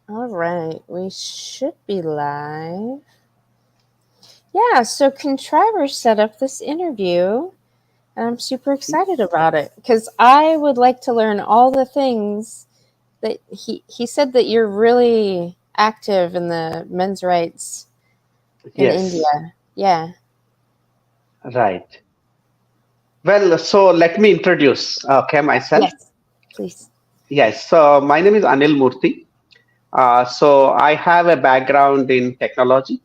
All right, we should be live. Yeah, so Contriver set up this interview, and I'm super excited about it because I would like to learn all the things that he said that you're really active in the men's rights in Yes, India. Yeah. right. Well, so let me introduce, myself. Yes, please. Yes, so my name is Anil Murthy. So I have a background in technology.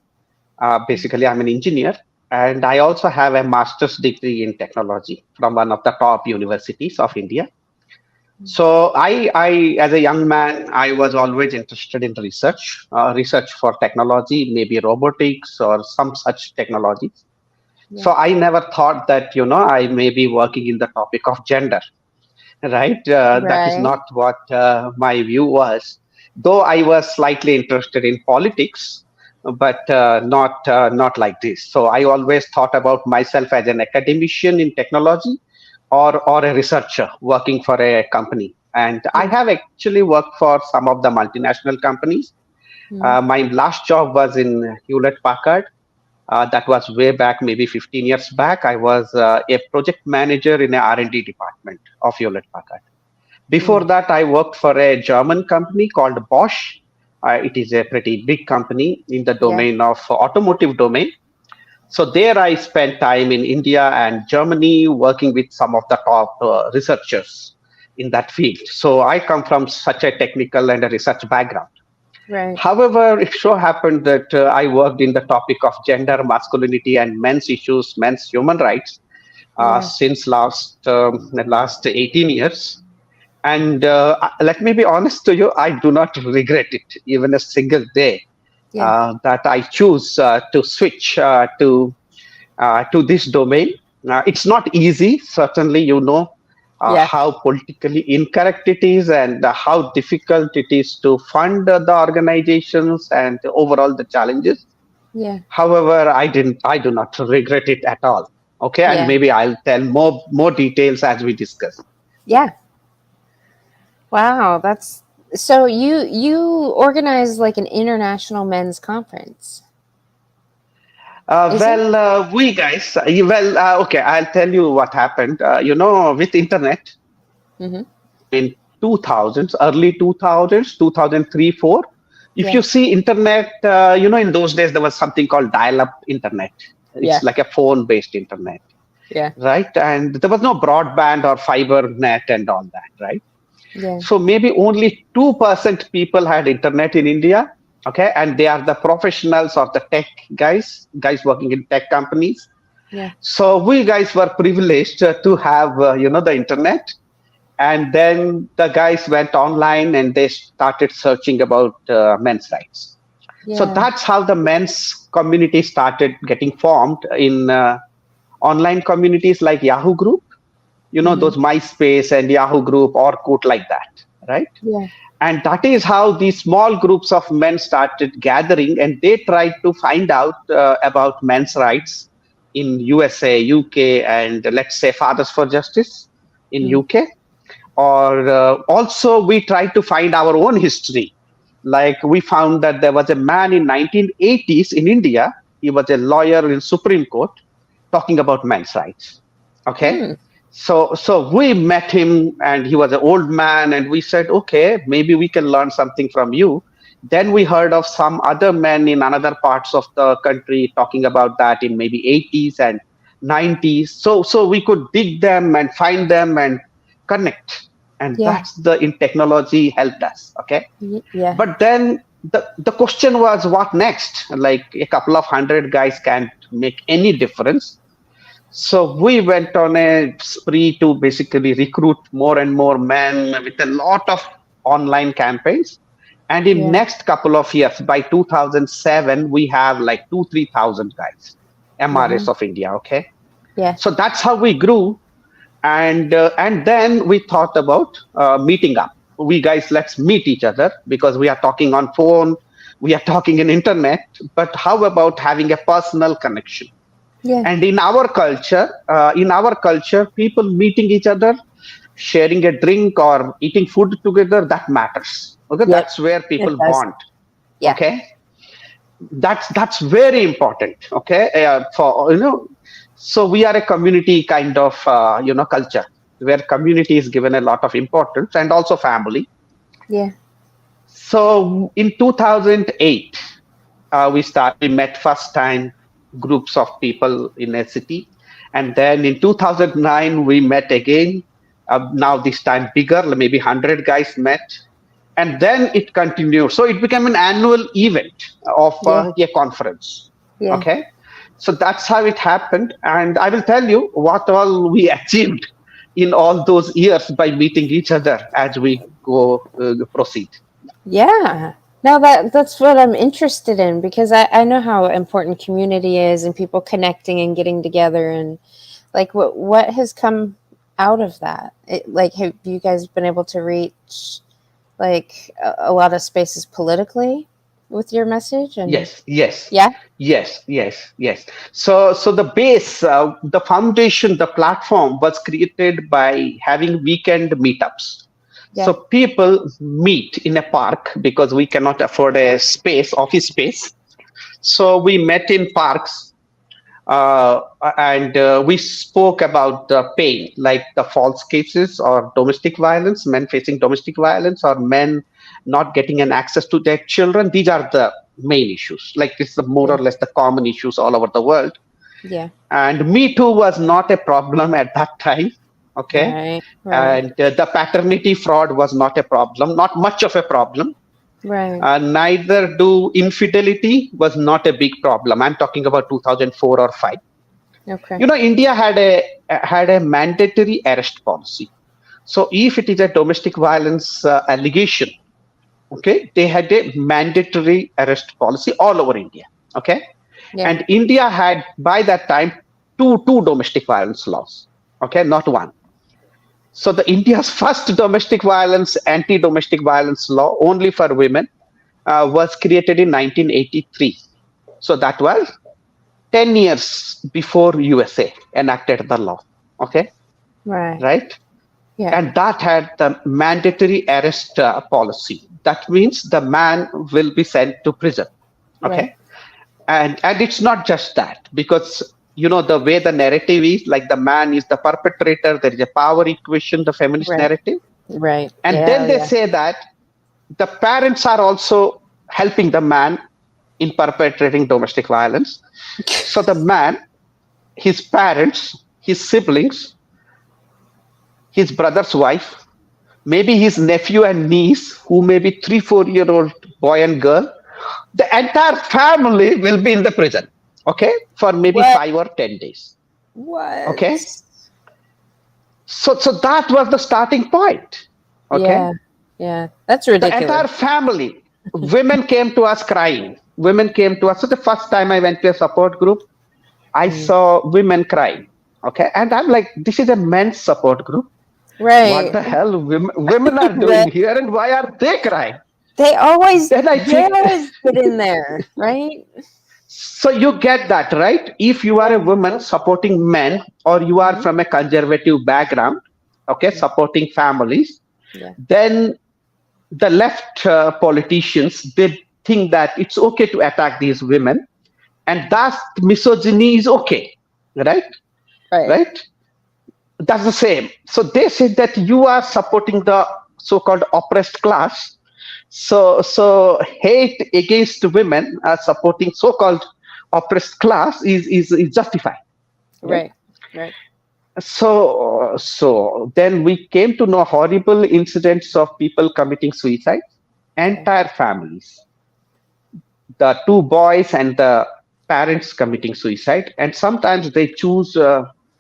Basically, I'm an engineer, and I also have a master's degree in technology from one of the top universities of India. So as a young man, I was always interested in research for technology, maybe robotics or some such technologies. Yeah. So I never thought that, I may be working in the topic of gender, right? That is Right. not what my view was. Though I was slightly interested in politics, but not like this. So I always thought about myself as an academician in technology or a researcher working for a company. And I Yeah. have actually worked for some of the multinational companies. Mm. My last job was in Hewlett Packard. That was way back, maybe 15 years back. I was a project manager in a R&D department of Hewlett Packard. Before Yeah. that, I worked for a German company called Bosch. It is a pretty big company in the Yeah. domain of automotive domain. So there I spent time in India and Germany working with some of the top researchers in that field. So I come from such a technical and a research background. Right. However, it so happened that I worked in the topic of gender, masculinity, and men's issues, men's human rights Yeah. since the last 18 years. And let me be honest to you, I do not regret it even a single day Yeah. that I choose to switch to this domain. It's not easy, certainly, Yeah. how politically incorrect it is and how difficult it is to fund the organizations and overall the challenges. Yeah. However, I do not regret it at all. Okay, and Yeah. maybe I'll tell more details as we discuss. Yeah. Wow, that's so you organize like an international men's conference. Is it? We guys, okay, I'll tell you what happened. With internet, Mm-hmm. in 2000s, early 2000s, 2003, 4. If Yeah. you see internet, in those days, there was something called dial-up internet. Yeah. It's like a phone-based internet, Yeah. right? And there was no broadband or fiber net and all that, right? Yeah. So maybe only 2% people had internet in India, okay? And they are the professionals or the tech guys working in tech companies. Yeah. So we guys were privileged to have, the internet, and then the guys went online and they started searching about men's rights. So Yeah. that's how the men's community started getting formed in online communities like Yahoo Group, Mm-hmm. those MySpace and Yahoo Group, Orkut, like that, right? Yeah. And that is how these small groups of men started gathering, and they tried to find out about men's rights in USA, UK, and let's say Fathers for Justice in Mm. UK. Or also we tried to find our own history. Like we found that there was a man in 1980s in India. He was a lawyer in Supreme Court talking about men's rights. Okay, Mm. so we met him, and he was an old man, and we said, okay, maybe we can learn something from you. Then we heard of some other men in another parts of the country talking about that in maybe 80s and 90s. So we could dig them and find them and connect, and Yeah. that's the in technology helped us. Okay, Yeah. but then the question was, what next? Like a couple of hundred guys can't make any difference. So we went on a spree to basically recruit more and more men with a lot of online campaigns. And in Yeah. next couple of years, by 2007, we have like 3,000 guys, MRAs Wow. of India. Okay, Yeah. so that's how we grew, and then we thought about meeting up. We guys, let's meet each other because we are talking on phone, we are talking in internet, but how about having a personal connection? Yeah. And in our culture, people meeting each other, sharing a drink or eating food together, that matters. Okay, Yep. that's where It people does. bond. Yeah. Okay, that's very important. Okay, for so we are a community kind of culture where community is given a lot of importance, and also family. Yeah. So in 2008, we met first time groups of people in a city, and then in 2009 we met again. Now this time bigger, maybe 100 guys met, and then it continued. So it became an annual event of Yeah. a conference. Yeah. Okay, so that's how it happened, and I will tell you what all we achieved in all those years by meeting each other as we go proceed. Yeah. Now that's what I'm interested in because I know how important community is and people connecting and getting together and like what has come out of that? Like have you guys been able to reach like a lot of spaces politically with your message and Yes, yes, yeah? yes. So the base, the foundation, the platform was created by having weekend meetups. Yeah. So people meet in a park because we cannot afford a space, office space. So we met in parks, and we spoke about the pain, like the false cases or domestic violence, men facing domestic violence, or men not getting an access to their children. These are the main issues. Like it's the more Yeah. or less the common issues all over the world. Yeah. And Me Too was not a problem at that time. Okay, Right. Right. and the paternity fraud was not a problem, not much of a problem. Right. Neither do infidelity was not a big problem. I'm talking about 2004 or 5. Okay. India had a mandatory arrest policy. So if it is a domestic violence allegation, okay, they had a mandatory arrest policy all over India. Okay, Yeah. and India had by that time two domestic violence laws. Okay, not one. So the India's first domestic violence, anti-domestic violence law only for women was created in 1983. So that was 10 years before USA enacted the law. Okay, Right. right? Yeah. And that had the mandatory arrest policy. That means the man will be sent to prison. Right. Okay, and it's not just that, because the way the narrative is, like the man is the perpetrator. There is a power equation, the feminist Right. narrative, Right. and Yeah. then they Yeah. say that the parents are also helping the man in perpetrating domestic violence. So the man, his parents, his siblings, his brother's wife, maybe his nephew and niece, who may be 3 4 year old boy and girl, the entire family will be in the prison. Okay, for maybe What? 5 or 10 days. Okay, What? so that was the starting point. Okay, Yeah. Yeah. That's the entire ridiculous. family, women came to us crying. Women came to us. So the first time I went to a support group, I Mm. saw women crying. Okay, and I'm like, this is a men's support group. What Right. the hell women are doing Right. here, and why are they crying? They always Then I they feel always get in there, right? so you get that, right? If you are a Yeah. woman supporting men, or you are Hmm. from a conservative background, okay, Yeah. supporting families, Yeah. then the left politicians, they think that it's okay to attack these women, and that misogyny is okay, right? Right. Right? That's the same. So they say that you are supporting the so-called oppressed class. So hate against women as supporting so-called oppressed class is justified. Right? Right. Right. So then we came to know horrible incidents of people committing suicide, Okay. entire families, the two boys and the parents committing suicide, and sometimes they choose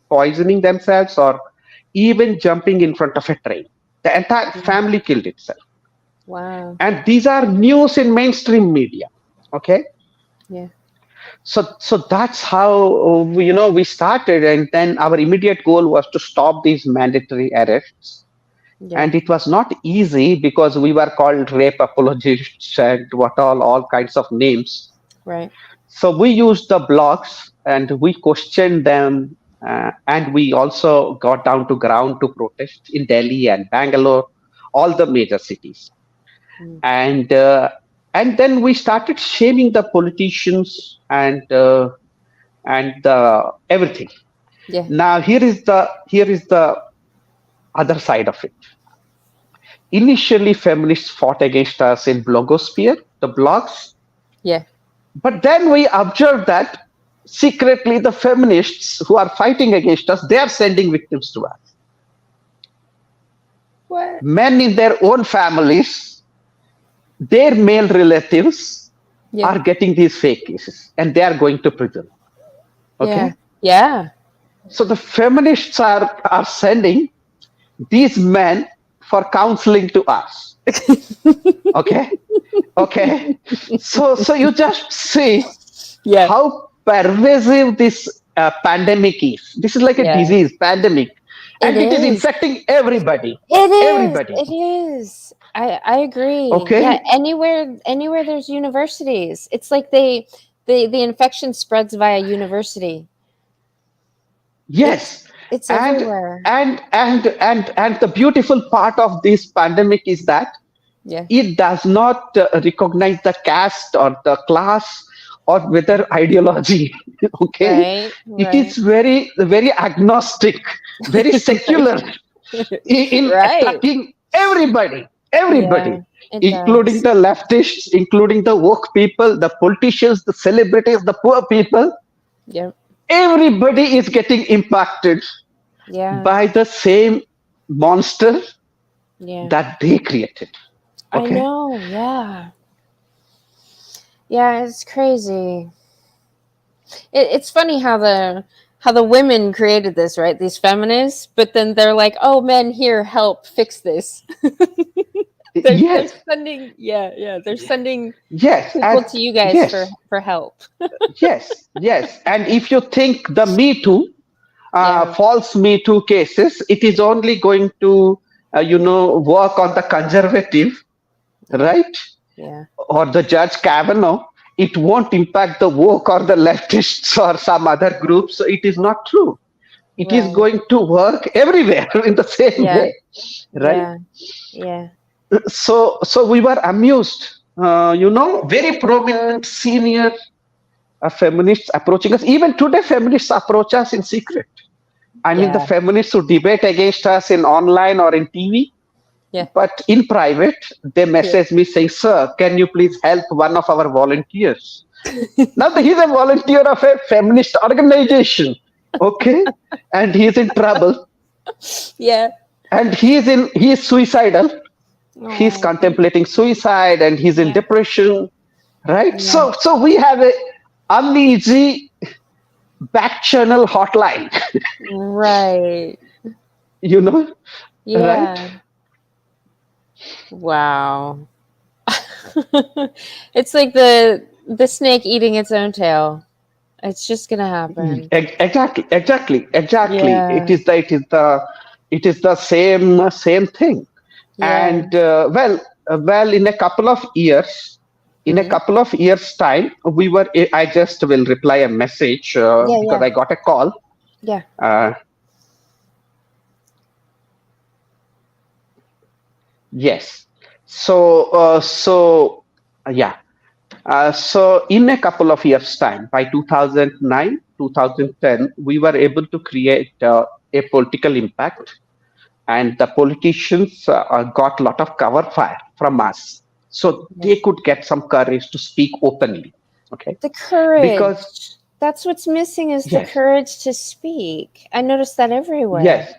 poisoning themselves or even jumping in front of a train. The entire Mm. family killed itself, Wow. and these are news in mainstream media. Okay, Yeah. so that's how we started, and then our immediate goal was to stop these mandatory arrests. Yeah. And it was not easy because we were called rape apologists and what all kinds of names. Right. So we used the blogs and we questioned them, and we also got down to ground to protest in Delhi and Bangalore, all the major cities. Mm. And then we started shaming the politicians and everything. Yeah. Now here is the other side of it. Initially, feminists fought against us in blogosphere, the blogs, Yeah. but then we observed that secretly the feminists who are fighting against us, they are sending victims to us. What? Men in their own families, their male relatives Yeah. are getting these fake cases and they are going to prison. Yeah. Okay? Yeah. So the feminists are sending these men for counseling to us. Okay? Okay? So you just see Yeah. how pervasive this pandemic is. This is like a Yeah. disease, pandemic, It and it is is. infecting everybody. It is. Everybody. It is. I agree. Yeah, Okay? anywhere there's universities. It's like the infection spreads via university. It's Yes. it's And everywhere. and the beautiful part of this pandemic is that Yeah. it does not recognize the caste or the class or whether ideology. Okay? Right. It is Right. very agnostic, very secular in Right. attacking everybody, Yeah, everybody, it including does. the leftists, including the woke people, the politicians, the celebrities, the poor people. Yep. Everybody is getting impacted Yeah. by the same monster Yeah. that they created. I Okay? know. Yeah. Yeah, it's crazy. It's funny how the women created this, right? These feminists, but then they're like, "Oh, men, here, help fix this." They're Yes, sending, yeah, they're sending yes, people and to you guys yes, for help. yes. And if you think the Me Too, Yeah. false Me Too cases, it is only going to, work on the conservative, Yeah. right? Yeah. Or the Judge Kavanaugh. It won't impact the woke or the leftists or some other groups. So it is not true. It is Right. going to work everywhere in the same Yeah. way, right? Yeah. Yeah. So we were amused. Very prominent senior feminists approaching us. Even today, feminists approach us in secret. I mean, the Yeah. feminists who debate against us in online or in TV, Yeah. but in private, they Yeah. message me saying, "Sir, can you please help one of our volunteers?" Now he's a volunteer of a feminist organization, okay, and he's in trouble, Yeah. and he is suicidal. He's Oh. contemplating suicide, and he's in Yeah. depression, right? Yeah. So we have a uneasy back channel hotline, Right. you know, right? Yeah. Wow. It's like the snake eating its own tail. It's just gonna happen. Exactly. Yeah. It is the same thing. Yeah. And well, in a Hmm. couple of years time, I just will reply a message Yeah. because Yeah. I got a call. Yeah. Uh, yes. Yeah. So in a couple of years time, by 2009, 2010, we were able to create a political impact, and the politicians got a lot of cover fire from us, so Yeah. they could get some courage to speak openly. Okay, The courage. because That's what's missing is the yes, courage to speak. I notice that everywhere. yes.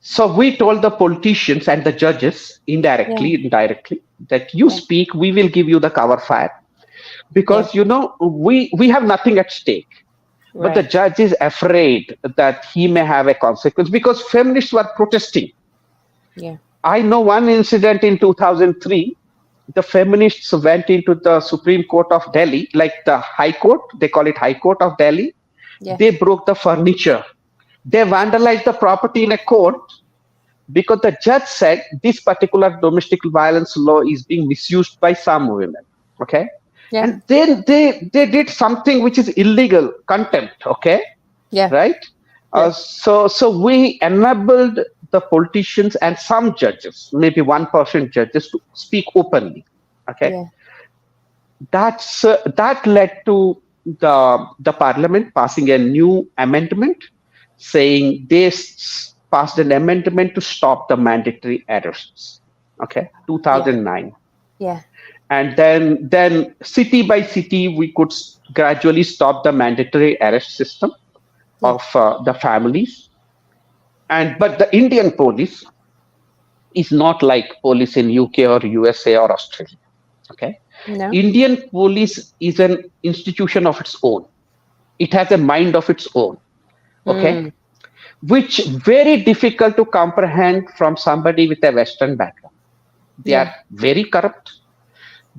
So we told the politicians and the judges Yeah. indirectly, that you Yeah. speak, we will give you the cover fire, Yeah. because we have nothing at stake. But the Right. judge is afraid that he may have a consequence because feminists were protesting. Yeah. I know one incident in 2003. The feminists went into the Supreme Court of Delhi, like the High Court, they call it High Court of Delhi. Yeah. They broke the furniture. They vandalized the property in a court because the judge said this particular domestic violence law is being misused by some women. Okay. Yeah. And then they did something which is illegal, contempt. Okay. Yeah. Right. Yeah. So we enabled the politicians and some judges, maybe 1% judges, to speak openly. Okay, Yeah. that led to the parliament passing a new amendment saying passed an amendment to stop the mandatory arrests. Okay, Yeah. 2009. Yeah. And then city by city we could gradually stop the mandatory arrest system Yeah. of the families. And but the Indian police is not like police in UK or USA or Australia. Okay, No. Indian police is an institution of its own. It has a mind of its own. Okay, Mm. which very difficult to comprehend from somebody with a Western background. They Yeah. are very corrupt.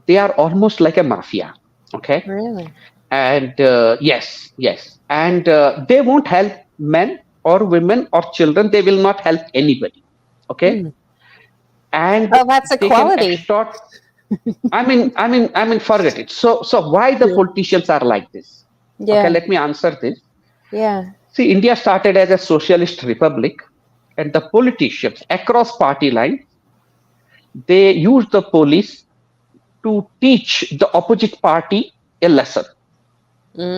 They are almost like a mafia. Okay, Really. and yes, and they won't help men or women or children. They will not help anybody. Okay, Mm. and Oh, that's they can equality. extort. I mean, forget it. So why the Yeah. politicians are like this? Okay, Yeah. let me answer this. Yeah. See, India started as a socialist republic, and the politicians across party lines they used the police to teach the opposite party a lesson.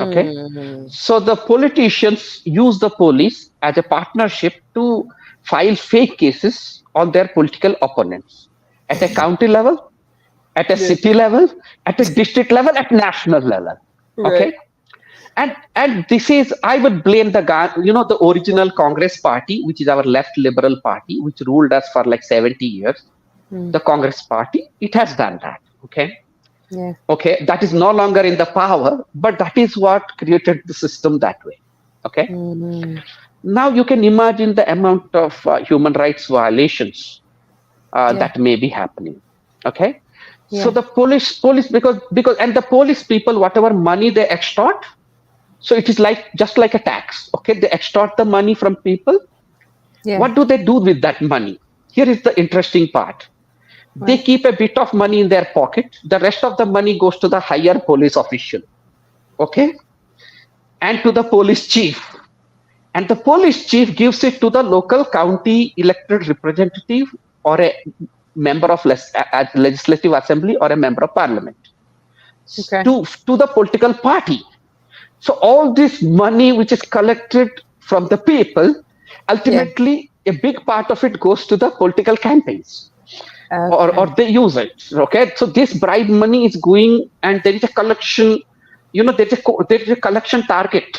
Okay, Mm. so the politicians use the police as a partnership to file fake cases on their political opponents at a county level, at a Yeah. city level, at a district level, at national level. Right. Okay, and this is I would blame the original Congress party, which is our left liberal party, which ruled us for like 70 years. Mm. The Congress party, it has done that. Okay, Yeah. okay, that is no longer in the power, but that is what created the system that way. Okay, Mm. now you can imagine the amount of human rights violations Yeah. that may be happening. Okay, so Yeah. the police because and the police people, whatever money they extort, so it is like just like a tax. Okay, they extort the money from people. Yeah. What do they do with that money? Here is the interesting part. They What? keep a bit of money in their pocket. The rest of the money goes to the higher police official. Okay, and to the police chief. And the police chief gives it to the local county elected representative or a member of legislative assembly or a member of parliament Okay. to the political party. So all this money which is collected from the people, Yeah. ultimately a big part of it goes to the political campaigns. Or Okay. they use it. Okay, so this bribe money is going, and there is a collection. There is a collection target.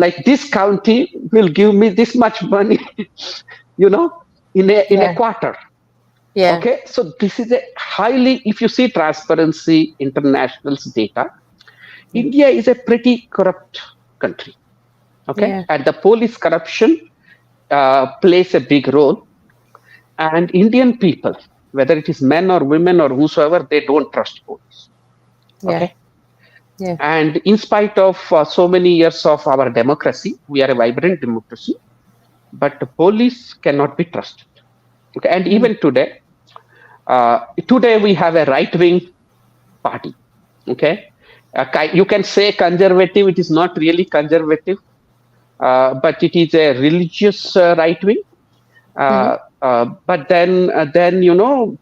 Like this county will give me this much money. In a Yeah. quarter. Yeah. Okay, so this is a highly. If you see Transparency International's data, Yeah. India is a pretty corrupt country. Okay, Yeah. and the police corruption plays a big role. And Indian people, whether it is men or women or whosoever, they don't trust police. Yeah. Okay, Yeah. and in spite of so many years of our democracy, we are a vibrant democracy, but the police cannot be trusted. Okay, and Mm. even today we have a right-wing party. Okay, you can say conservative. It is not really conservative, but it is a religious right wing. Mhm. But then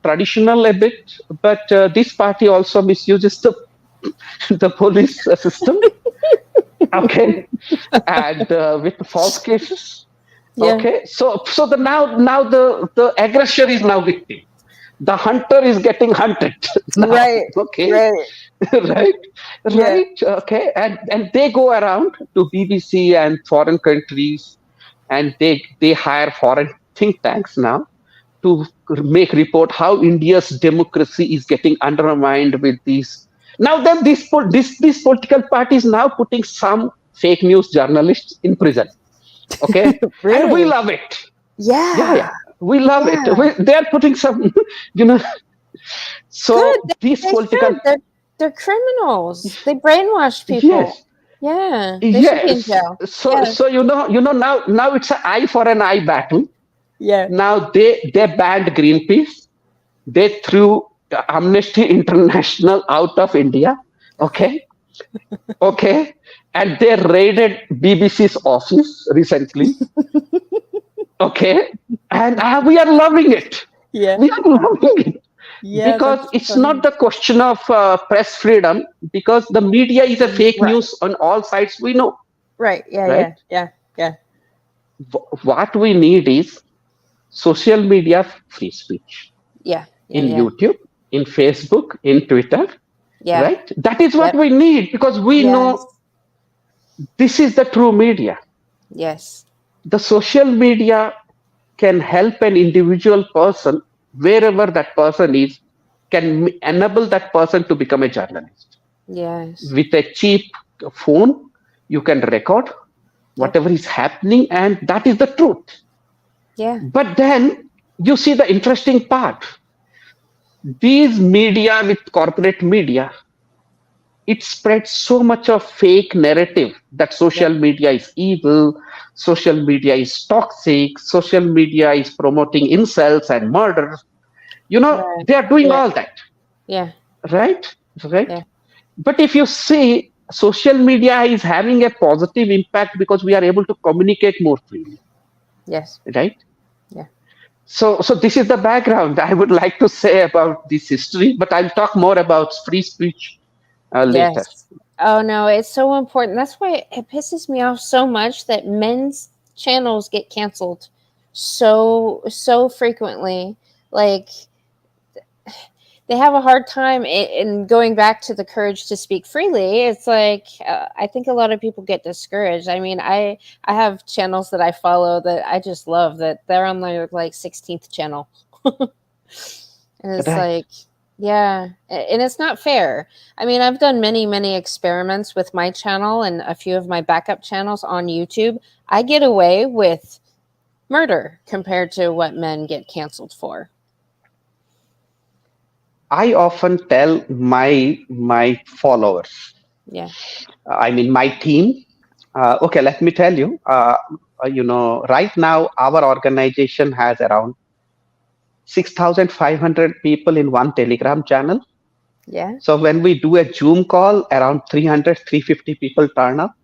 traditional a bit. But this party also misuses the police system. Okay, and with false cases. Yeah. Okay, so the aggressor is now victim. The hunter is getting hunted now. Right. Okay, Right. right, Yeah. right. Okay, and they go around to BBC and foreign countries, and they hire foreign think tanks now to make report how India's democracy is getting undermined with these. Now then, this political party is now putting some fake news journalists in prison. Okay, and we Really? love it. Yeah. Yeah, we love it. Yeah. They are putting some, you know. So Good. these They political, should. They're criminals. They brainwash people. yes, Yeah. They should be in yes. jail. So Yeah. so now it's an eye for an eye battle. Yeah. Now they banned Greenpeace. They threw Amnesty International out of India. Okay, okay, and they raided BBC's office recently. Okay, and we are loving it. Yeah. We are loving it Yeah, because that's it's not funny. the question of press freedom, because the media is a fake Right. news on all sides, we know, Right. Yeah, right? yeah, yeah, yeah. What we need is social media free speech Yeah. Yeah, in yeah. YouTube, in Facebook, in Twitter, Yeah. right? That is what Yep. we need, because we know Yes. this is the true media. Yes. The social media can help an individual person, wherever that person is, can enable that person to become a journalist. Yes. With a cheap phone, you can record Yep. whatever is happening, and that is the truth. Yeah. But then you see the interesting part. These media, with corporate media, it spreads so much of fake narrative that social Yep. media is evil, social media is toxic, social media is promoting incels and murder. Right. They are doing Yeah. all that, Yeah. right? Right. Yeah. But if you see, social media is having a positive impact because we are able to communicate more freely, Yes. right? Yeah. So this is the background I would like to say about this history, but I'll talk more about free speech later. Yes. Oh no, it's so important. That's why it pisses me off so much that men's channels get canceled so frequently. Like they have a hard time in going back to the courage to speak freely. It's like I think a lot of people get discouraged. I mean, I have channels that I follow that I just love that they're on their like 16th channel. And it's Right. like, yeah, and it's not fair. I mean, I've done many experiments with my channel and a few of my backup channels on YouTube. I get away with murder compared to what men get canceled for. I often tell my followers, Yeah. I mean my team. Okay, let me tell you. Right now our organization has around 6,500 people in one Telegram channel. Yeah. So when we do a Zoom call, around 300, 350 people turn up.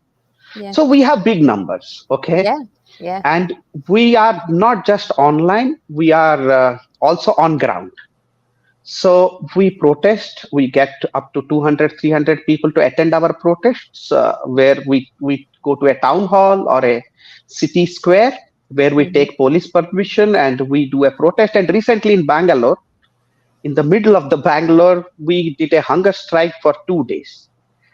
Yeah. So we have big numbers, okay? Yeah. Yeah. And we are not just online, we are also on ground. So we protest, we get up to 200, 300 people to attend our protests, where we go to a town hall or a city square where we Hmm. take police permission and we do a protest. And recently in Bangalore, in the middle of the Bangalore, we did a hunger strike for 2 days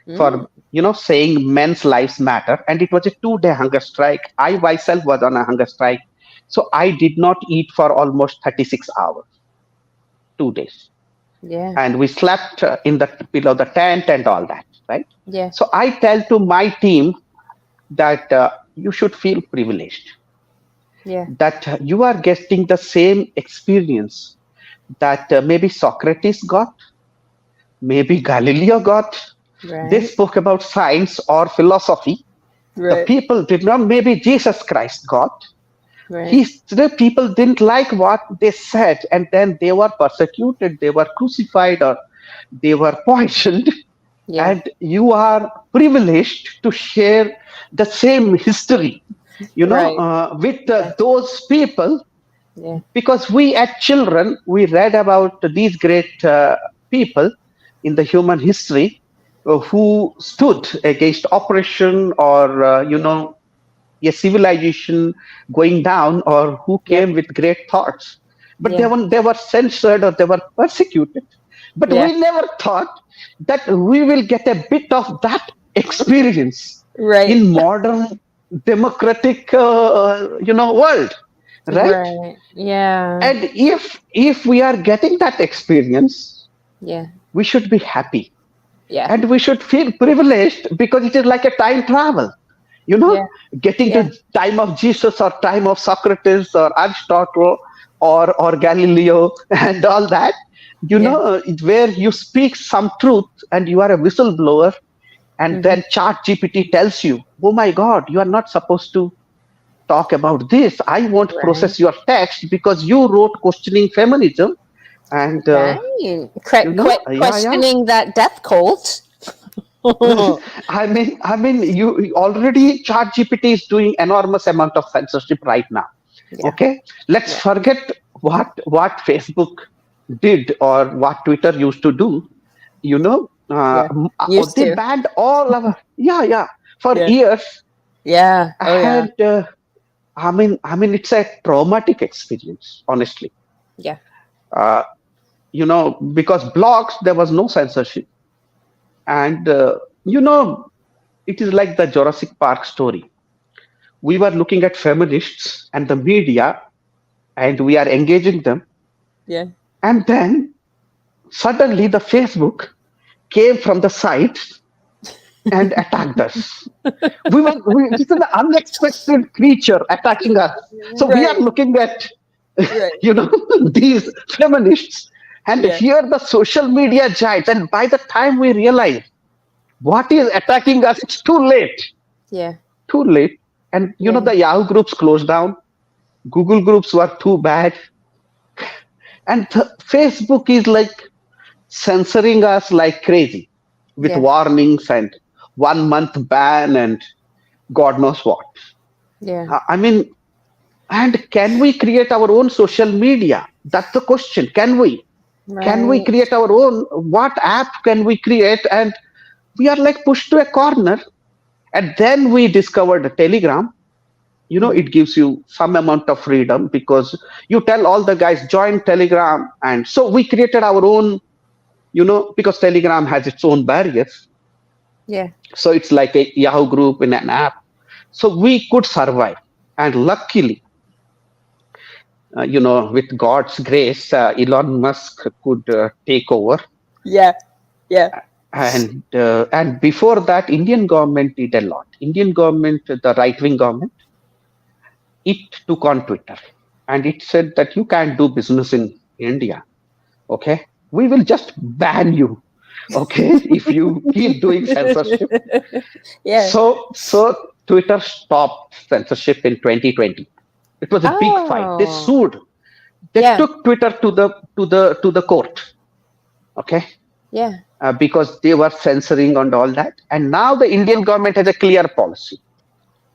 Mm. for saying men's lives matter, and it was a 2 day hunger strike. I myself was on a hunger strike, so I did not eat for almost 36 hours, 2 days, Yeah. and we slept in the below the tent and all that, right? Yeah. So I tell to my team that you should feel privileged, Yeah. that you are getting the same experience that maybe Socrates got, maybe Galileo got. They Right. spoke about science or philosophy. The Right. people did not, maybe Jesus Christ got. Right. The people didn't like what they said, and then they were persecuted, they were crucified, or they were poisoned. Yeah. And you are privileged to share the same history, Right. with Yeah. those people, Yeah. because we as children we read about these great people in the human history, who stood against oppression, or a civilization going down, or who Yep. came with great thoughts, but Yeah. they were censored or they were persecuted. But Yeah. we never thought that we will get a bit of that experience Right. in modern democratic world, right? Right. Yeah. And if we are getting that experience, Yeah. we should be happy, Yeah. and we should feel privileged, because it is like a time travel, you know Yeah. getting to Yeah. time of Jesus or time of Socrates or Aristotle, or Galileo and all that, Yeah. where you speak some truth and you are a whistleblower, and Hmm. then chat GPT tells you, oh my god, you are not supposed to talk about this. I won't Right. process your text because you wrote questioning feminism, and Right. yeah, yeah. Questioning that death cult. I mean, you already ChatGPT is doing enormous amount of censorship right now. Yeah. Okay, let's Yeah. forget what Facebook did or what Twitter used to do. You know, Yeah. Used they to. banned all our, yeah, for Yeah. years. Yeah. Oh yeah. And it's a traumatic experience, honestly. Yeah. uh, because blogs, there was no censorship. And it is like the Jurassic Park story. We were looking at feminists and the media, and we are engaging them. Yeah. And then suddenly the Facebook came from the side and attacked us. This is an unexpected creature attacking us. So we are Right. looking at, Right. you know, these feminists, and Yeah. here the social media giants. And by the time we realize what is attacking us, it's too late. Yeah. Too late. And Yeah. the Yahoo groups closed down. Google groups were too bad. And Facebook is like censoring us like crazy with Yeah. warnings and 1 month ban and God knows what. Yeah. I mean, and can we create our own social media? That's the question. Can we? Can we Right. create our own? What app can we create? And we are like pushed to a corner. And then we discovered Telegram. Hmm. It gives you some amount of freedom because you tell all the guys join Telegram. And so we created our own, because Telegram has its own barriers. Yeah. So it's like a Yahoo group in an app. So we could survive. And luckily, with God's grace, Elon Musk could take over. Yeah. Yeah. And before that, Indian government did a lot. Indian government, the right wing government, it took on Twitter, and it said that you can't do business in India. Okay, we will just ban you. Okay, if you keep doing censorship. Yeah. So Twitter stopped censorship in 2020. It was a big fight. They Oh. sued. They Yeah. took Twitter to the court. Okay, Yeah. because they were censoring and all that. And now the Indian government has a clear policy.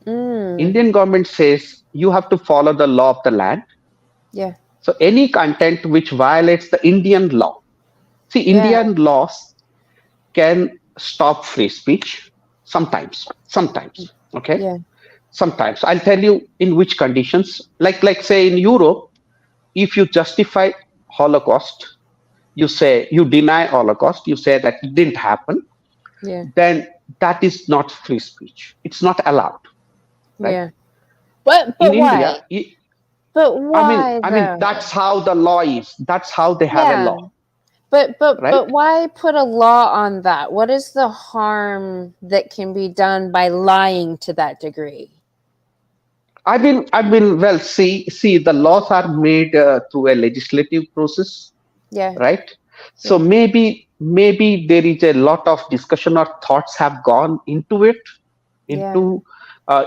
Mm. Indian government says you have to follow the law of the land. Yeah. So any content which violates the Indian law. See, Yeah. Indian laws can stop free speech sometimes. Sometimes. Okay. Yeah. Sometimes. I'll tell you in which conditions. Like say in Europe, if you justify Holocaust, you say you deny Holocaust, you say that it didn't happen, Yeah. then that is not free speech. It's not allowed, right? Yeah. But In why? India, But I mean, why I mean though? that's how the law is. That's how they have a Yeah. law, But right? why put a law on that? What is the harm that can be done by lying to that degree? Well, see, the laws are made through a legislative process, Yeah. right? So Yeah. maybe there is a lot of discussion or thoughts have gone into it, Yeah. into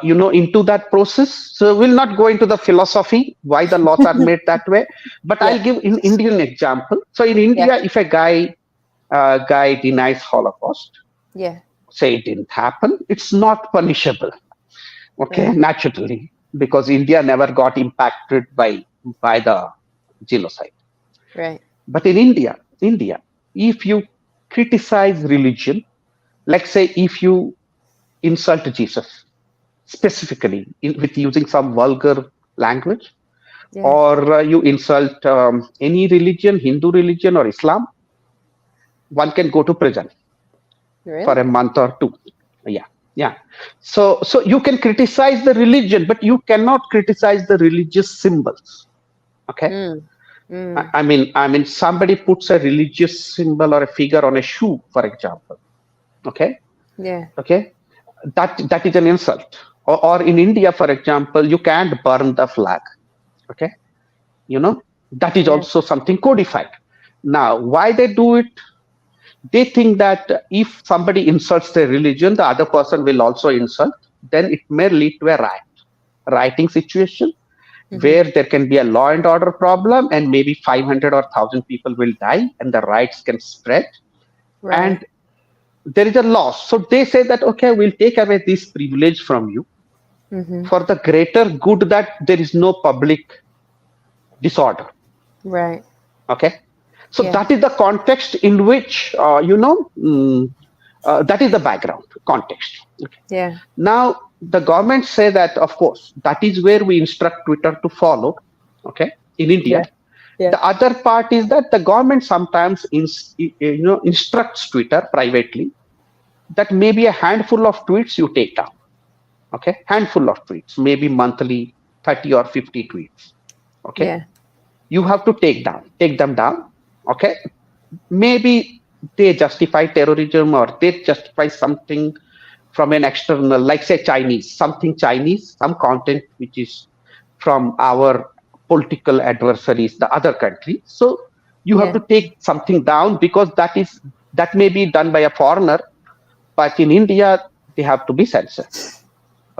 into that process. So we'll not go into the philosophy why the laws are made that way, but Yeah. I'll give an Indian example. So in Yeah. India, if a guy denies Holocaust, Yeah. say it didn't happen, it's not punishable. Okay, Right. naturally, because India never got impacted by the genocide. Right. But in India, if you criticize religion, like say if you insult Jesus specifically with using some vulgar language, Yeah. or you insult any religion, Hindu religion or Islam, one can go to prison for a Really? month or two. Yeah, yeah. So you can criticize the religion, but you cannot criticize the religious symbols. Okay. Mm. I, Mm. I mean, I mean, somebody puts a religious symbol or a figure on a shoe, for example. Okay, Yeah. okay, that is an insult. Or in India, for example, you can't burn the flag. Okay, that is Yeah. also something codified. Now, why they do it? They think that if somebody insults their religion, the other person will also insult. Then it may lead to a rioting situation Mm-hmm. where there can be a law and order problem, and maybe 500 or 1,000 people will die, and the riots can spread. Right. And there is a loss. So they say that, okay, we'll take away this privilege from you. Mm-hmm. for the greater good, that there is no public disorder. Right. Okay, so Yeah. that is the context in which that is the background context. Okay. Yeah. Now the government say that, of course, that is where we instruct Twitter to follow. Okay, in India. Yeah. Yeah. The other part is that the government sometimes instructs Twitter privately that maybe a handful of tweets you take down. Okay, handful of tweets, maybe monthly 30 or 50 tweets. Okay, Yeah. you have to take them down. Okay, maybe they justify terrorism or they justify something from an external, like say Chinese, something Chinese, some content which is from our political adversaries, the other country. So you have Yeah. to take something down because that may be done by a foreigner, but in India they have to be censored.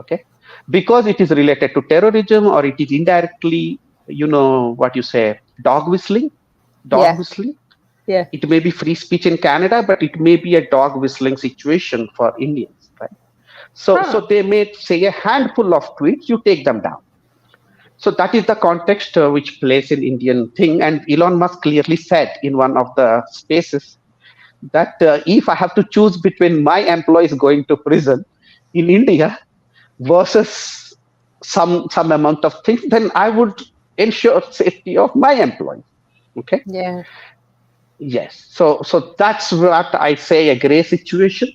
Okay, because it is related to terrorism or it is indirectly, what you say, dog Yeah. whistling. Yeah. It may be free speech in Canada, but it may be a dog whistling situation for Indians, right? So Huh. they may say a handful of tweets, you take them down. So that is the context which plays in Indian thing. And Elon Musk clearly said in one of the spaces that if I have to choose between my employees going to prison in India versus some amount of things, then I would ensure safety of my employees. Okay. Yeah. Yes. So that's what I say, a gray situation.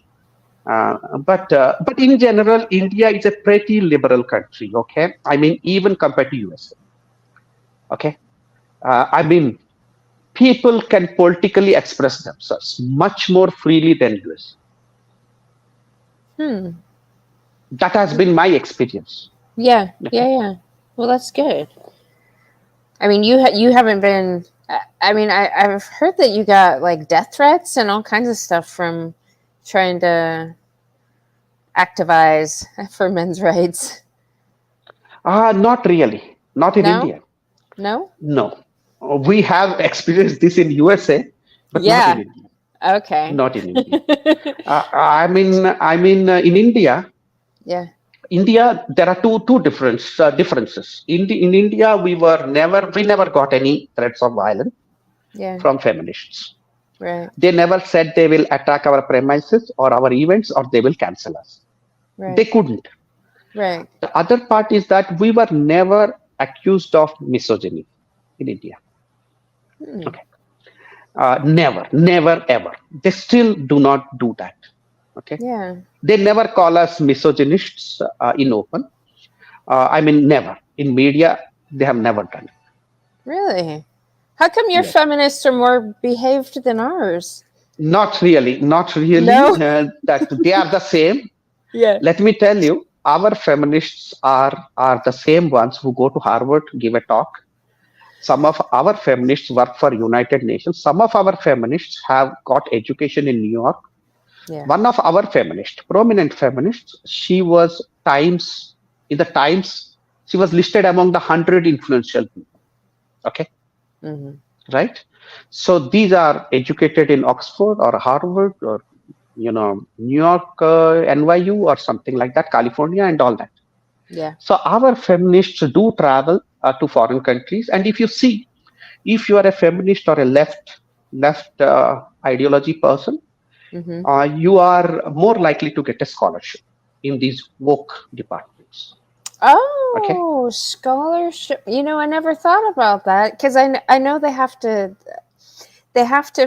But in general, India is a pretty liberal country. Okay, I mean even compared to USA. Okay, I mean people can politically express themselves much more freely than US. Hmm. That has been my experience. Yeah. Yeah. Okay. Yeah. Well, that's good. I mean, you haven't been. I mean, I've heard that you got like death threats and all kinds of stuff from trying to activize for men's rights. Not really. Not in No. India. No. No. We have experienced this in USA, but not in Yeah. India. Okay. Not in India. I mean, in India, Yeah. there are two differences. In India, we never got any threats of violence Yeah. from feminists. Right. They never said they will attack our premises or our events or they will cancel us. They Right. couldn't. Right. The other part is that we were never accused of misogyny in India. Hmm. Okay, never, ever. They still do not do that. Okay, Yeah. they never call us misogynists in open. I mean, never in media. They have never done it. Really? How come your Yes, feminists are more behaved than ours? not really, not really. No. That they are the same. Yeah. Let me tell you, our feminists are the same ones who go to Harvard, give a talk. Some of our feminists work for United Nations. Some of our feminists have got education in New York. Yeah. One of our feminists, prominent feminists, she was in the Times, she was listed among the 100 influential people. Okay, Mm-hmm. right? So these are educated in Oxford or Harvard or New York, NYU or something like that, California and all that. Yeah. So our feminists do travel to foreign countries, and if you see, if you are a feminist or a left ideology person, Mm-hmm. you are more likely to get a scholarship in these woke departments. Okay. Oh, scholarship. I never thought about that because I know they have to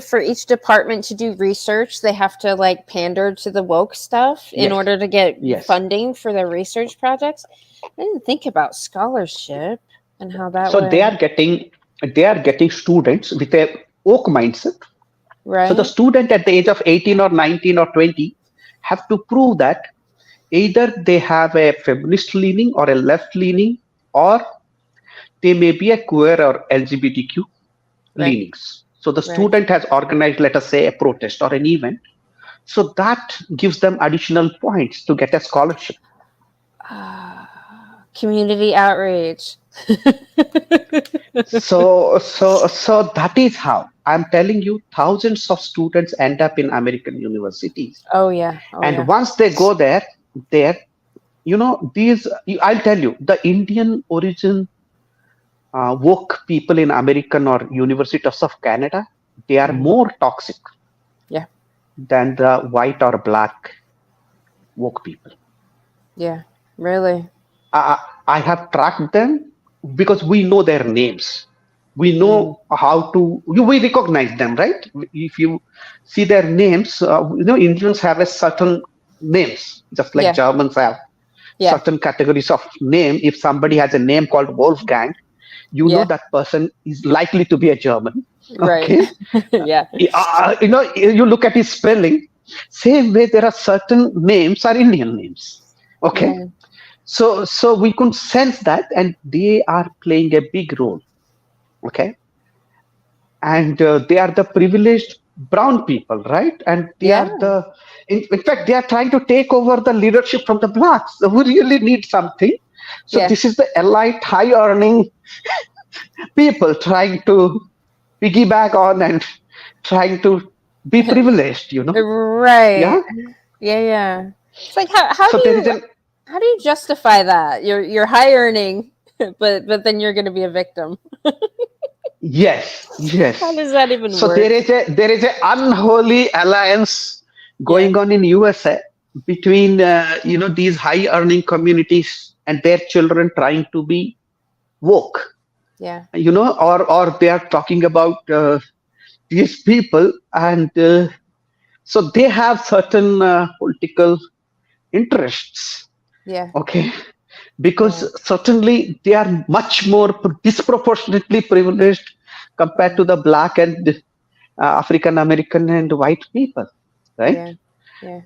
for each department to do research, they have to like pander to the woke stuff in Yes. order to get Yes. funding for their research projects. I didn't think about scholarship and how that So they would. are getting students with a woke mindset. So the Right. student at the age of 18 or 19 or 20 have to prove that either they have a feminist leaning or a left leaning, or they may be a queer or LGBTQ Right. leanings. So the Right. student has organized, let us say, a protest or an event. So that gives them additional points to get a scholarship. Community outreach. So that is how I'm telling you, thousands of students end up in American universities. Oh yeah. Oh And yeah. once they go there, these, I'll tell you, the Indian origin woke people in American or universities of Canada, they are Mhm. more toxic Yeah. than the white or black woke people. Yeah. Really. I, I have tracked them because we know their names. We Mhm. know how to, we recognize them, right? If you see their names, Indians have a certain names, just like Yeah. Germans have Yeah. certain categories of name. If somebody has a name called Wolfgang, you know Yeah. that person is likely to be a German. Right. Okay. Yeah. You look at his spelling, same way there are certain names are Indian names. Okay. Yeah. So we could sense that, and they are playing a big role. Okay. And they are the privileged brown people, right? And they are Yeah. in fact, they are trying to take over the leadership from the blacks. So we really need something. So Yeah. this is the elite, high earning people trying to piggyback on and trying to be privileged. Right. Yeah. Yeah, yeah. It's like how So do there is you an justify that? You're high earning, but then you're going to be a victim. yes, How yes. does that even So work? there is a unholy alliance Yeah. going on in USA between these high earning communities and their children trying to be woke, Yeah. or they are talking about these people, and so they have certain political interests. Yeah. Okay. Because Yeah. certainly they are much more disproportionately privileged compared Yeah. to the black and African American and white people, right? Yeah. Yeah.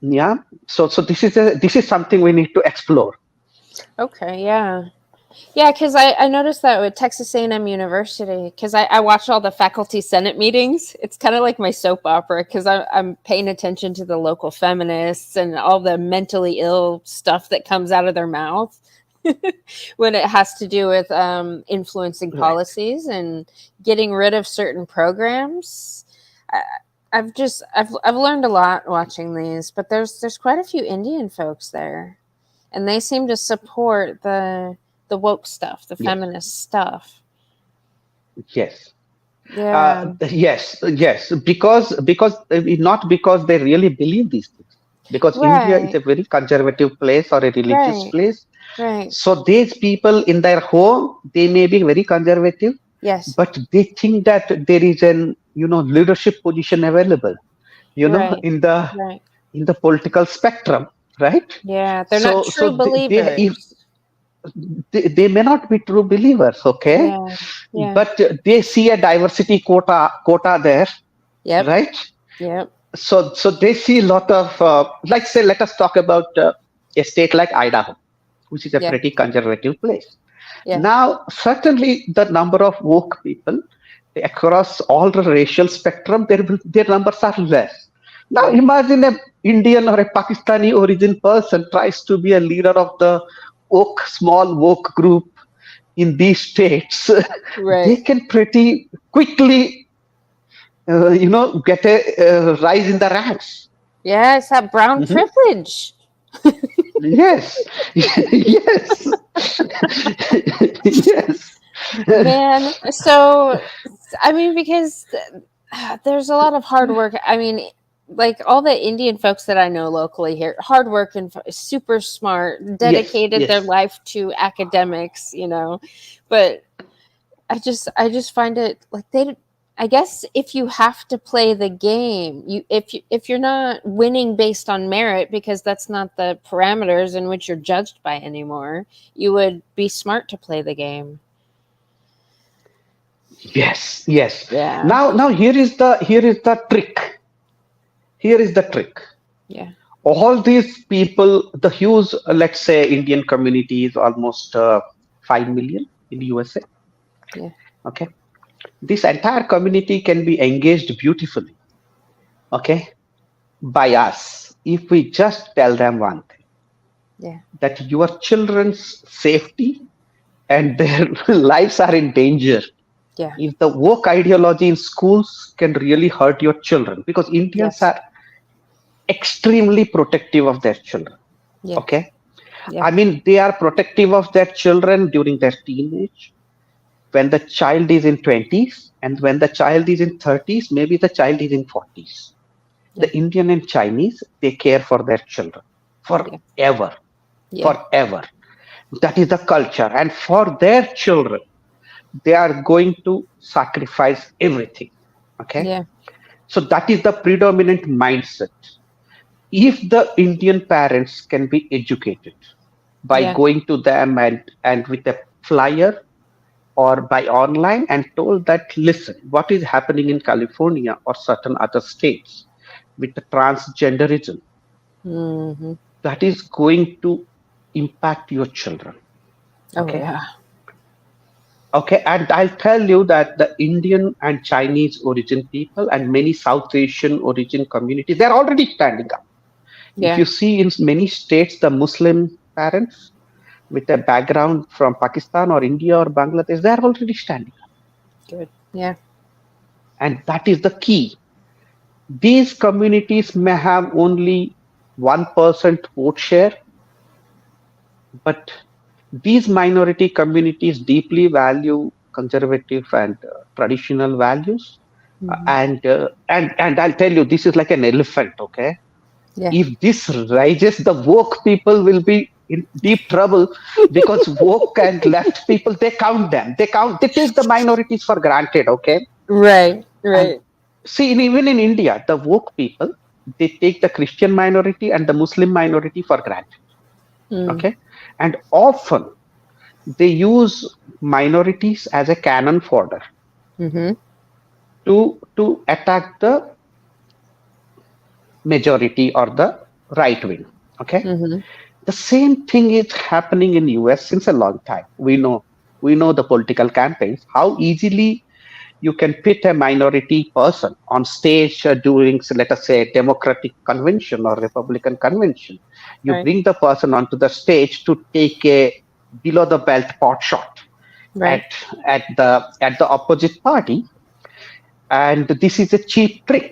Yeah. So this is something we need to explore. Okay, yeah. Yeah, because I noticed that with Texas A&M University, because I watch all the faculty senate meetings. It's kind of like my soap opera because I'm paying attention to the local feminists and all the mentally ill stuff that comes out of their mouth when it has to do with influencing Right. policies and getting rid of certain programs. I, I've learned a lot watching these, but there's quite a few Indian folks there, and they seem to support the woke stuff, the Yes. feminist stuff. Yes. Yeah. Yes. Because not because they really believe these things. Because India is Right. a very conservative place or a religious Right. place. Right. So these people in their home, they may be very conservative, Yes. but they think that there is an leadership position available Right. in the Right. political spectrum, right? Yeah. They're not So true if believers. they may not be true believers, okay, Yeah. Yeah. but they see a diversity quota there, Yep. right? Yep. So they see a lot of like, say, let us talk about a state like Idaho, which is a Yeah. pretty conservative place. Yeah. Now, certainly the number of woke people across all the racial spectrum, their numbers are less. Now, Yeah. imagine a Indian or a Pakistani origin person tries to be a leader of the small woke group in these states. They Right. can pretty quickly, get a rise in the ranks. Yeah. It's that brown Mhm. privilege. Yes, yes, yes. Man, so I mean, because there's a lot of hard work. I mean, like all the Indian folks that I know locally here, hard work and super smart, Yes, dedicated their yes. life to academics, But I just find it like they. I guess if you have to play the game, if you're not winning based on merit because that's not the parameters in which you're judged by anymore, you would be smart to play the game. Yes, yes. Yeah. Now here is the trick. Here is the trick. Yeah. All these people, the huge, let's say, Indian community is almost 5 million in USA. Yeah. Okay, this entire community can be engaged beautifully. Okay, by us if we just tell them one thing, Yeah. that your children's safety and their lives are in danger. Yeah. If the woke ideology in schools can really hurt your children, because Indians Yes. are extremely protective of their children. Yeah. Okay. Yeah. I mean, they are protective of their children during their teenage, when the child is in 20s, and when the child is in 30s, maybe the child is in 40s. Yeah. The Indian and Chinese, they care for their children Yeah. forever, Yeah. forever. That is the culture. And for their children, they are going to sacrifice everything. Okay. Yeah. So that is the predominant mindset. If the Indian parents can be educated by Yeah. going to them and with a flyer or by online and told that, listen, what is happening in California or certain other states with the transgenderism, Hmm. that is going to impact your children. Oh Okay. yeah. Okay. And I'll tell you that the Indian and Chinese origin people and many South Asian origin communities, they're already standing up. If Yeah. you see in many states, the Muslim parents with a background from Pakistan or India or Bangladesh, they're already standing up. Good. Yeah. And that is the key. These communities may have only 1% vote share, but these minority communities deeply value conservative and traditional values. Hmm. And I'll tell you, this is like an elephant. Okay, Yeah. if this rises, the woke people will be in deep trouble because woke and left people, they count them. They take the minorities for granted. Okay, Right. and Right. see, even in India, the woke people, they take the Christian minority and the Muslim minority for granted. Mm. Okay. And often they use minorities as a cannon fodder Mm-hmm. to attack the majority or the right wing. Okay. Mm-hmm. The same thing is happening in US since a long time. We know the political campaigns, how easily you can pit a minority person on stage during, so let us say, a Democratic convention or Republican convention. You Right. bring the person onto the stage to take a below the belt pot shot Right. at at the opposite party, and this is a cheap trick.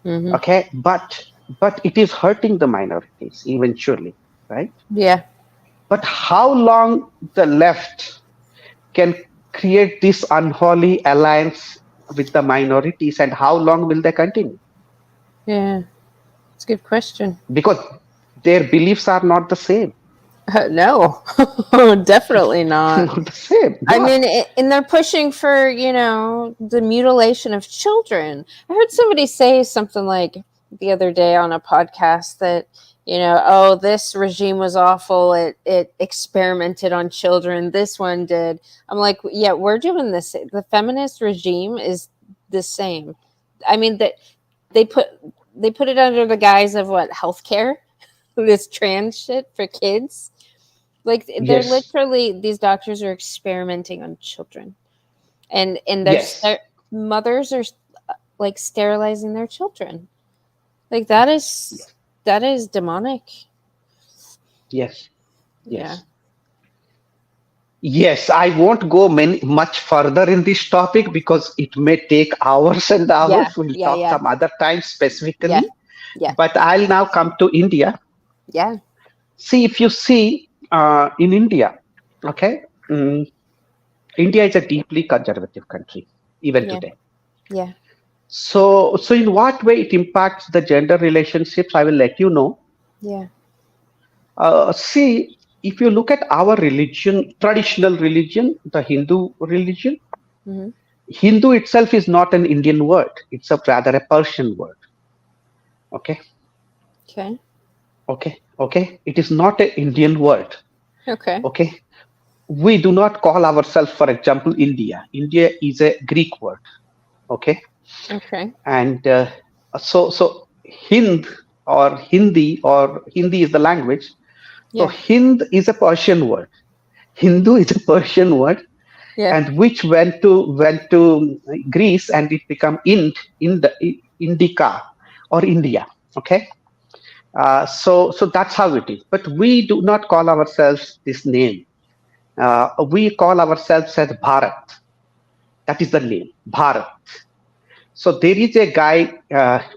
Mm-hmm. Okay, but it is hurting the minorities eventually, right? Yeah. But how long the left can create this unholy alliance with the minorities, and how long will they continue? Yeah. It's a good question. Because their beliefs are not the same. No, definitely not. Not the same. I Not. mean, and they're pushing for, the mutilation of children. I heard somebody say something like the other day on a podcast that, oh, this regime was awful. It experimented on children. This one did. I'm like, yeah, we're doing this. The feminist regime is the same. I mean, that they put they put it under the guise of what, healthcare, this trans shit for kids. Like, they're Yes. literally, these doctors are experimenting on children, and their Yes. mothers are like sterilizing their children. Like, that is demonic. Yes. Yeah. Yes. Yes, I won't go much further in this topic because it may take hours and Yeah. hours. We'll Yeah. talk Yeah. some other time Yeah. specifically. Yeah. But I'll now come to India. Yeah. See, if you see in India, okay, mm, India is a deeply conservative country even Yeah. today. Yeah. So in what way it impacts the gender relationships? I will let you know. Yeah. See, if you look at our religion, traditional religion, the Hindu religion, Hmm. Hindu itself is not an Indian word. It's a rather a Persian word. Okay, Okay. okay. It is not an Indian word. Okay. Okay, we do not call ourselves, for example, India. India is a Greek word. Okay, Okay. and so Hind or Hindi is the language. So Yeah. Hind is a Persian word. Hindu is a Persian word, Yeah. and which went to Greece and it became Indica or India. Okay, so that's how it is. But we do not call ourselves this name. We call ourselves as Bharat. That is the name, Bharat. So there is a guy,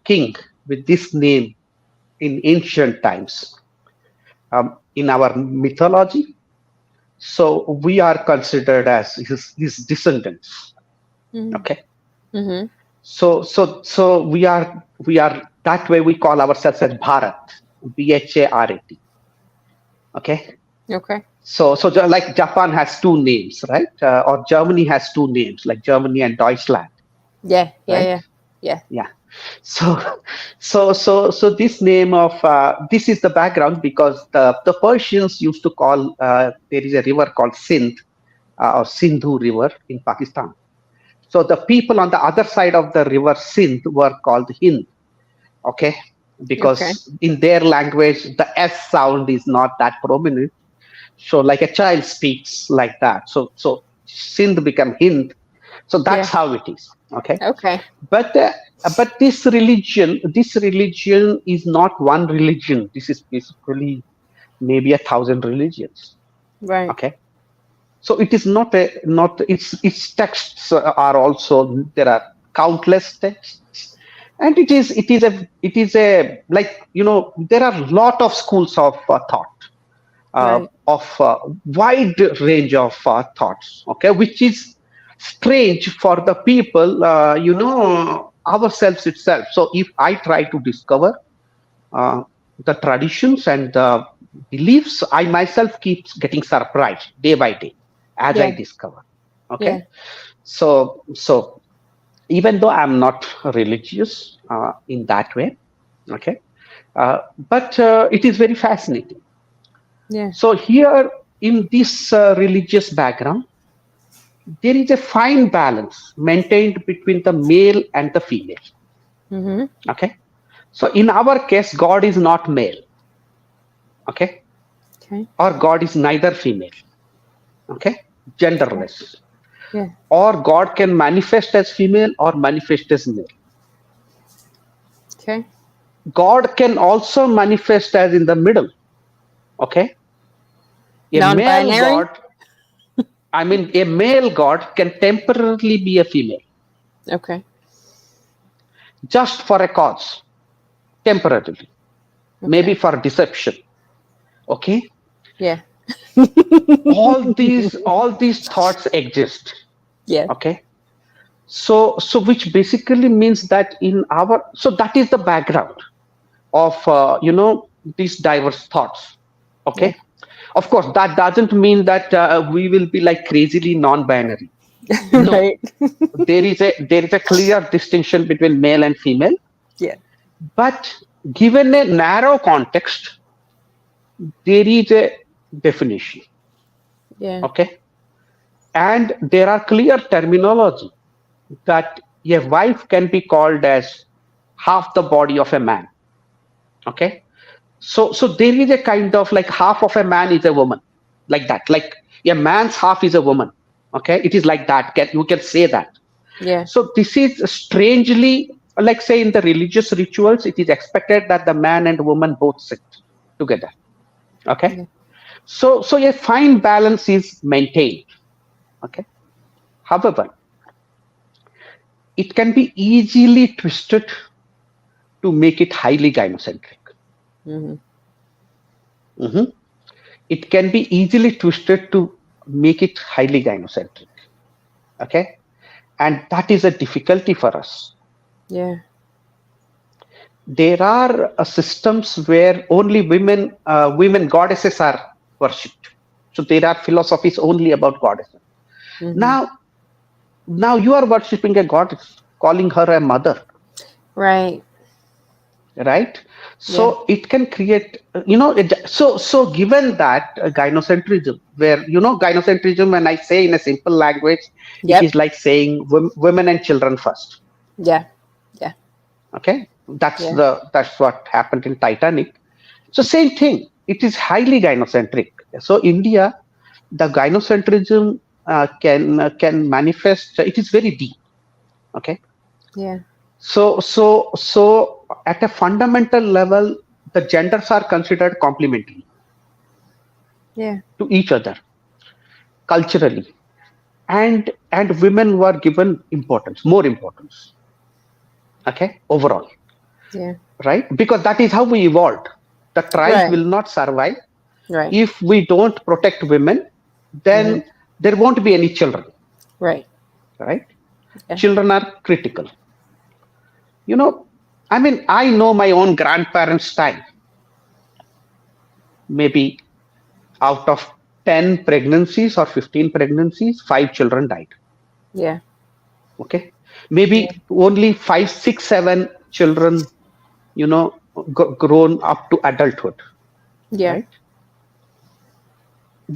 king with this name in ancient times. in our mythology. So we are considered as his descendants. Mm-hmm. Okay. Mm-hmm. So we are that way we call ourselves as Bharat, Bharat. Okay. Okay. So like Japan has two names, right? Or Germany has two names, like Germany and Deutschland, Yeah. Yeah. right? Yeah. Yeah. Yeah. So so this name of this is the background because the Persians used to call there is a river called Sindh or Sindhu River in Pakistan. So the people on the other side of the river Sindh were called Hind. Okay, Okay. because in their language the S sound is not that prominent. So like a child speaks like that. So Sindh become Hind. So Yeah. that's how it is. Okay, Okay. but this religion is not one religion. This is basically maybe 1,000 religions. Right. Okay, so it is not its texts are also there are countless texts, and it is a like there are a lot of schools of thought, Right. of wide range of thoughts, okay, which is strange for the people, ourselves itself. So if I try to discover uh, the traditions and the beliefs, I myself keeps getting surprised day by day as I Yeah. discover. Okay, Yeah. so even though I'm not religious in that way, okay, but it is very fascinating. Yeah. So here in this religious background, there is a fine balance maintained between the male and the female. Mm-hmm. Okay, so in our case, God is not male. Okay, Okay. or God is neither female. Okay, Okay. genderless. Yeah. Or God can manifest as female or manifest as male. Okay. God can also manifest as in the middle. Okay, a male Non-binary. God, I mean, a male God can temporarily be a female Okay. just for a cause, temporarily, maybe Okay. for deception. Okay, Yeah. all these thoughts exist. Yeah. Okay, so which basically means that in our, so that is the background of these diverse thoughts. Yeah. Okay, of course that doesn't mean that we will be like crazily non-binary. No, Right. there is a clear distinction between male and female, Yeah. but given a narrow context, there is a definition. Yeah. Okay, and there are clear terminology that a wife can be called as half the body of a man. Okay, so there is a kind of like half of a man is a woman, like that, like a man's half is a woman. Okay, it is like that, you can say that. Yeah. So this is strangely, like say in the religious rituals, it is expected that the man and woman both sit together. Okay, Yeah. so a fine balance is maintained. Okay, however, it can be easily twisted to make it highly gynocentric. Mm-hmm. Mhm. It can be easily twisted to make it highly gynocentric. Okay, and that is a difficulty for us. Yeah. There are systems where only women goddesses are worshipped. So there are philosophies only about goddesses. Mm-hmm. Now you are worshipping a goddess, calling her a mother, Right. right? Yeah. So it can create, so given that gynocentrism, where gynocentrism, when I say in a simple language, it Yep. is like saying women and children first. Yeah. Yeah. Okay, Yeah. that's what happened in Titanic. So same thing. It is highly gynocentric. So India, the gynocentrism can manifest. It is very deep. Okay. Yeah. So at a fundamental level, the genders are considered complementary Yeah. to each other culturally, and women were given importance, more importance. Okay, overall, Yeah. right? Because that is how we evolved. The tribe Right. will not survive. Right. If we don't protect women, Mm-hmm. then there won't be any children, Right. right? Yeah. Children are critical. You know, I mean, I know my own grandparents' time. Maybe out of 10 pregnancies or 15 pregnancies, 5 children died. Yeah. Okay. Yeah. Maybe only 5, 6, 7 children, you know, grown up to adulthood, Yeah. right?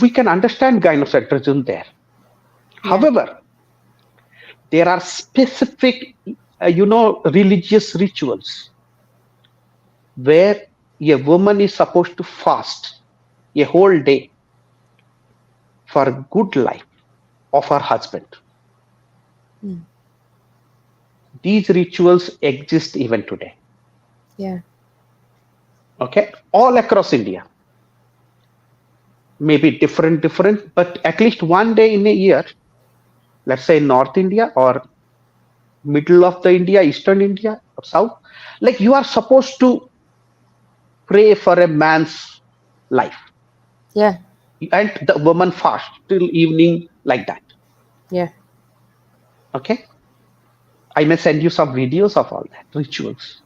We can understand gynocentrism there. Yeah. However, there are specific, religious rituals where a woman is supposed to fast a whole day for good life of her husband. Mm. These rituals exist even today, Yeah. okay, all across India. Maybe different, but at least one day in a year, let's say North India or middle of the India, Eastern India or South, like you are supposed to pray for a man's life, Yeah. and the woman fast till evening like that. Yeah. Okay, I may send you some videos of all that rituals.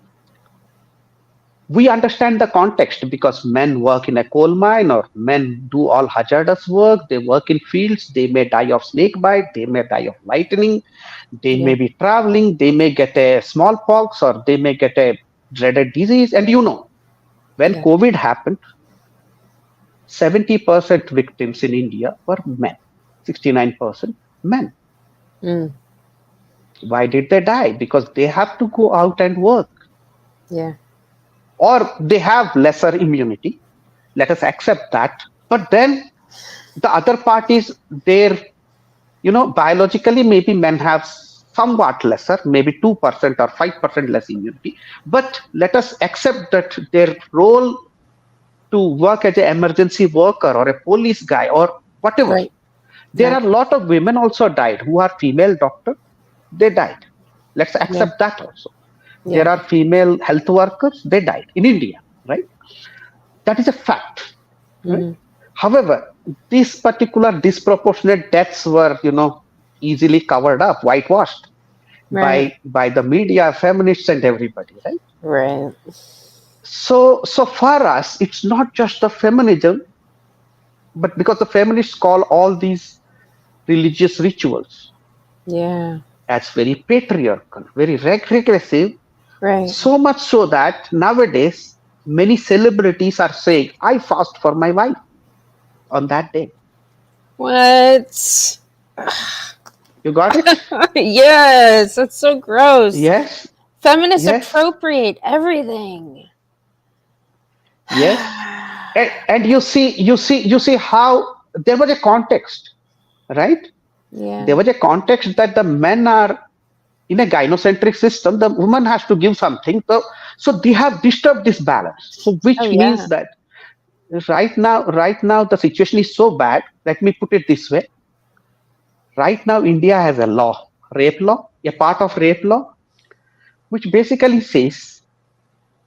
We understand the context because men work in a coal mine or men do all hazardous work. They work in fields. They may die of snake bite. They may die of lightning. They may Yeah. be traveling. They may get a smallpox or they may get a dreaded disease. And when Yeah. COVID happened, 70% victims in India were men, 69% men. Mm. Why did they die? Because they have to go out and work, Yeah. or they have lesser immunity. Let us accept that. But then the other part is there, biologically, maybe men have somewhat lesser, maybe 2% or 5% less immunity. But let us accept that their role to work as an emergency worker or a police guy or whatever. Right. There Right. are a lot of women also died who are female doctor. They died. Let's Yeah. accept that also. There Yeah. are female health workers. They died in India, right? That is a fact, right? Mm-hmm. However, these particular disproportionate deaths were, easily covered up, whitewashed Right. by the media, feminists, and everybody, right? Right. So for us, it's not just the feminism, but because the feminists call all these religious rituals Yeah. as very patriarchal, very regressive, Right. so much so that nowadays many celebrities are saying, "I fast for my wife on that day." What? You got it? Yes, that's so gross. Yes, Feminists yes, appropriate everything. yes. And you see how there was a context, right? There Yeah. was a context that the men are in a gynocentric system. The woman has to give something, so they have disturbed this balance. So Oh which means yeah. that right now the situation is so bad. Let me put it this way: right now India has a law, rape law, a part of rape law, which basically says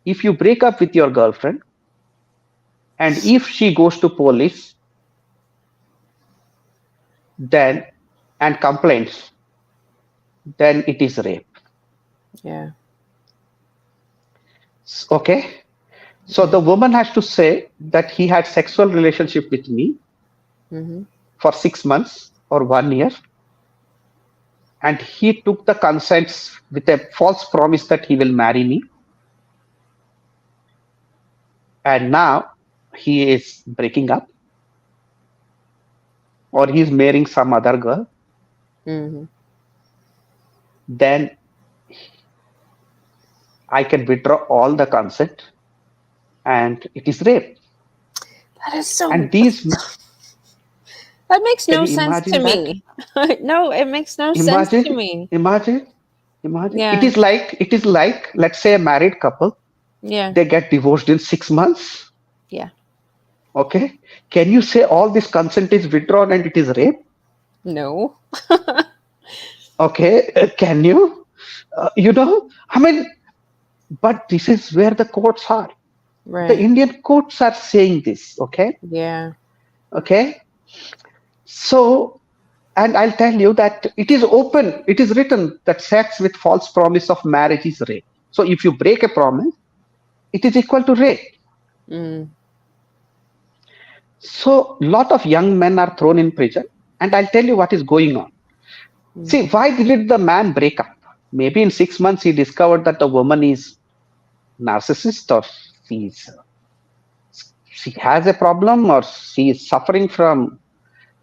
if you break up with your girlfriend and if she goes to police, then and complains, then it is rape. Yeah. Okay, so Yeah. the woman has to say that he had sexual relationship with me Mm-hmm. for 6 months or 1 year, and he took the consents with a false promise that he will marry me, and now he is breaking up or he's marrying some other girl. Mm-hmm. Then I can withdraw all the consent, and it is rape. That is so. And these, That makes can no you sense to imagine that? me. No, it makes no sense Imagine, to me. imagine, imagine. It Yeah. is like let's say a married couple, Yeah. they get divorced in 6 months. Yeah. Okay, can you say all this consent is withdrawn and it is rape? No. Okay, can you? I mean, but this is where the courts are. The Right. Indian courts are saying this. Okay, Yeah. okay. So, and I'll tell you that it is open. It is written that sex with false promise of marriage is rape. So, if you break a promise, it is equal to rape. Mm. So, lot of young men are thrown in prison, and I'll tell you what is going on. Mm. See, why did the man break up? Maybe in 6 months he discovered that the woman is narcissist, or she's she has a problem, or she is suffering from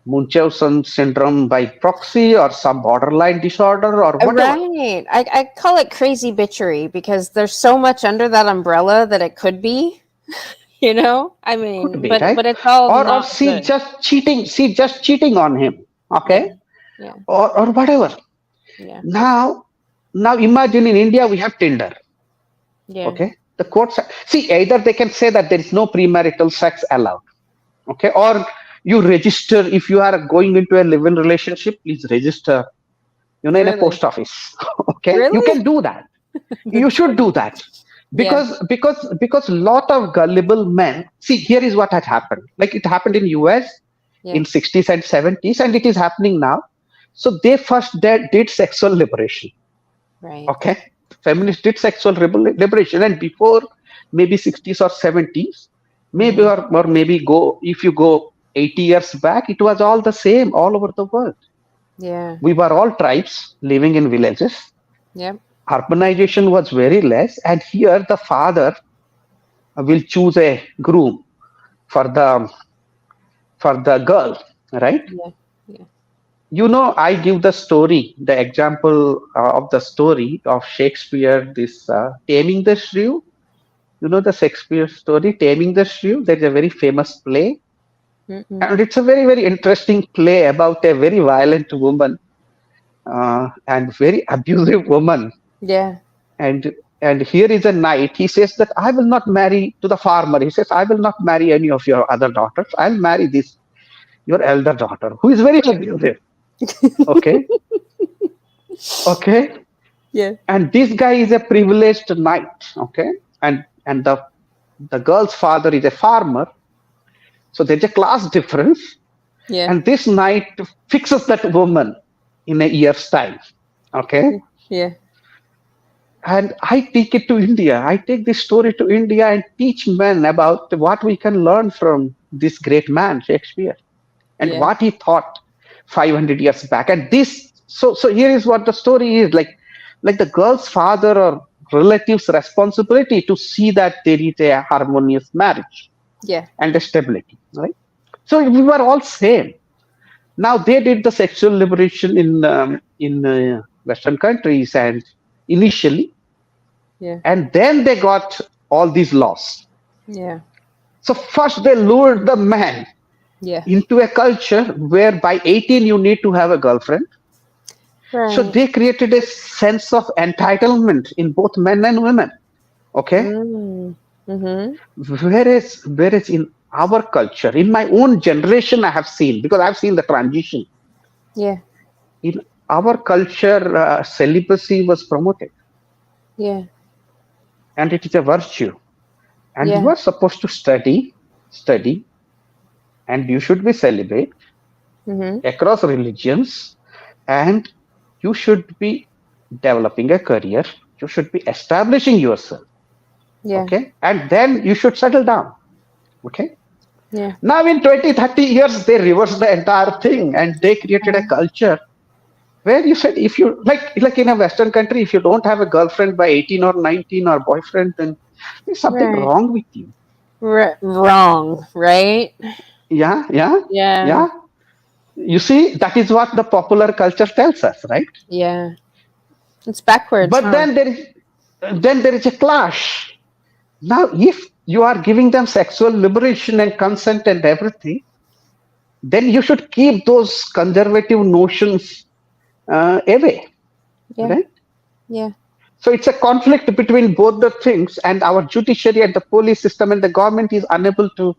Munchausen syndrome by proxy, or some borderline disorder, or whatever. Right. I call it crazy bitchery because there's so much under that umbrella that it could be, you know? I Could mean, be, but right? it's all Or not she good. just cheating, on him. Yeah. Okay, Yeah. or whatever. Yeah. Now, imagine in India we have Tinder. Yeah. Okay, the courts see, either they can say that there is no premarital sex allowed. Okay, or you register if you are going into a live-in relationship. Please register, in a Really? post office. Okay, you Really? can do that. You That's should funny. do that, Yeah. because lot of gullible men. See, here is what had happened. Like it happened in US Yeah. in 60s and 70s, and it is happening now. So they first did sexual liberation. Right. Okay, feminists did sexual liberation, and before maybe 60s or 70s, maybe, Mm-hmm. or maybe go if you go 80 years back, it was all the same all over the world. Yeah. We were all tribes living in villages. Yep. Urbanization was very less, and here the father will choose a groom for the girl, right? Yeah. Yeah. I give the story, the example of the story of Shakespeare, this Taming the Shrew. The Shakespeare story, Taming the Shrew? There's a very famous play, Mm-mm. and it's a very, very interesting play about a very violent woman and very abusive woman. Yeah. And here is a knight. He says that I will not marry to the farmer. He says, I will not marry any of your other daughters. I'll marry this your elder daughter, who is very abusive. Okay, okay. Yeah. And this guy is a privileged knight. Okay, and the girl's father is a farmer. So there's a class difference. Yeah. And this knight fixes that woman in a year's time. Okay. Yeah. And I take it to India. I take this story to India and teach men about what we can learn from this great man, Shakespeare, and Yeah. what he thought 500 years back. And this, so here is what the story is like the girl's father or relatives' responsibility to see that there is a harmonious marriage Yeah. and a stability, right? So we were all same. Now they did the sexual liberation in Western countries, and initially, Yeah. and then they got all these laws. Yeah. So first they lured the man Yeah. into a culture where by 18 you need to have a girlfriend. So Right. they created a sense of entitlement in both men and women. Okay, Mm. Mm-hmm. whereas in our culture, in my own generation, I have seen, because I've seen the transition. Yeah. In our culture, celibacy was promoted, Yeah. and it is a virtue. And you Yeah. are supposed to study, and you should be celibate Mm-hmm. across religions, and you should be developing a career. You should be establishing yourself. Yeah. Okay, and then you should settle down. Okay. Yeah. Now, in 20, 30 years, they reversed the entire thing, and they created a culture where you said, if you like in a Western country, if you don't have a girlfriend by 18 or 19, or boyfriend, then there's something Right. wrong with you. Wrong. Right. Yeah, yeah, Yeah. yeah. You see, that is what the popular culture tells us, right? Yeah. It's backwards, But huh? then there is a clash. Now, if you are giving them sexual liberation and consent and everything, then you should keep those conservative notions away, Yeah. right? Yeah. So it's a conflict between both the things, and our judiciary and the police system and the government is unable to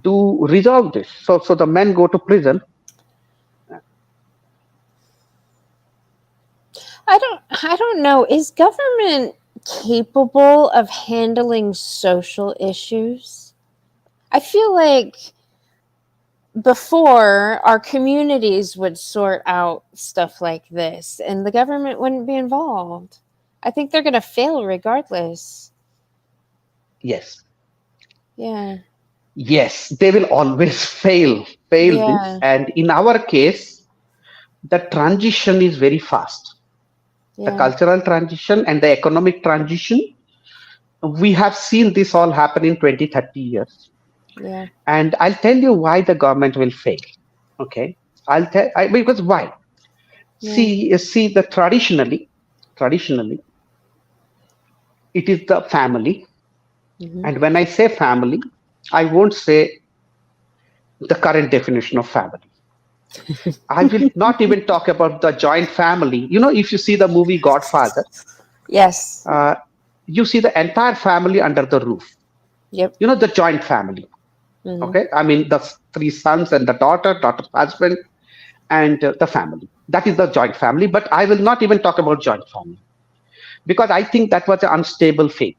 do resolve this. So the men go to prison. I don't know. Is government capable of handling social issues. I feel like before our communities would sort out stuff like this and the government wouldn't be involved. I think they're going to fail regardless. Yes, Yeah. yes, they will always fail this. Yeah. And in our case, the transition is very fast. The Yeah. cultural transition and the economic transition, we have seen this all happen in 20, 30 years. Yeah. And I'll tell you why the government will fail. Okay. Because why? Yeah. See the traditionally, it is the family. Hmm. And when I say family, I won't say the current definition of family. I will not even talk about the joint family. If you see the movie Godfather, Yes. uh, you see the entire family under the roof. Yep. The joint family. Hmm. Okay. I mean, the three sons and the daughter's husband, and the family. That is the joint family. But I will not even talk about joint family because I think that was an unstable phase.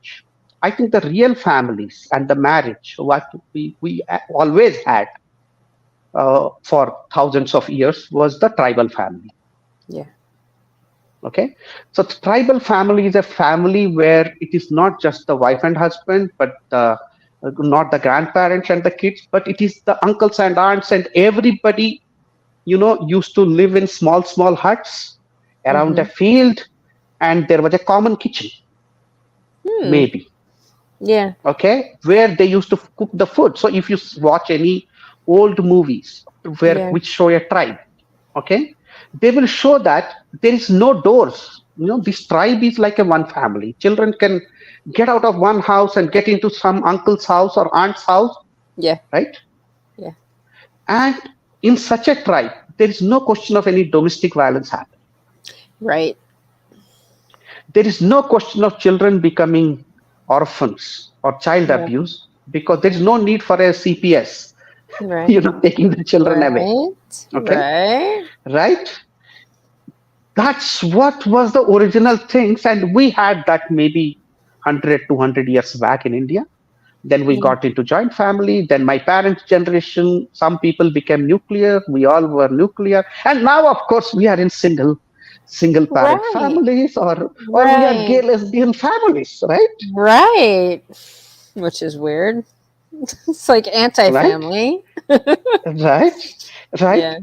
I think the real families and the marriage, what we always had for thousands of years, was the tribal family. Yeah. Okay, so the tribal family is a family where it is not just the wife and husband, but not the grandparents and the kids, but it is the uncles and aunts and everybody. Used to live in small huts around a Hmm. field, and there was a common kitchen, Hmm. maybe. Yeah. Okay, where they used to cook the food. So if you watch any old movies Yeah. which show a tribe, okay, they will show that there is no doors. This tribe is like a one family. Children can get out of one house and get into some uncle's house or aunt's house, Yeah. right? Yeah. And in such a tribe, there is no question of any domestic violence happening. Right. There is no question of children becoming orphans or child Yeah. abuse because there is Yeah. no need for a CPS, Right. taking the children away. Right. Okay, Right. right? That's what was the original things, and we had that maybe 100, 200 years back in India. Then we Yeah. got into joint family. Then my parents' generation, some people became nuclear. We all were nuclear, and now, of course, we are in single parent Right. families, or we are Right. gay lesbian families, right? Right. Which is weird. It's like Right, anti-family. right, right, Yeah.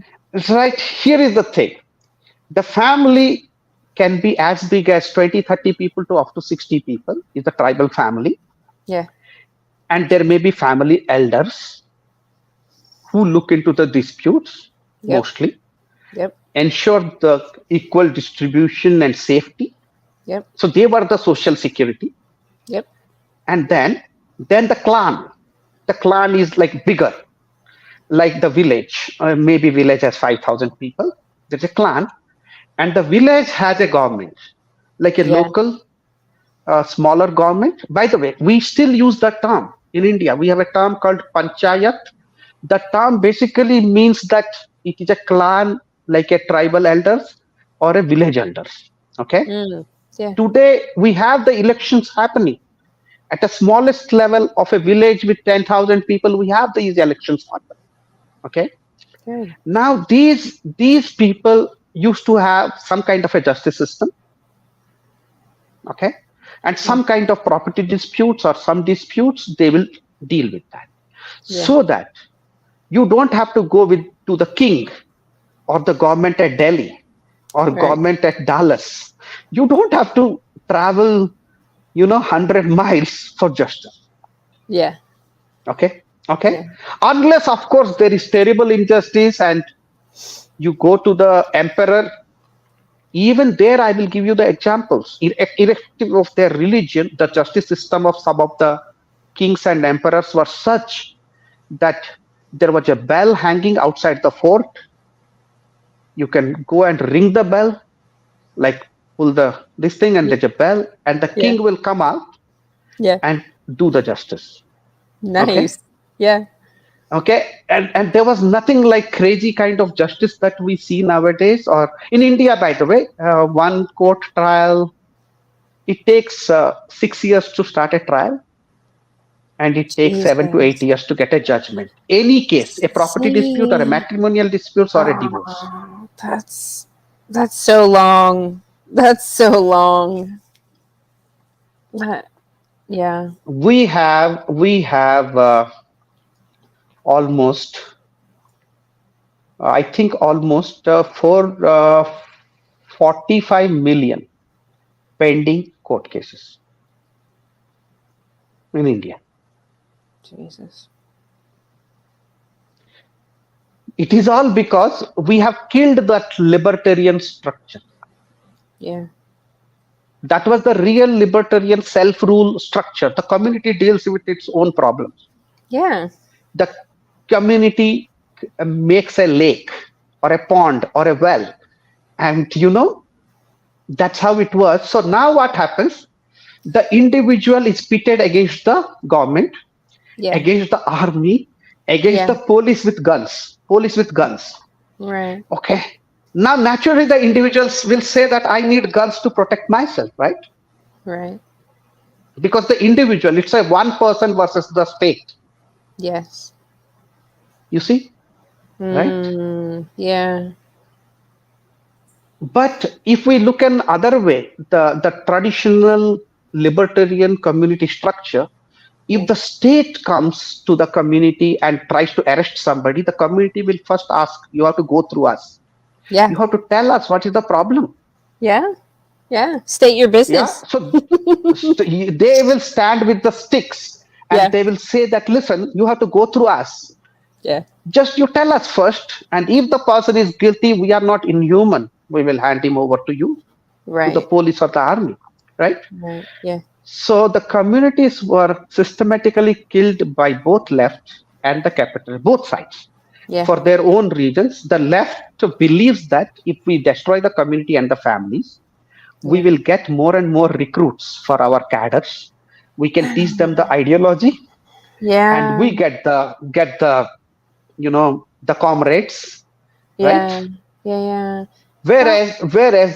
right. Here is the thing: the family can be as big as 20, 30 people to up to 60 people. Is the tribal family, Yeah. and there may be family elders who look into the disputes Yep. mostly, Yep. ensure the equal distribution and safety. Yep. So they were the social security. Yep. And then the clan. The clan is like bigger, like the village. Maybe village has 5,000 people. There's a clan, and the village has a government, like a Yeah. local, smaller government. By the way, we still use that term in India. We have a term called panchayat. The term basically means that it is a clan, like a tribal elders or a village elders. Okay. Mm. Yeah. Today we have the elections happening at the smallest level of a village with 10,000 people. We have these elections happen. Okay. Good. Now these people used to have some kind of a justice system. Okay, and Yeah. some kind of property disputes or some disputes, they will deal with that, Yeah. so that you don't have to go with to the king or the government at Delhi or Right. government at Dallas. You don't have to travel 100 miles for justice. Yeah. Okay, Yeah. okay, unless of course there is terrible injustice and you go to the emperor. Even there, I will give you the examples. Irrespective of their religion, the justice system of some of the kings and emperors were such that there was a bell hanging outside the fort. You can go and ring the bell, like pull the this thing, and Yeah. there's a bell, and the Yeah. king will come out Yeah. and do the justice. Okay, Nice. Yeah. okay, and there was nothing like crazy kind of justice that we see nowadays, or in India, by the way. One court trial it takes 6 years to start a trial, and it takes 7 to 8 Jesus. years to get a judgment. Any case, a property dispute or a See, matrimonial disputes or a divorce. oh, that's so long. That's so long. That, yeah. We have almost, I think almost 45 million pending court cases in India. Jesus. It is all because we have killed that libertarian structure. Yeah. That was the real libertarian self rule structure. The community deals with its own problems. Yeah. The community makes a lake or a pond or a well. And that's how it was. So now what happens? The individual is pitted against the government, Yeah. against the army, against Yeah. the police with guns. Police with guns. Right. Okay. Now, naturally, the individuals will say that I need guns to protect myself, right? Right. Because the individual, it's a one person versus the state. Yes. You see, right? Yeah. But if we look an other way, the traditional libertarian community structure, if Yeah. the state comes to the community and tries to arrest somebody, the community will first ask, you have to go through us. Yeah. You have to tell us what is the problem. Yeah. Yeah. State your Yeah. business. So they will stand with the sticks and Yeah. they will say that, listen, you have to go through us. Yeah. Just you tell us first. And if the person is guilty, we are not inhuman. We will hand him over to you, to the Right. police or the army. Right. Right. Yeah. So the communities were systematically killed by both left and the capital, both sides, Yeah. for their own reasons. The left believes that if we destroy the community and the families, we Yeah. will get more and more recruits for our cadres. We can teach them the ideology, and Yeah. we get the the comrades, right? Yeah. Yeah. Yeah. Well, Whereas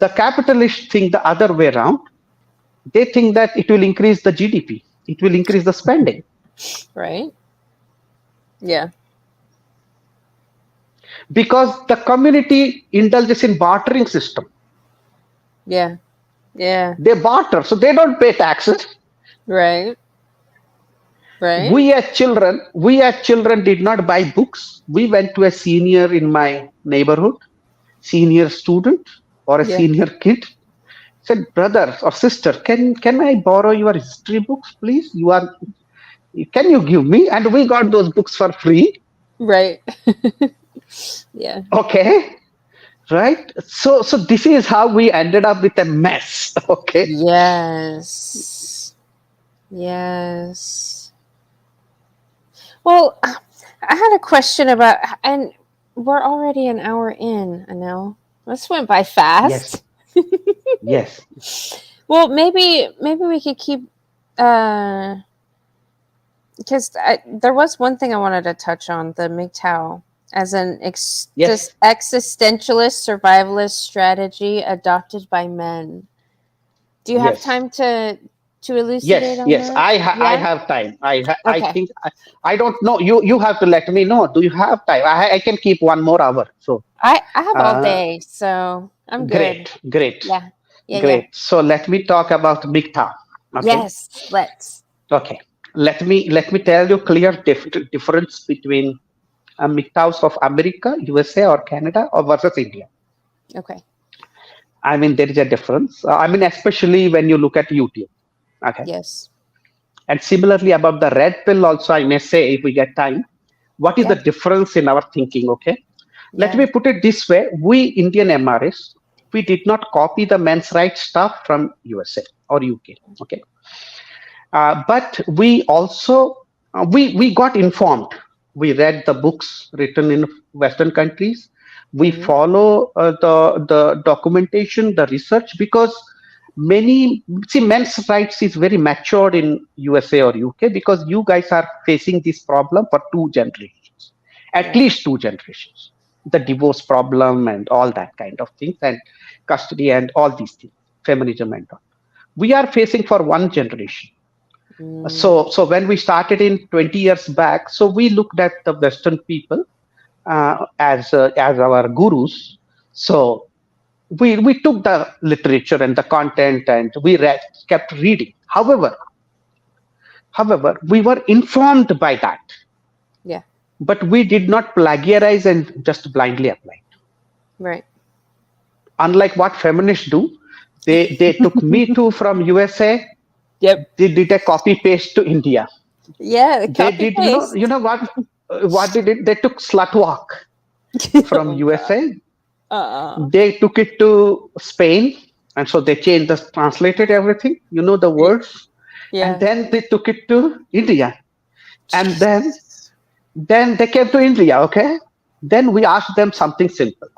the capitalists think the other way around. They think that it will increase the GDP, it will increase the spending, right. Yeah. because the community indulges in bartering system. Yeah. Yeah. They barter, so they don't pay taxes. Right. Right. We as children did not buy books. We went to a senior in my neighborhood, senior student or a Yeah. senior kid, said, brother or sister, can I borrow your history books, please? Can you give me? And we got those books for free. Right. Yeah. Okay. Right. So this is how we ended up with a mess. Okay. Yes. Yes. Well, I had a question about, and we're already an hour in, Anil. This went by Yes. fast. Yes. Well, maybe we could keep, because there was one thing I wanted to touch on, the MGTOW as an Yes. existentialist survivalist strategy adopted by men. Do you have Yes. time to elucidate Yes. on Yes. that? I Yeah. have time. I Okay. think I don't know. You have to let me know. Do you have time? I can keep 1 more hour. So I have all uh, day, so I'm good. great. Great. Yeah. Yeah. Yeah. Great. So let me talk about MGTOW. Okay. Yes. Let's. Okay. Let me tell you clear difference between MGTOWs of America, USA, or Canada, or versus India. Okay. I mean, there is a difference. I mean, especially when you look at YouTube. Okay. Yes. And similarly, about the red pill, also, I may say, if we get time, what is the Yeah. difference in our thinking? Okay. Let Yeah. me put it this way: we Indian MRAs, we did not copy the men's rights stuff from USA or UK. Okay. But we also we got informed. We read the books written in Western countries. We Mm-hmm. follow the documentation, the research, because many see men's rights is very matured in USA or UK, because you guys are facing this problem for 2 generations, at Right. least 2 generations. The divorce problem and all that kind of things, and custody and all these things, feminism and all. we are facing for one generation. Mm, So when we started in 20 years back, so we looked at the Western people as our gurus. So we took the literature and the content and we read, kept reading. However, we were informed by that, yeah, but we did not plagiarize and just blindly apply. right. Unlike what feminists do, they took Me Too from USA, Yep. they did a copy paste to India. Yeah, They copy did, you paste. know what they did? They took slut walk from Oh God. USA. Uh-uh. They took it to Spain, and so they changed the translated everything. You know the Y- words, and Yeah. then they took it to India, and then they came to India. Okay, then we asked them something simple.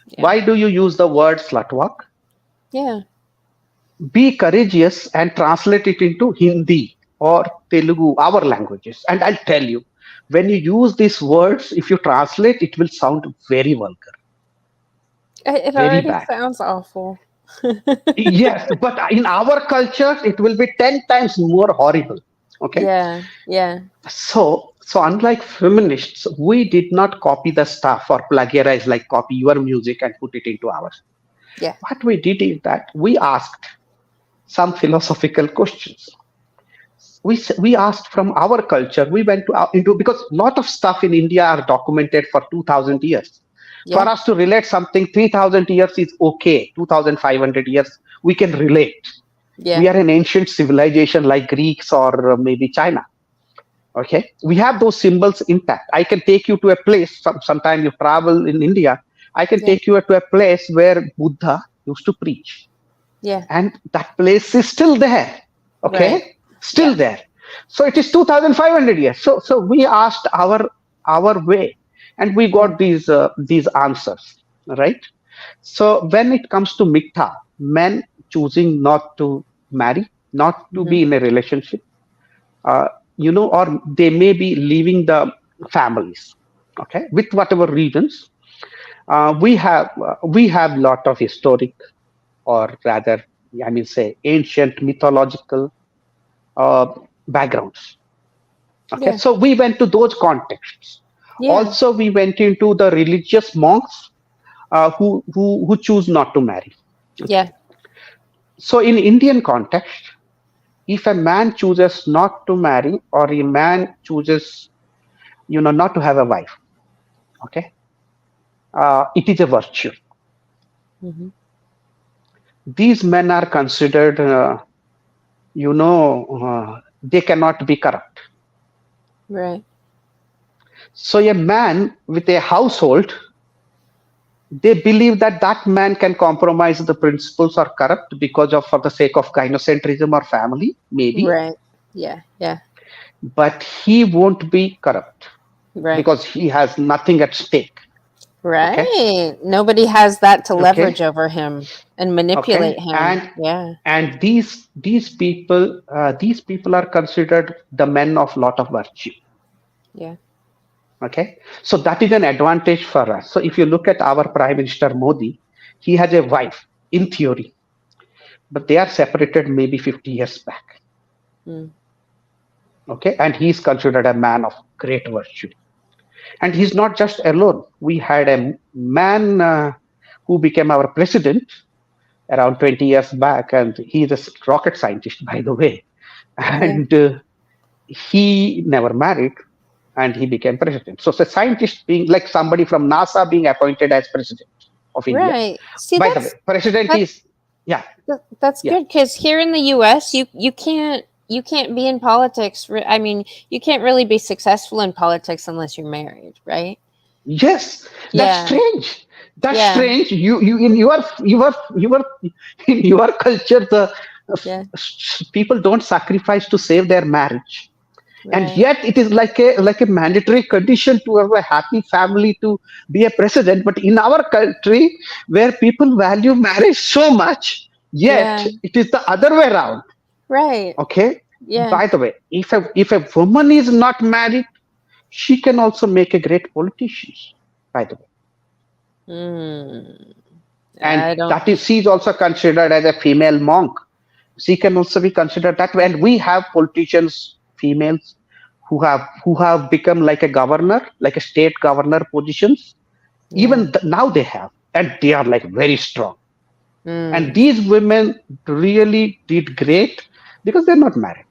Yeah. Why do you use the word slut walk? Yeah. Be courageous and translate it into Hindi or Telugu, our languages. And I'll tell you, when you use these words, if you translate, it will sound very vulgar, It very already bad. sounds awful. Yes, but in our culture, it will be 10 times more horrible. Okay. Yeah. Yeah. So unlike feminists, we did not copy the stuff or plagiarize, like copy your music and put it into ours. Yeah. What we did is that we asked some philosophical questions. We asked from our culture. We went to into, because a lot of stuff in India are documented for 2000 years. For Yeah. us to relate something 3000 years is okay. 2500 years we can relate. We Yeah. are an ancient civilization like Greeks or maybe China. Okay, we have those symbols intact. I can take you to a place. Sometime you travel in India, I can Yeah. take you to a place where Buddha used to preach, Yeah. and that place is still there. Right. Okay, still Yeah. there. So it is 2500 years. So we asked our way, and we Yeah. got these answers, right? So when it comes to mikta, men choosing not to marry, not to Hmm. be in a relationship, uh, or they may be leaving the families, okay, with whatever reasons. We have lot of historic, or rather, I mean, say ancient mythological uh, backgrounds. Okay, Yeah. so we went to those contexts. Yeah. Also, we went into the religious monks who choose not to marry. Okay, Yeah. so in Indian context, if a man chooses not to marry, or a man chooses, not to have a wife, okay, it is a virtue. Hmm. These men are considered, they cannot be corrupt. Right. So a man with a household, they believe that that man can compromise the principles or corrupt because of, for the sake of gynocentrism or family, maybe, Right. Yeah. Yeah. but he won't be corrupt Right. because he has nothing at stake. Okay, Right. Nobody has that to leverage okay, over him and manipulate okay, him. and Yeah. and these people are considered the men of lot of virtue. Yeah. Okay, so that is an advantage for us. So if you look at our Prime Minister Modi, he has a wife in theory, but they are separated maybe 50 years back. Mm. Okay, and he's considered a man of great virtue. And he's not just alone. We had a man who became our president around 20 years back, and he's a rocket scientist, by the way. Yeah. And he never married, and he became president. So, the scientist being like somebody from NASA being appointed as president of India. Right. See, By the way, president that, is, yeah, that's yeah. good because here in the U.S., you can't be in politics. I mean, you can't really be successful in politics unless you're married, right? Yes, that's Yeah. strange. That's Yeah. strange. You in your in your culture, the Yeah. people don't sacrifice to save their marriage, and Right. yet it is like a mandatory condition to have a happy family to be a president. But in our country, where people value marriage so much, yet Yeah. it is the other way around. Right. Okay. Yeah. By the way, if a woman is not married, she can also make a great politician. By the way. Mm. And I don't. that is, she's also considered as a female monk, She can also be considered that way. And we have politicians, females, who have become like a governor, like a state governor positions. Yeah. Even now they have, and they are like very strong. And Mm. these women really did great because they're not married.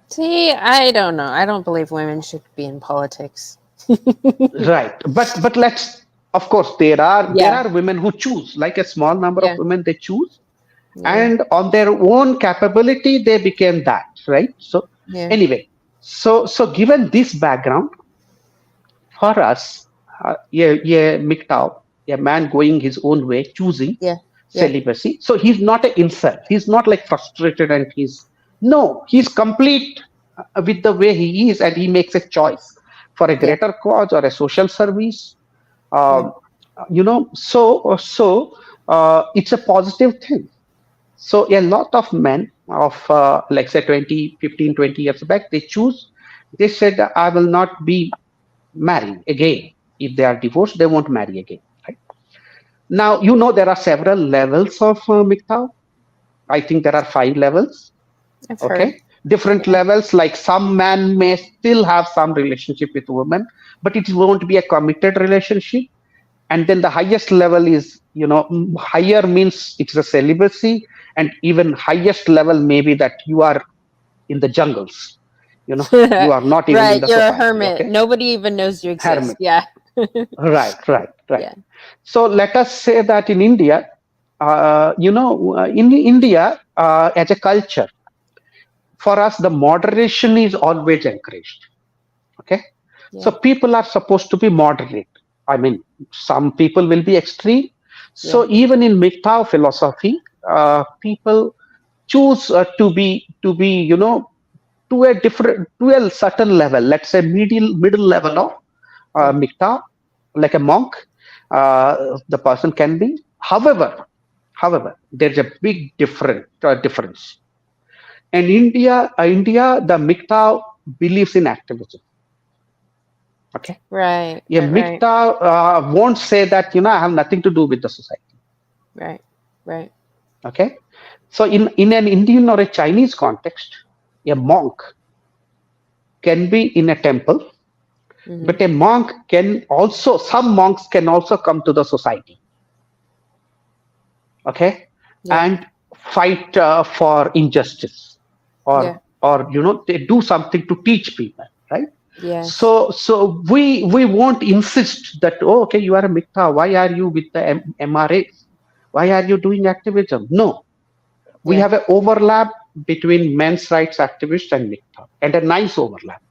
See, I don't know. I don't believe women should be in politics. Right. But let's, of course, there are Yeah. women who choose, like a small number of Yeah. women they choose, Yeah. and on their own capability they became that, right? So Yeah. anyway, so given this background, for us, yeah, MGTOW, a man going his own way, choosing Yeah. Yeah. celibacy. So he's not an incel. He's not like frustrated and no, he's complete with the way he is, and he makes a choice for a Yeah. greater cause or a social service. Yeah. Um, it's a positive thing. So a lot of men of like say 20, 15, 20 years back, they said, I will not be marrying again. If they are divorced, they won't marry again. Right? Now, there are several levels of MGTOW. I think there are 5 levels. I've heard. Okay. Different Yeah. levels, like some men may still have some relationship with women, but it won't be a committed relationship. And then the highest level is, higher means it's a celibacy, and even highest level maybe that you are in the jungles, you are not even in Right. the You're a society. hermit. Okay. Nobody even knows you exist. Hermit. Yeah. Right, right, right. Yeah. So let us say that in India, in India, as a culture, for us, the moderation is always encouraged. Okay. So Yeah. people are supposed to be moderate. I mean, some people will be extreme. Yeah. So even in MGTOW philosophy, people choose to be, to a certain level. Let's say middle level of Yeah. MGTOW, like a monk. The person can be. However, there's a big difference. In India, the MGTOW believes in activism. Okay. Right. A Right. Right. MGTOW won't say that, I have nothing to do with the society. Right. Right. Okay. So in an Indian or a Chinese context, a monk can be in a temple, Mm-hmm. but some monks can also come to the society. Okay. Yeah. And fight for injustice, Yeah. or they do something to teach people, right? Yes. So we won't insist that, oh, okay, you are a mikta, why are you with the MRA, why are you doing activism? No, we Yeah. have an overlap between men's rights activists and mikta, and a nice overlap.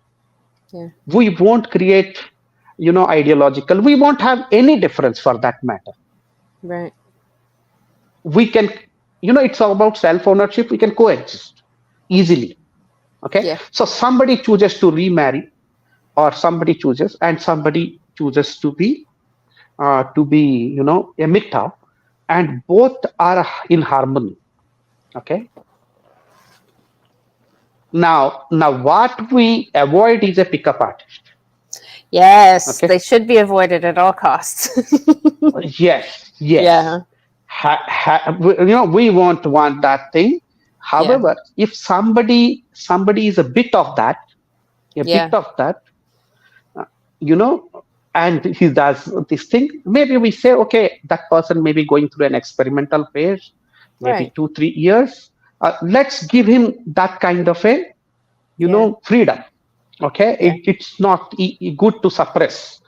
Yeah. We won't create, ideological, we won't have any difference for that matter. Right. We can, it's all about self ownership, we can coexist easily. Okay. Yeah. So somebody chooses to remarry, or somebody chooses, and somebody chooses to be a mikta, and both are in harmony. Okay. Now what we avoid is a pickup artist. Yes. Okay. They should be avoided at all costs. Yes, yes. Yeah. We won't want that thing. Yeah. However, if somebody is a bit of that, a bit Yeah. of that, uh, you know, and he does this thing, maybe we say, okay, that person may be going through an experimental phase, maybe Right. 2, 3 years. Let's give him that kind of a, Yeah. freedom. Okay. Yeah. It's not good to suppress,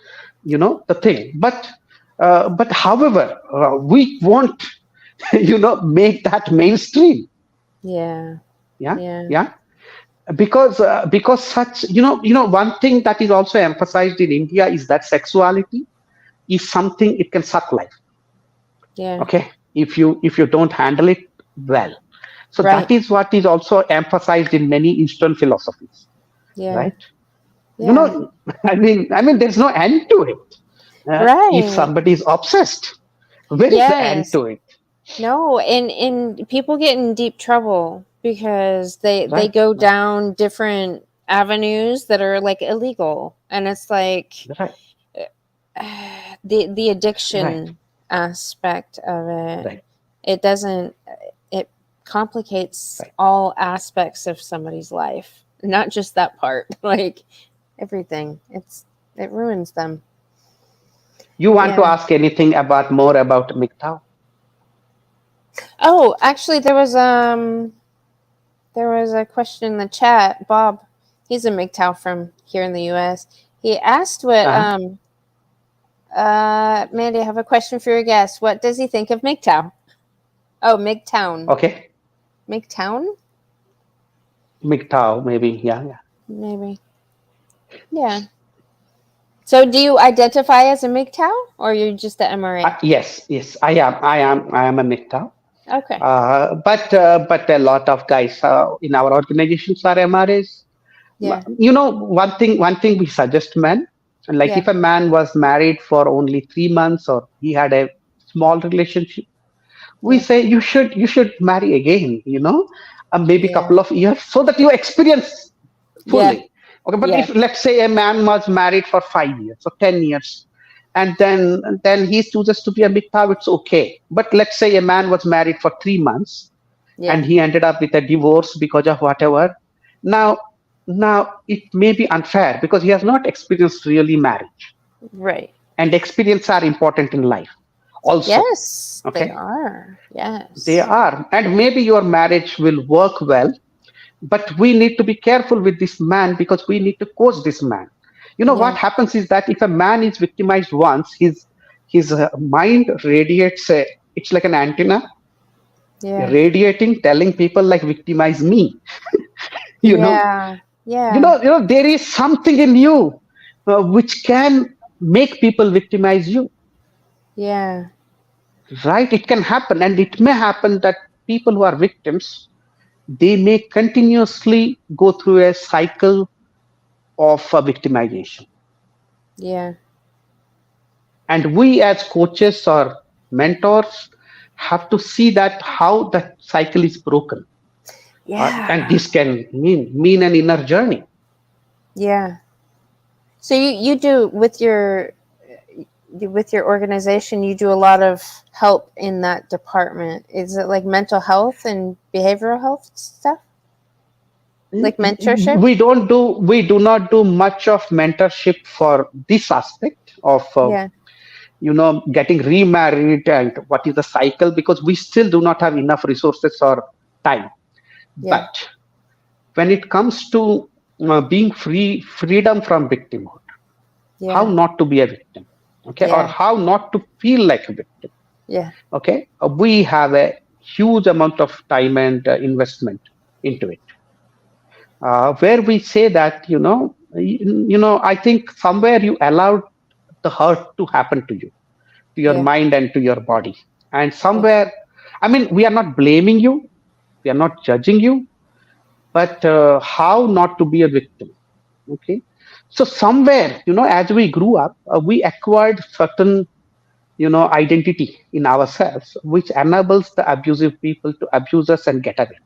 the thing. But however, we won't, make that mainstream. Yeah. Yeah. Yeah. Yeah. Because such, one thing that is also emphasized in India is that sexuality is something, it can suck life. Yeah. Okay. If you don't handle it well. So Right. that is what is also emphasized in many Eastern philosophies, Yeah. right? you Yeah. know I mean there's no end to it. If Right. somebody is obsessed, where is the end Yes. to it? No, and people get in deep trouble because they Right, go right, down different avenues that are like illegal, and it's like right, the right, addiction aspect of it. right. It doesn't. It complicates Right. all aspects of somebody's life, not just that part. Like everything, it ruins them. You want to Yeah. ask anything about more about MGTOW? Oh, actually, there was a question in the chat. Bob, he's a MGTOW from here in the U.S. He asked what Uh-huh. Mandy, I have a question for your guest. What does he think of MGTOW? Oh, MGTOwn. Okay. MGTOwn? MGTOW, maybe. Yeah, yeah. Maybe. Yeah. So do you identify as a MGTOW or you're just the MRA? Yes, yes. I am a MGTOW. Okay. But a lot of guys in our organizations are MRAs. Yeah. One thing we suggest men, like Yeah. if a man was married for only 3 months or he had a small relationship, we Yeah. say you should marry again, maybe Yeah. couple of years so that you experience Yeah. fully. Okay, but Yeah. if let's say a man was married for 5 years or 10 years, and then he chooses to be a miktav, it's okay. But let's say a man was married for 3 months and Yeah. he ended up with a divorce because of whatever. Now, now it may be unfair because he has not experienced really marriage, Right. and experience are important in life also. Yes, they Okay, are. they Yes. are, and maybe your marriage will work well, but we need to be careful with this man because we need to coach this man. Yeah. What happens is that if a man is victimized once, his mind radiates. It's like an antenna Yeah. radiating, telling people like victimize me. you know Yeah. Yeah. there is something in you which can make people victimize you, Yeah. right? It can happen, and it may happen that people who are victims, they may continuously go through a cycle of victimization. Yeah. And we as coaches or mentors have to see that how that cycle is broken. And Yeah. this can mean an inner journey. Yeah. So you do with your organization, you do a lot of help in that department. Is it like mental health and behavioral health stuff? Like mentorship? We do not do much of mentorship for this aspect of Yeah. getting remarried and what is the cycle, because we still do not have enough resources or time. Yeah. But when it comes to being freedom from victimhood, how Yeah. not to be a victim, okay, or Yeah. how not to feel like a victim, Yeah. okay, we have a huge amount of time and investment into it, where we say that I think somewhere you allowed the hurt to happen to your Yeah. mind and to your body, and Yeah. somewhere, I mean, we are not blaming you, we are not judging you, but how not to be a victim. Okay, so somewhere, as we grew up, we acquired certain identity in ourselves which enables the abusive people to abuse us and get away,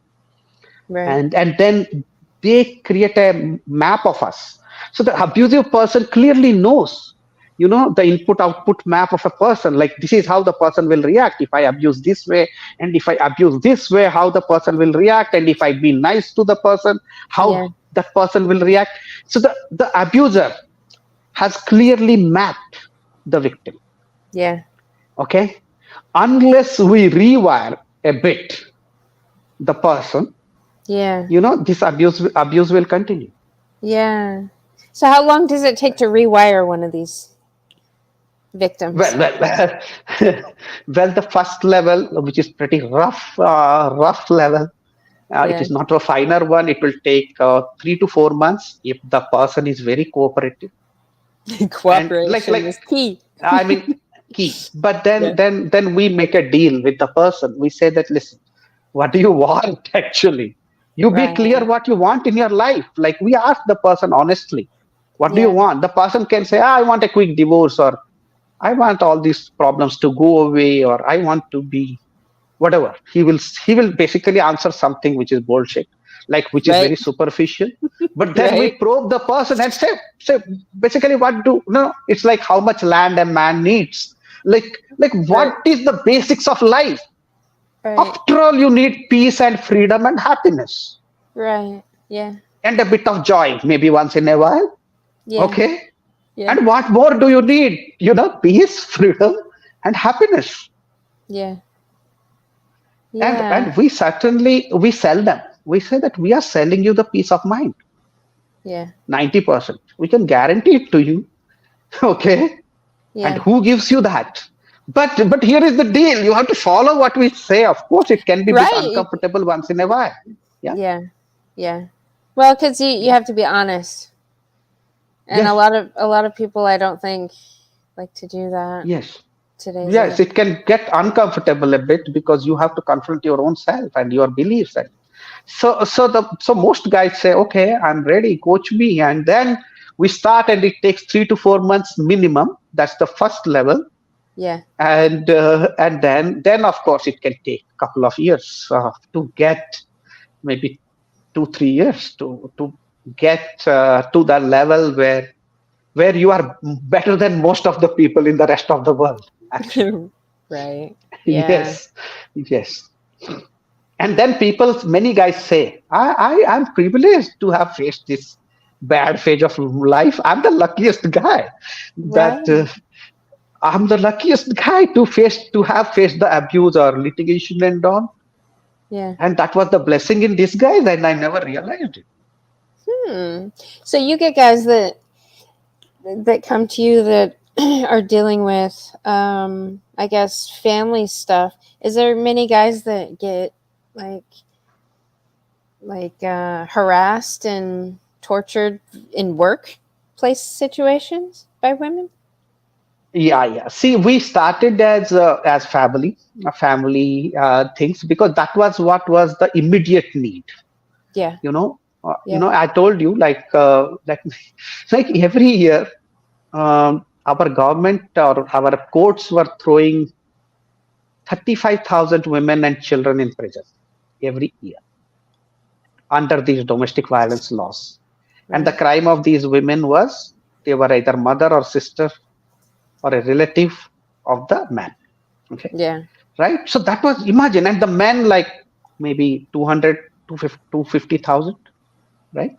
Right. and then they create a map of us. So the abusive person clearly knows, the input output map of a person, like this is how the person will react if I abuse this way, and if I abuse this way, how the person will react, and if I be nice to the person, how Yeah. that person will react. So the abuser has clearly mapped the victim. Yeah. Okay, unless we rewire a bit the person, Yeah. this abuse will continue. Yeah. So how long does it take to rewire one of these victims? Well, well, the first level, which is pretty rough level, it Yeah. is not a finer one. It will take 3 to 4 months if the person is very cooperative, and Cooperation is key. I mean, key. But then Yeah. then then we make a deal with the person. We say that, listen, what do you want actually? You be clear Right. what you want in your life. Like, we ask the person honestly, what do you Yeah. want? The person can say, I want a quick divorce, or I want all these problems to go away, or I want to be whatever. He will basically answer something which is bullshit, like, which is very Right. superficial. But then we Right. probe the person and say basically, what do no? It's like how much land a man needs. Like what Right. is the basics of life? Right. After all, you need peace and freedom and happiness Right. Yeah. and a bit of joy, maybe once in a while. Yeah. Okay. Yeah. And what more do you need? Peace, freedom, and happiness. Yeah. And Yeah. we sell them. We say that we are selling you the peace of mind, Yeah. 90%. We can guarantee it to you. Okay. And Yeah. who gives you that? But here is the deal. You have to follow what we say. Of course, it can be a bit Right. uncomfortable once in a while. Yeah. Yeah. Yeah. Well, because you Yeah. have to be honest, and Yes. a lot of people I don't think like to do that Yes. today's Yes. age. It can get uncomfortable a bit because you have to confront your own self and your beliefs. And so most guys say, okay, I'm ready, coach me. And then we start, and it takes 3 to 4 months minimum. That's the first level. Yeah. And then of course it can take a couple of years to get, maybe 2 3 years to get to the level where you are better than most of the people in the rest of the world, actually. Right. Yeah. Yes. Yes. And then many guys say, I'm privileged to have faced this bad phase of life. I'm the luckiest guy that Right. I'm the luckiest guy to have faced the abuse or litigation and all. Yeah. And that was the blessing in disguise, and I never realized it. Hmm. So you get guys that come to you that are dealing with, I guess, family stuff. Is there many guys that get like harassed and tortured in workplace situations by women? Yeah, yeah. See, we started as family things, because that was what was the immediate need. Yeah. I told you, like every year, our government or our courts were throwing 35,000 women and children in prison every year under these domestic violence laws. And the Right. crime of these women was they were either mother or sister or a relative of the man. Okay. Yeah. Right. So that was, imagine, and the men like maybe 200, 250,000. Right.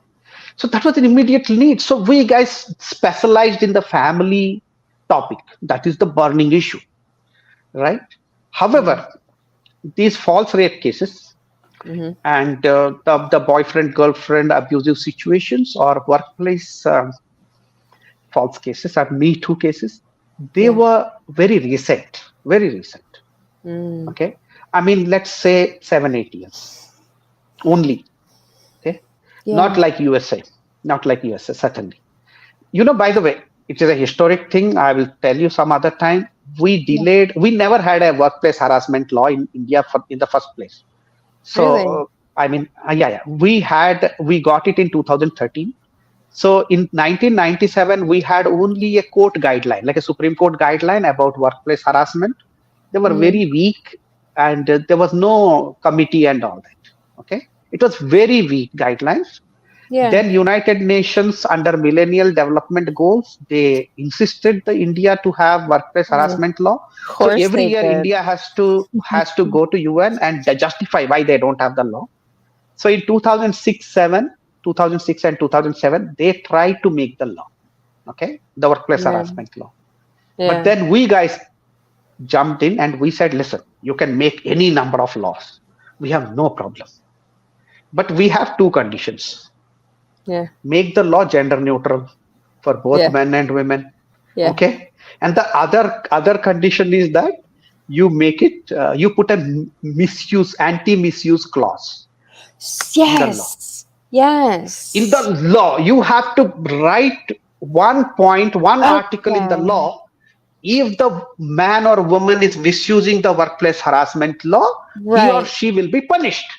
So that was an immediate need. So we guys specialized in the family topic. That is the burning issue. Right. Mm-hmm. However, these false rape cases Mm-hmm. and the boyfriend girlfriend abusive situations or workplace false cases or me too cases, they Yeah. were very recent. Mm. Okay. I mean, let's say 7 8 years only. Okay. not Yeah. like usa not like usa, certainly. By the way, it is a historic thing. I will tell you some other time. Yeah. We never had a workplace harassment law in India in the first place. Really? So, I mean, yeah. We got it in 2013. So in 1997, we had only a court guideline, like a Supreme Court guideline about workplace harassment. They were Mm-hmm. very weak, and there was no committee and all that. Okay, it was very weak guidelines. Yeah. Then United Nations under Millennial Development Goals, they insisted the India to have workplace Of harassment law. So course every they year did. India has to go to UN and justify why they don't have the law. So in 2006 and 2007, they tried to make the law, okay, the workplace Yeah. harassment law. But Yeah. then we guys jumped in and we said, listen, you can make any number of laws. We have no problem. But we have two conditions. Yeah. Make the law gender neutral for both Yeah. men and women, Yeah. okay? And the other condition is that you make it, you put a anti-misuse clause in the law. Yes. In the Yes. law, you have to write one article in the Okay. law. If the man or woman is misusing the workplace harassment law, he or Right. she will be punished.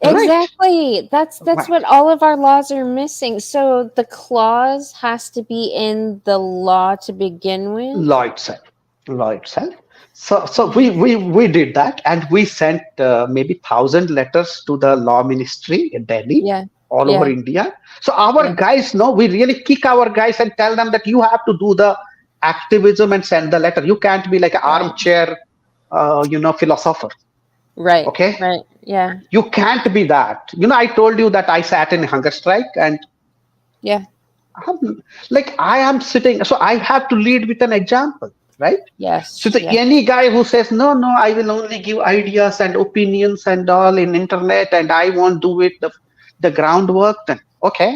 Right. Exactly. That's Right. what all of our laws are missing. So the clause has to be in the law to begin with. Law itself. Law itself. So we did that, and we sent maybe 1,000 letters to the law ministry in Delhi, Yeah. all over Yeah. India. So our Yeah. guys know, we really kick our guys and tell them that you have to do the activism and send the letter. You can't be like an Right. armchair, philosopher. Right. Okay, Right. Yeah. you can't be that. I told you that I sat in hunger strike, and Yeah. like I am sitting, so I have to lead with an example, right? So Yes. the Yeah. any guy who says no, no, I will only give ideas and opinions and all in internet, and I won't do it the groundwork, then okay,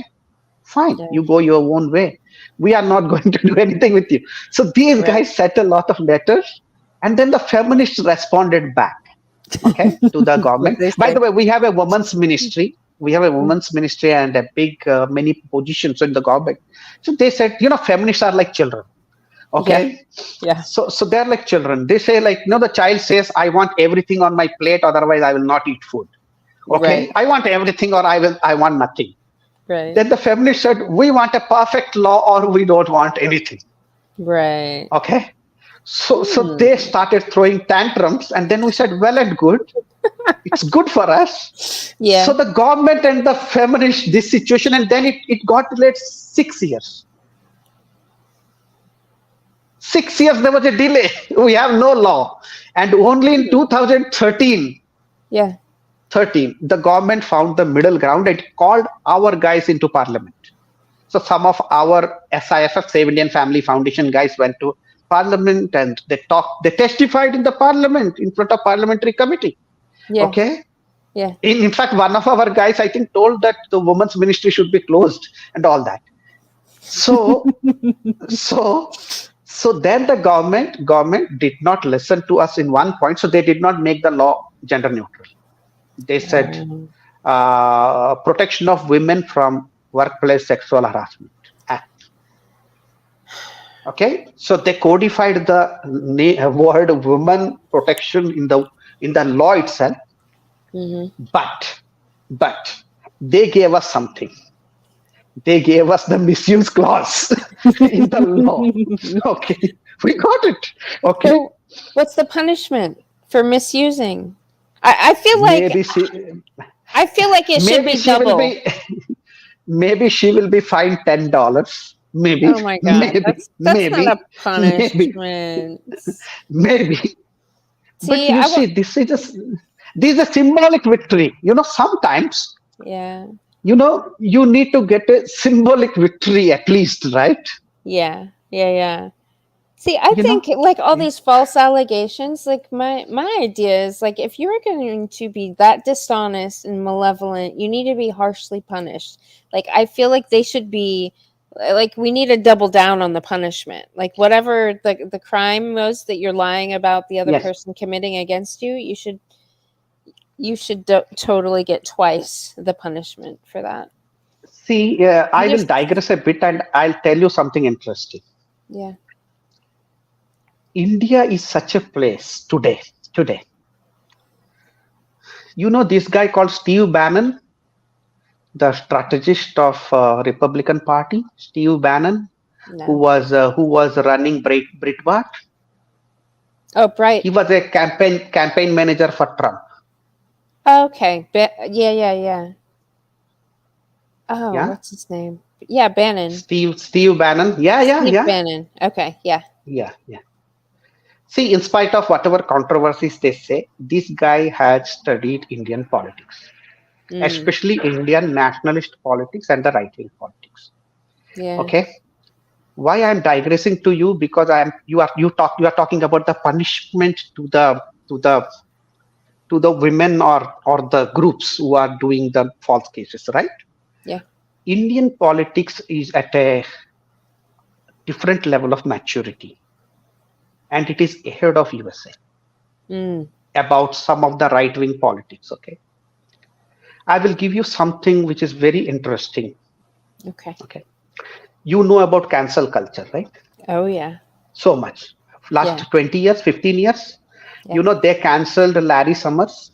fine, Yeah. you go your own way. We are not going to do anything with you. So these Right. guys sent a lot of letters, and then the feminists responded back, okay, to the What government. they By the say. way, we have a women's ministry. We have a women's ministry and a big many positions in the government. So they said, feminists are like children. Yeah. Okay, Yeah. so they're like children. They say like, the child says, I want everything on my plate, otherwise I will not eat food. Okay, Right. I want everything, or I want nothing. Right. Then the feminists said, we want a perfect law, or we don't want anything. Right. Okay, so they Hmm. started throwing tantrums, and then we said, well and good, it's good for us. So Yeah. the government and the feminist this situation, and then it got delayed 6 years. 6 years there was a delay. We have no law, and only in Hmm. 2013 Yeah. the government found the middle ground and called our guys into parliament. So some of our SIFF, Save Indian Family Foundation guys went to parliament, and they testified in the parliament in front of parliamentary committee. Yeah. Okay. Yeah. In fact, one of our guys, I think, told that the women's ministry should be closed and all that. So, so, so then the government did not listen to us in one point. So they did not make the law gender neutral. They said Um, protection of women from workplace sexual harassment act. Okay, so they codified the word women protection in the law itself, mhm. but they gave us something. They gave us the misuse clause in the law. Okay, we got it. Okay, So, what's the punishment for misusing? I feel like maybe she, it should maybe be she will double. be, maybe she will be fined $10. Maybe, Oh my god, maybe, that's not a maybe, maybe, punishment. maybe. But See, you see, this is a symbolic victory. Sometimes yeah, you need to get a symbolic victory at least, right? yeah, yeah, yeah. See, I You think know, like all these false allegations, like my idea is like if you're going to be that dishonest and malevolent, you need to be harshly punished. Like I feel like they should be like we need to double down on the punishment. Like whatever the crime was that you're lying about the other yes. person committing against you, you should totally get twice the punishment for that. See, You I will just digress a bit, and I'll tell you something interesting. yeah. India is such a place today. Today, this guy called Steve Bannon, the strategist of Republican Party, Steve Bannon, who No. was running Breitbart. Oh, Bright. He was a campaign manager for Trump. Okay. Yeah, yeah, yeah. Oh, Yeah, what's his name? Yeah, Bannon. Steve Bannon. Yeah, yeah, Steve yeah, Bannon. Okay, yeah. yeah, yeah. See, in spite of whatever controversies they say, this guy had studied Indian politics, Mm, especially Indian nationalist politics and the right wing politics. yeah. Okay, why I'm digressing to you, because you are talking about the punishment to the to the women, or the groups who are doing the false cases, right? Yeah. Indian politics is at a different level of maturity, and it is ahead of USA Mm, about some of the right wing politics. Okay, I will give you something which is very interesting. okay. Okay, you know about cancel culture, right? Oh, yeah. So much. Last Yeah. 20 years, 15 years, Yeah. they canceled Larry Summers,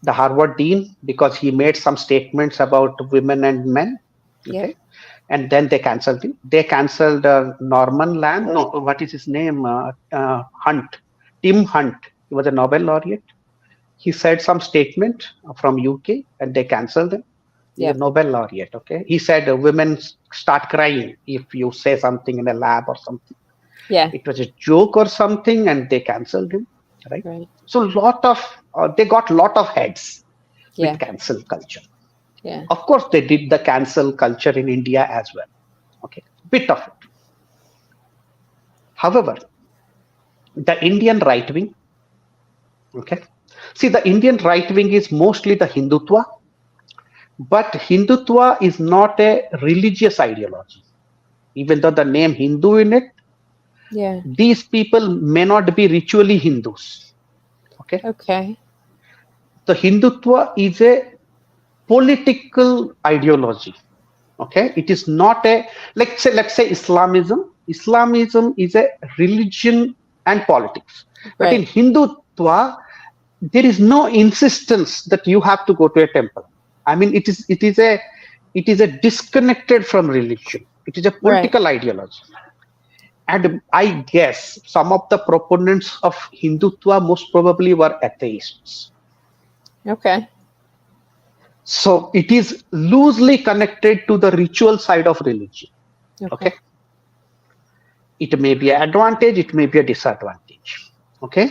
the Harvard dean, because he made some statements about women and men. Yep. Okay, and then they canceled him. They canceled Norman Lamb. No, what is his name? Hunt, Tim Hunt. He was a Nobel laureate. He said some statement from UK, and they canceled him. He's a Yep. Nobel laureate. Okay, he said women start crying if you say something in a lab or something. Yeah. It was a joke or something, and they canceled him. right? Right. So they got lot of heads with Yeah. cancel culture. Yeah. Of course, they did the cancel culture in India as well. Okay, bit of it. However, the Indian right wing, okay, see the Indian right wing is mostly the Hindutva, but Hindutva is not a religious ideology. Even though the name Hindu in it, Yeah. these people may not be ritually Hindus. Okay, Okay. the Hindutva is a political ideology. Okay, it is not a, let's say Islamism is a religion and politics, but in Right. Hindutva there is no insistence that you have to go to a temple. I mean, it is a disconnected from religion. It is a Right. political ideology. And I guess some of the proponents of Hindutva most probably were atheists. Okay. So it is loosely connected to the ritual side of religion. Okay. Okay. It may be an advantage, it may be a disadvantage. Okay.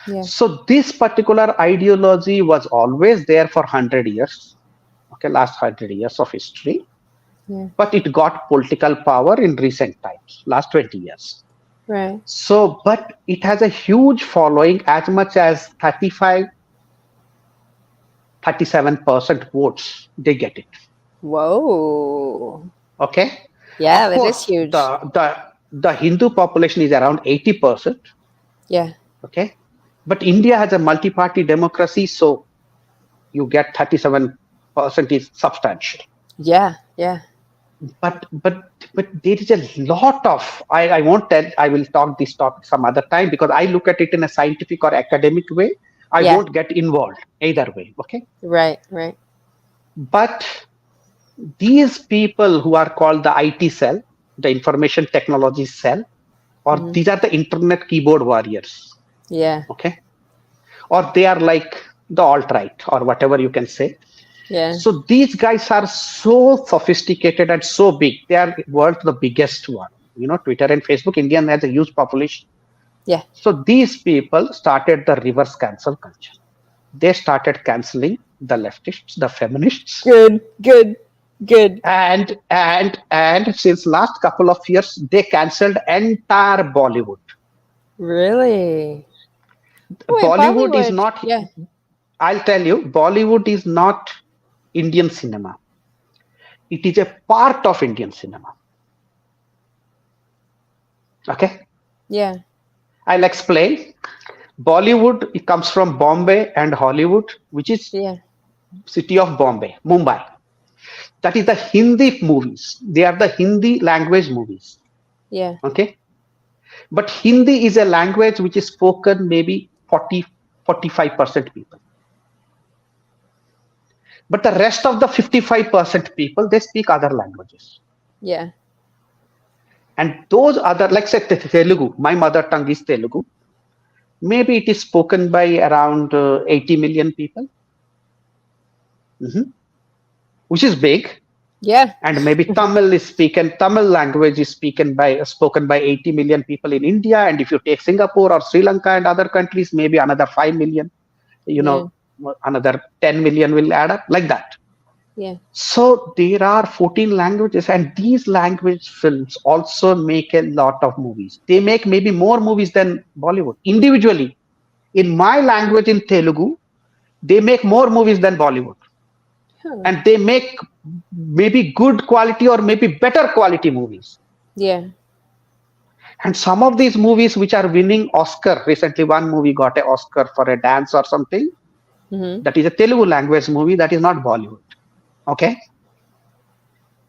Yeah. So this particular ideology was always there for 100 years. Okay, last 100 years of history. Yeah. But it got political power in recent times, last 20 years. Right. So, but it has a huge following, as much as 35, 37% votes, they get it. Whoa. Okay. Yeah, Of that is course, huge. the Hindu population is around 80%. Yeah. Okay. But India has a multi-party democracy, so you get 37% is substantial. Yeah. Yeah. But there is a lot of, I won't tell, I will talk this topic some other time, because I look at it in a scientific or academic way. I Yeah. won't get involved either way. Okay. Right. Right. But these people who are called the IT cell, the information technology cell, or Mhm. these are the internet keyboard warriors. Yeah. Okay. Or they are like the alt-right or whatever you can say. Yeah. So these guys are so sophisticated and so big. They are world the biggest one. Twitter and Facebook, India has a huge population. Yeah. So these people started the reverse cancel culture. They started canceling the leftists, the feminists, Good. Good. Good. and since last couple of years, they cancelled entire Bollywood. Really? Wait, Bollywood is Bollywood. not. Yeah. I'll tell you, Bollywood is not Indian cinema. It is a part of Indian cinema. Okay, Yeah. I'll explain. Bollywood, it comes from Bombay and Hollywood, which is Yeah. city of Bombay, Mumbai. That is the Hindi movies. They are the Hindi language movies. Yeah. Okay, but Hindi is a language which is spoken maybe 40-45% people. But the rest of the 55% people, they speak other languages. Yeah. And those other, like say Telugu, my mother tongue is Telugu. Maybe it is spoken by around 80 million people, which is big. Yeah. And maybe Tamil language is spoken by 80 million people in India. And if you take Singapore or Sri Lanka and other countries, maybe another 5 million, Yeah. another 10 million will add up like that. Yeah. So there are 14 languages, and these language films also make a lot of movies. They make maybe more movies than Bollywood individually. In my language, in Telugu, they make more movies than Bollywood. Huh. And they make maybe good quality or maybe better quality movies. Yeah. And some of these movies which are winning Oscar, recently one movie got an Oscar for a dance or something. Mm-hmm. That is a Telugu language movie, that is not Bollywood. Okay.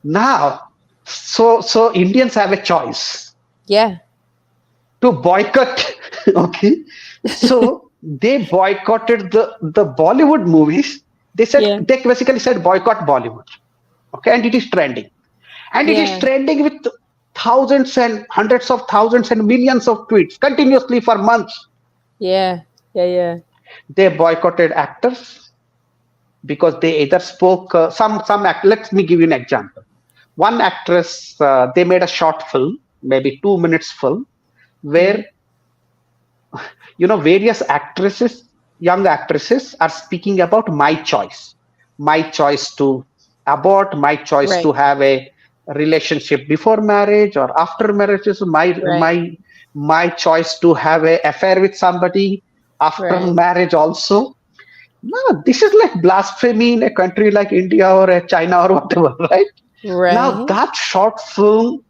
Now, so Indians have a choice Yeah. to boycott. Okay. So they boycotted the Bollywood movies. Yeah. They basically said boycott Bollywood. Okay, and it is trending. And it is Yeah. trending with thousands and hundreds of thousands and millions of tweets continuously for months. Yeah. Yeah. Yeah. They boycotted actors because they either spoke let me give you an example. One actress, they made a short film, maybe 2 minutes film, where various actresses, young actresses are speaking about my choice to abort, my choice to Right. have a relationship before marriage or after marriage, is Right. my choice to have a affair with somebody after Right. marriage also. No, this is like blasphemy in a country like India or China or whatever, right? Now Right. that short film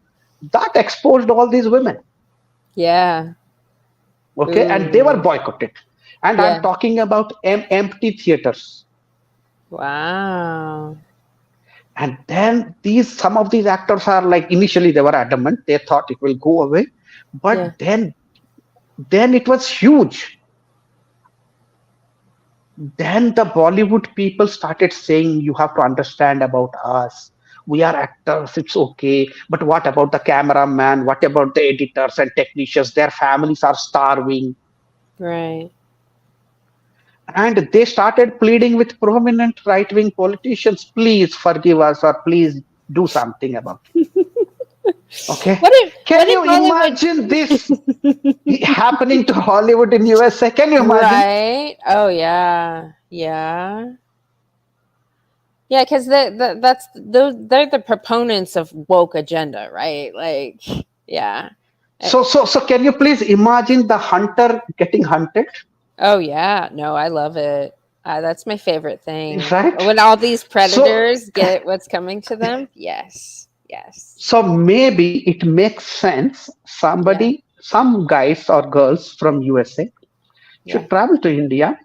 that exposed all these women, Yeah. okay, and they were Ooh. boycotted. And I'm Yeah. talking about empty theaters. Wow. And then some of these actors are like, initially they were adamant, they thought it will go away, but Yeah. then it was huge. Then the Bollywood people started saying, you have to understand about us. We are actors, it's okay. But what about the cameraman? What about the editors and technicians? Their families are starving. Right. And they started pleading with prominent right wing politicians, please forgive us or please do something about it. Okay. What Can if you Bollywood imagine this happening to Hollywood in USA? Can you imagine? Right. Oh yeah. Yeah. Yeah, because they're the proponents of woke agenda, right? Like, yeah. Uh, So can you please imagine the hunter getting hunted? Oh yeah. No, I love it. That's my favorite thing. Right? When all these So predators get what's coming to them. Yes. Yes. so maybe it makes sense. Yeah. Some guys or girls from USA Yeah. should travel to India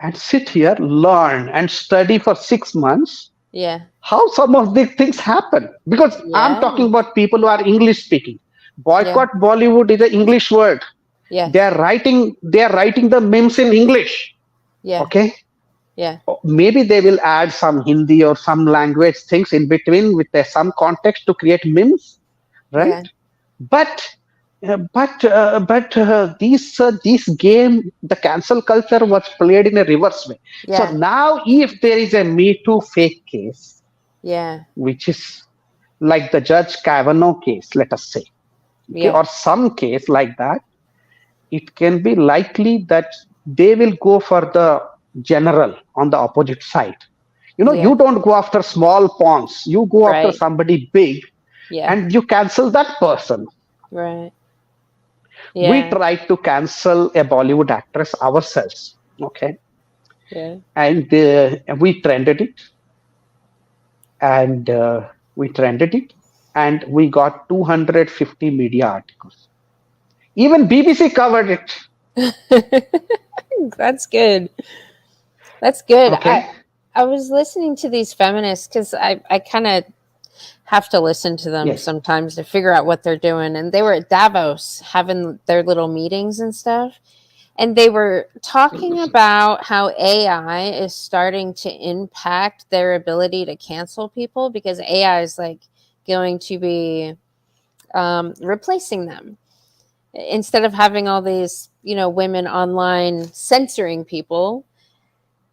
and sit here, learn and study for 6 months Yeah. how some of these things happen. Because I'm Yeah. talking about people who are English speaking. Yeah. Boycott Bollywood is an English word. Yes. They are writing the memes in English. Yeah. Okay. Yeah. Maybe they will add some Hindi or some language things in between with some context to create memes, right? Yeah. But these game, the cancel culture was played in a reverse way. So Yeah. now if there is a Me Too fake case, Yeah. which is like the Judge Kavanaugh case, let us say, okay, Yeah. or some case like that, it can be likely that they will go for the general on the opposite side. Yeah. You don't go after small pawns, you go after Right. somebody big Yeah. and you cancel that person. Right. We Yeah. tried to cancel a Bollywood actress ourselves, okay, Yeah. and we trended it, and we got 250 media articles. Even BBC covered it. That's good. That's good. Okay. I was listening to these feminists because I kind of have to listen to them Yes. sometimes to figure out what they're doing. And they were at Davos having their little meetings and stuff. And they were talking about how AI is starting to impact their ability to cancel people because AI is like going to be replacing them. Instead of having all these, women online censoring people,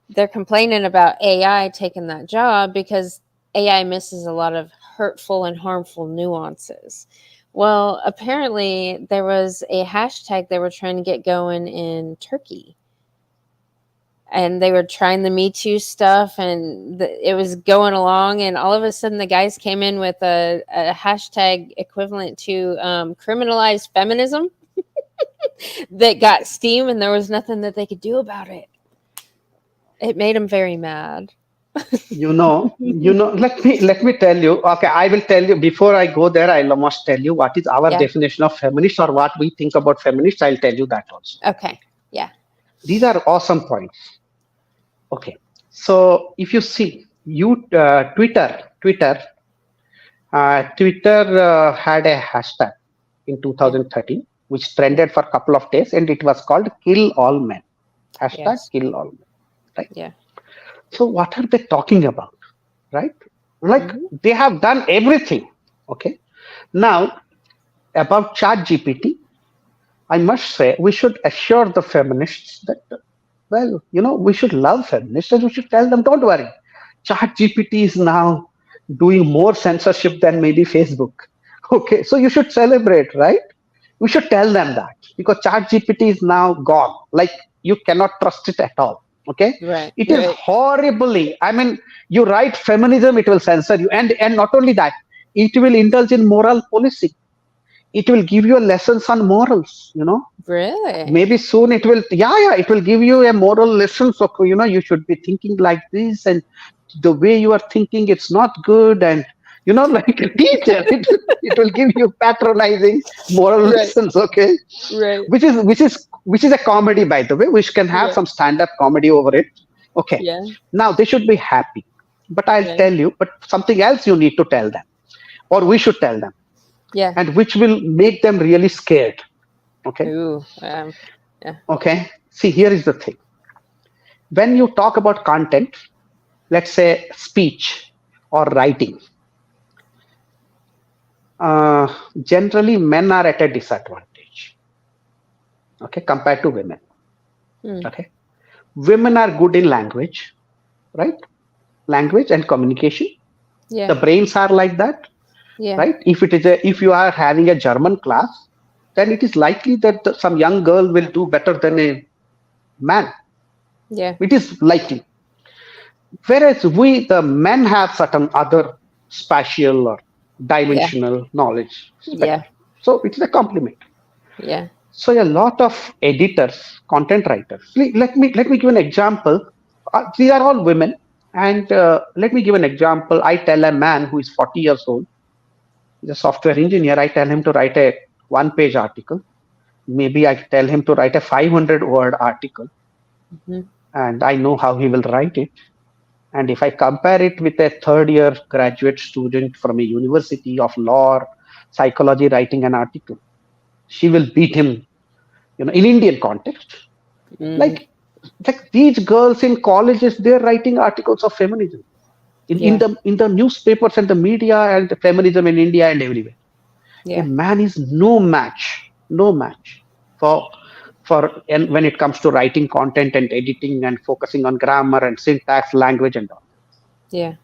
they're complaining about AI taking that job because AI misses a lot of hurtful and harmful nuances. Well, apparently there was a hashtag they were trying to get going in Turkey. And they were trying the Me Too stuff, and it was going along. And all of a sudden, the guys came in with a hashtag equivalent to criminalized feminism that got steam, and there was nothing that they could do about it. It made them very mad. Let me tell you. Okay, I will tell you before I go there. I'll almost tell you what is our Yeah. definition of feminist or what we think about feminists. I'll tell you that also. Okay. Yeah. These are awesome points. Okay, so if you see, Twitter had a hashtag in Yeah. 2013 which Yeah. trended for a couple of days, and it was called "Kill All Men." Hashtag Yes. Kill All Men. Right. Yeah. So what are they talking about? Right? Like Hmm. they have done everything. Okay. Now about Chat GPT, I must say we should assure the feminists that, well, we should love feminists and we should tell them, don't worry. Chat GPT is now doing more censorship than maybe Facebook. Okay, so you should celebrate, right? We should tell them that because chat gpt is now gone, like you cannot trust it at all. Okay, Right. it is Right. horribly, I mean, you write feminism, it will censor you, and not only that, it will indulge in moral policing. It will give you lessons on morals, Really? maybe soon it will, yeah, it will give you a moral lesson. So you should be thinking like this, and the way you are thinking it's not good, and like a teacher, it will give you patronizing moral Right. lessons. Okay, Right. which is a comedy, by the way, which can have Right. some stand-up comedy over it. Okay, Yeah. now they should be happy, but I'll Yeah. tell you, but something else you need to tell them, or we should tell them, Yeah. and which will make them really scared. Okay. Ooh. Yeah. Okay, see, here is the thing. When you talk about content, let's say speech or writing, uh, generally men are at a disadvantage, okay, compared to women. Hmm. Okay, women are good in language, right? Language and communication. The Yeah. brains are like that, Yeah. right? If you are having a German class, then it is likely that some young girl will do better than a man. Yeah. It is likely. Whereas we, the men, have certain other spatial or Yeah. dimensional knowledge. It's better. Yeah. So it's a compliment. Yeah. So a lot of editors, content writers. Let me give an example. These are all women, and let me give an example. I tell a man who is 40 years old, he's a software engineer. I tell him to write a one-page article. Maybe I tell him to write a 500-word article, Hmm. and I know how he will write it. And if I compare it with a third year graduate student from a university of law or psychology writing an article, she will beat him, in Indian context. Hmm. Like, like these girls in colleges, they're writing articles of feminism in Yeah. the newspapers and the media and the feminism in India and everywhere. A Yeah. man is no match for and when it comes to writing content and editing and focusing on grammar and syntax, language and all. Yeah.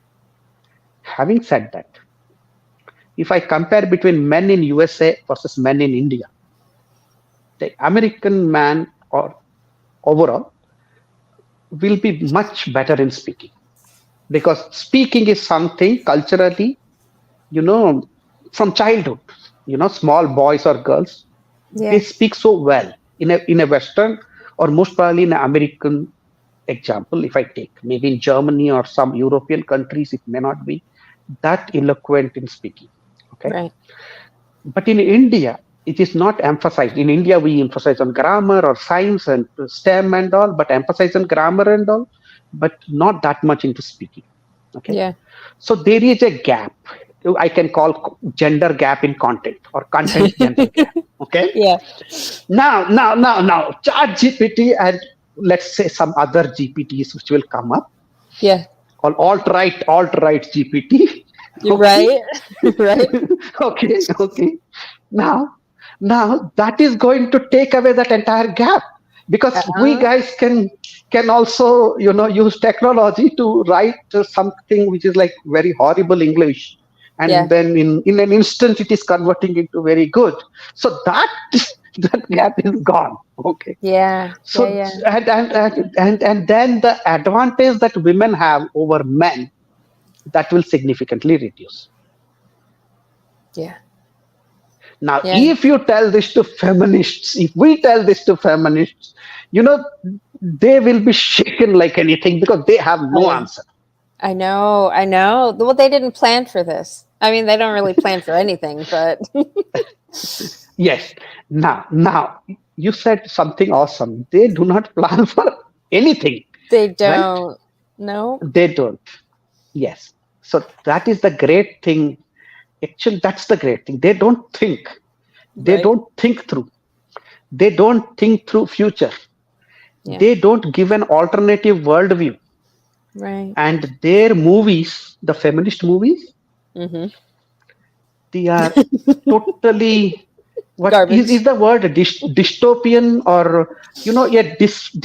Having said that, if I compare between men in USA versus men in India, the American man or overall will be much better in speaking, because speaking is something culturally, you know, from childhood, small boys or girls, they Yeah. speak so well in a Western or most probably in an American example. If I take maybe in Germany or some European countries, it may not be that eloquent in speaking. Okay, Right. but in India, it is not emphasized. In India, we emphasize on grammar or science and STEM and all, but emphasize on grammar and all, but not that much into speaking. Okay. Yeah. So there is a gap. I can call gender gap in content or content gender gap. Okay. Yeah. Now, Chat GPT and let's say some other GPTs which will come up, Yeah. or alt-right GPT. You're Okay. right. Right. Okay. Now, now that is going to take away that entire gap, because we Uh, guys can also use technology to write something which is like very horrible English, and yeah. then in an instant it is converting into very good. So that that gap is gone. Okay. Yeah. Yeah. So Yeah. and then the advantage that women have over men, that will significantly reduce. Yeah. Now, Yeah. if you tell this to feminists, if we tell this to feminists, they will be shaken like anything because they have Oh no yeah. answer. I know. I know. Well, they didn't plan for this. I mean, they don't really plan for anything, but Yes. Now, you said something awesome. They do not plan for anything, they right? don't. No. They don't. Yes. So that is the great thing. Actually, that's the great thing. They don't think. They Right. don't think through. They don't think through future. Yeah. They don't give an alternative worldview. Right. And their movies, the feminist movies, Mm-hmm. they are totally, what is Garbage. the word, dystopian, or a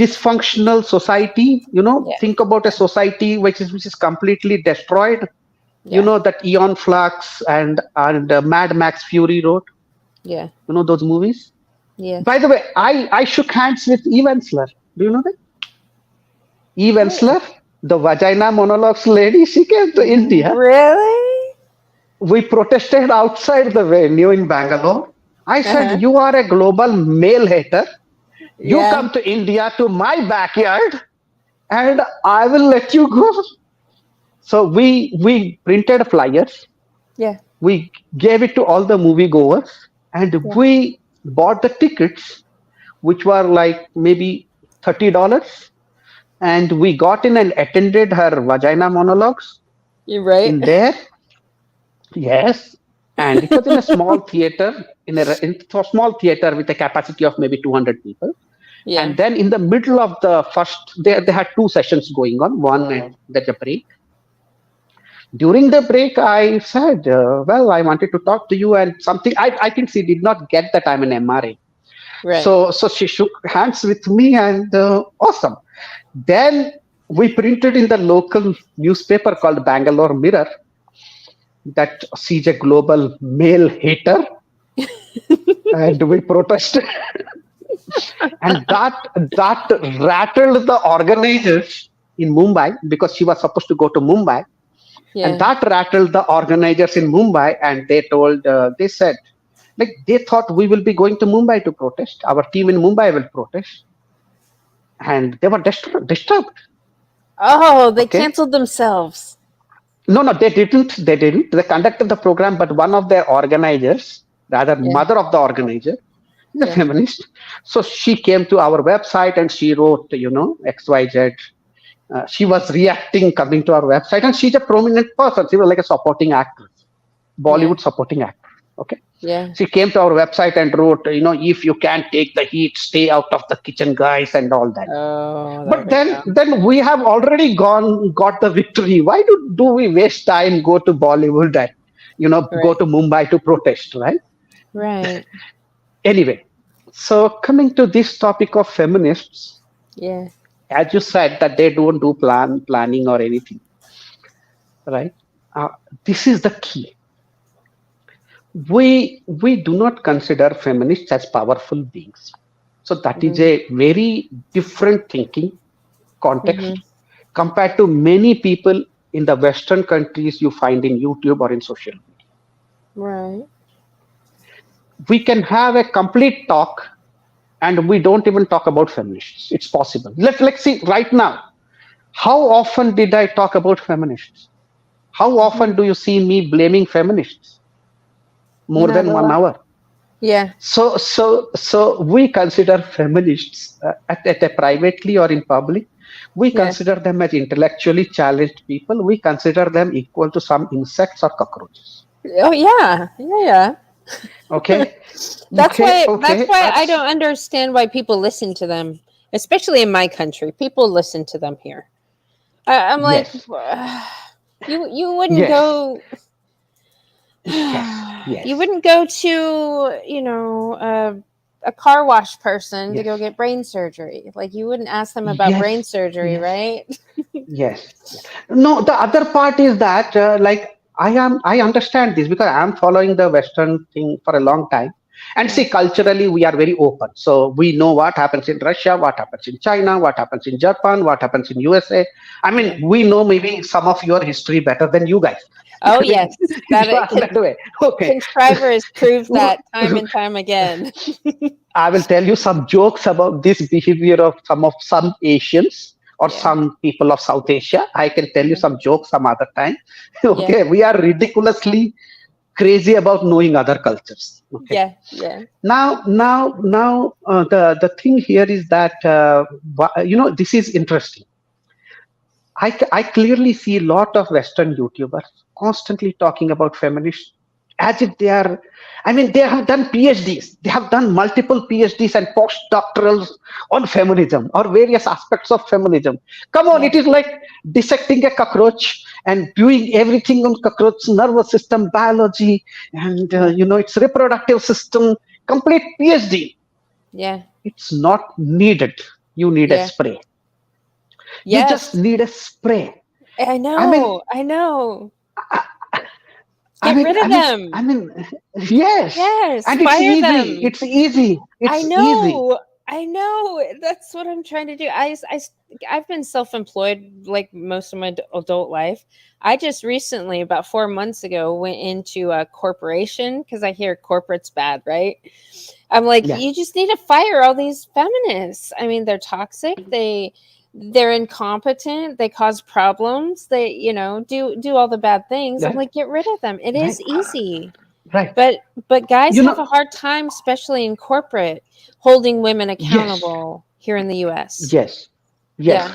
dysfunctional society. Yeah. Think about a society which is completely destroyed. Yeah. That Eon Flux and Mad Max Fury Road. Yeah. You know those movies? Yeah. By the way, I shook hands with Eve Ensler. Do you know that? Eve Oh. Ensler, the vagina monologues lady, she came to India. Really? We protested outside the venue in Bangalore. I said, Uh-huh. "You are a global male hater. You Yeah. come to India to my backyard, and I will let you go." So we printed flyers. Yeah. We gave it to all the moviegoers, and Yeah. we bought the tickets, which were like maybe $30, and we got in and attended her vagina monologues You're right. in there. Yes, and it was in a small theater, in a small theater with a capacity of maybe 200 people. Yeah. And then in the middle of the first, they had two sessions going on, one and then a break. During the break, I said, well, I wanted to talk to you and something. I think she did not get that I'm an MRA. Right. So she shook hands with me and awesome. Then we printed in the local newspaper called Bangalore Mirror that she's a global male hater, and we protested. And that rattled the organizers in Mumbai because she was supposed to go to Mumbai, and Yeah. that rattled the organizers in Mumbai, and they said, like, they thought we will be going to Mumbai to protest. Our team in Mumbai will protest, and they were disturbed. Oh, they Okay, canceled themselves. no, they didn't. They didn't. They conducted the program, but one of their organizers, rather Yeah. mother of the organizer, is a Yeah. feminist. So she came to our website and she wrote, XYZ. She was reacting, coming to our website, and she's a prominent person. She was like a supporting actress, Yeah. Bollywood supporting actress. Okay. Yeah. She came to our website and wrote, if you can't take the heat, stay out of the kitchen, guys, and all that. Oh, there But we then, go. then we have already got the victory. Why do we waste time, go to Bollywood and, go Right. to Mumbai to protest, right? Right. Anyway, so coming to this topic of feminists, Yeah. as you said that they don't do planning or anything, right? Uh, this is the key. We do not consider feminists as powerful beings. So that is Mm-hmm. a very different thinking context Mm-hmm. compared to many people in the Western countries you find in YouTube or in social media. Right. We can have a complete talk and we don't even talk about feminists. It's possible. Let's see right now. How often did I talk about feminists? How often Mm-hmm. do you see me blaming feminists? More Not than a one lot. hour. Yeah. So we consider feminists at a privately or in public. We Yeah. consider them as intellectually challenged people. We consider them equal to some insects or cockroaches. Oh yeah. Yeah. Okay, That's okay, why that's okay. why I don't understand why people listen to them, especially in my country. People listen to them here. I'm like, Yes, you wouldn't yes, go yes, you yes, wouldn't go to, a car wash person to go yes, get brain surgery. Like you wouldn't ask them about brain yes, surgery, yes. right? Yes. No, the other part is that, like, I understand this because I am following the Western thing for a long time. And Yeah. see, culturally, we are very open. So we know what happens in Russia, what happens in China, what happens in Japan, what happens in USA. I Yeah. mean, we know maybe some of your history better than you guys. Oh I mean, yes. That you it are can that way. Okay. contrivers prove that time and time again. I will tell you some jokes about this behavior of some Asians or Yeah. some people of South Asia. I can tell you Yeah. some jokes some other time. Yeah. Okay, we are ridiculously crazy about knowing other cultures. Okay, Yeah. Yeah. now, the thing here is that this is interesting. I clearly see a lot of Western YouTubers constantly talking about feminists as if they are, I mean, they have done PhDs. They have done multiple PhDs and postdoctorals on feminism or various aspects of feminism. Come on, Yeah. it is like dissecting a cockroach and doing everything on cockroach nervous system, biology, and Yeah. its reproductive system. Complete PhD. Yeah. It's not needed. You need a Yeah. spray. You just Yes. need a spray. I I mean, know. I know. I Get mean, rid I of mean, them. I mean, yes, Yes, and it's fire easy. them. It's easy. I It's easy. know. I know. That's what I'm trying to do. I've been self-employed like most of my adult life. I just recently, about 4 months ago, went into a corporation because I hear corporate's bad, right? I'm like, Yeah. you just need to fire all these feminists. I mean, they're toxic. They're incompetent. They cause problems. They, do all the bad things. I'm Right. like, get rid of them. It Right. is easy. Right. But guys You have a know. hard time, especially in corporate, holding women Yes. accountable here in the US. Yes. Yes.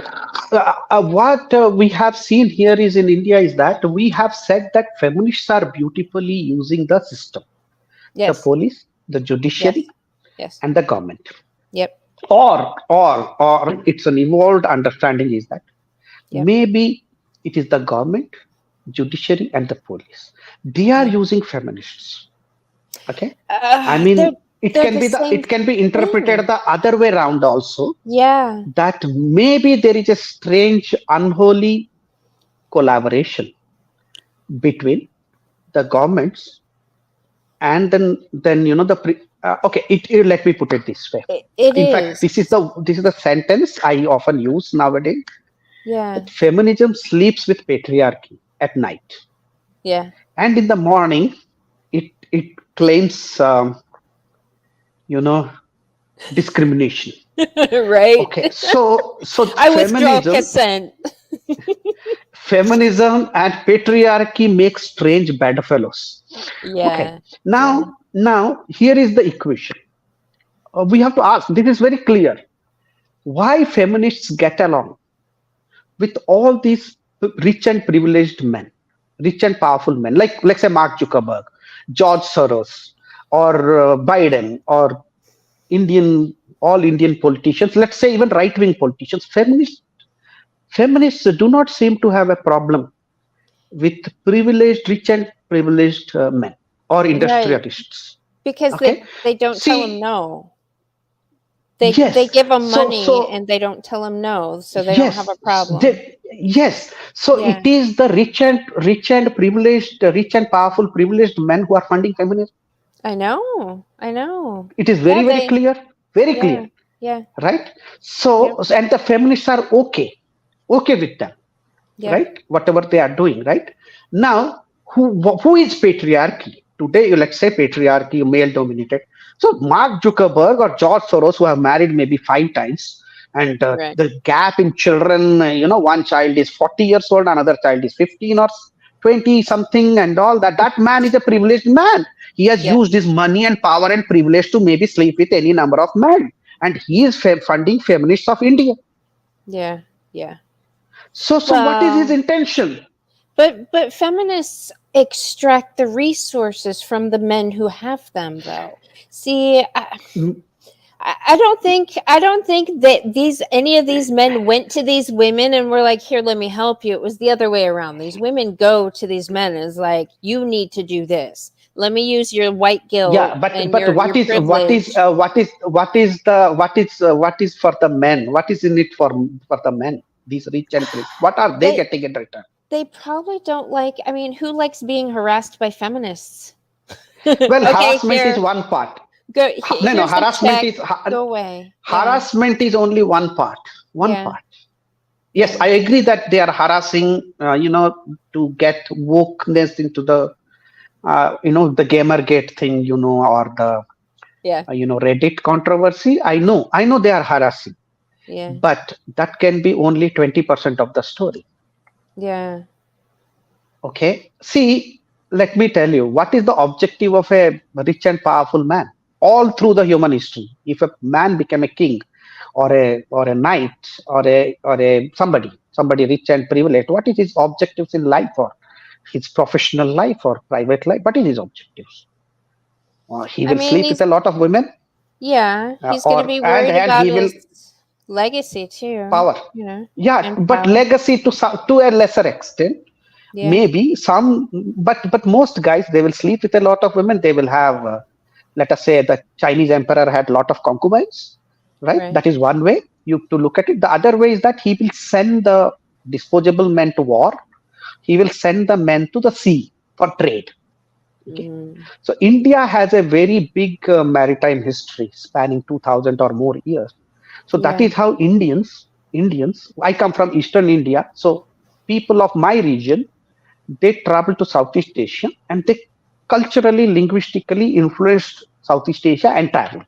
Yeah. What we have seen here is in India is that we have said that feminists are beautifully using the system, the Yes. police, the judiciary, Yes. Yes. and the government. Yep. Or it's an evolved understanding is that Yep. maybe it is the government, judiciary, and the police. They are Yeah. using feminists. Okay. I They're mean, it they're can the be same it can be interpreted thing. the other way around also, Yeah. that maybe there is a strange, unholy collaboration between the governments and then okay. Let me put it this way. It In fact, is. this is the sentence I often use nowadays. Yeah. That feminism sleeps with patriarchy at night, Yeah. and in the morning, it claims you know discrimination. Right. Okay, so I withdraw consent. feminism and patriarchy make strange bedfellows. Okay, Yeah. now Yeah. now here is the equation. We have to ask, this is very clear, why feminists get along with all these rich and privileged men, rich and powerful men, like let's say Mark Zuckerberg, George Soros, or Biden, or Indian, all Indian politicians, let's say even right wing politicians. Feminists do not seem to have a problem with privileged, rich and privileged men or Right. industrialists. Because Okay, they don't tell them see, no. They yes, give them so money so and they don't tell them no, so they don't have a yes, problem. yes. So it Yeah. is the rich and privileged, rich and powerful privileged men who are funding feminism. I know. I know. It is Yeah, very clear, very clear, yeah. Yeah. right? Yep. And the feminists are okay with them, Yep. right? Whatever they are doing, right? Now, who is patriarchy? Today, let's say patriarchy, male dominated. So Mark Zuckerberg or George Soros, who have married maybe 5 times, and Right. the gap in children, one child is 40 years old, another child is 15 or 20 something, and all that. That man is a privileged man. He has Yeah. used his money and power and privilege to maybe sleep with any number of men, and he is funding feminists of India. Yeah. Yeah. So what is his Well, intention? but feminists extract the resources from the men who have them, though. See, I don't think that any of these men went to these women and were like, "Here, let me help you." It was the other way around. These women go to these men and is like, "You need to do this. Let me use your white Yeah, guilt but and but your what is what is privilege." what is for the men? What is in it for the men? These rich and rich. What are they They getting in return? they probably don't like. I mean, who likes being harassed by feminists? Well, Okay, harassment is here, one part. go. No, Here's the harassment check. is Go away. Yeah, harassment is only one part. One yeah, part. Yes, yeah, I agree that they are harassing. To get wokeness into the the Gamergate thing, or the yeah, Reddit controversy. I know they are harassing, yeah, but that can be only 20% of the story. yeah. Okay, see, let me tell you what is the objective of a rich and powerful man all through the human history. If a man became a king, or a knight, or a somebody rich and privileged, what is his objectives in life, or his professional life or private life? What is his objectives? He I will mean, sleep with a lot of women, yeah, he's going to or be and worried and about he will his legacy too, power. Yeah, and but power. legacy to a lesser extent. Yeah, Maybe some, but most guys, they will sleep with a lot of women. They will have, let us say, the Chinese emperor had a lot of concubines, right? right. That is one way you to look at it. The other way is that he will send the disposable men to war. He will send the men to the sea for trade. Okay, Mm. so India has a very big maritime history spanning 2000 or more years. So that Yeah. is how Indians, I come from Eastern India, so people of my region, they travel to Southeast Asia and they culturally, linguistically influenced Southeast Asia and travel.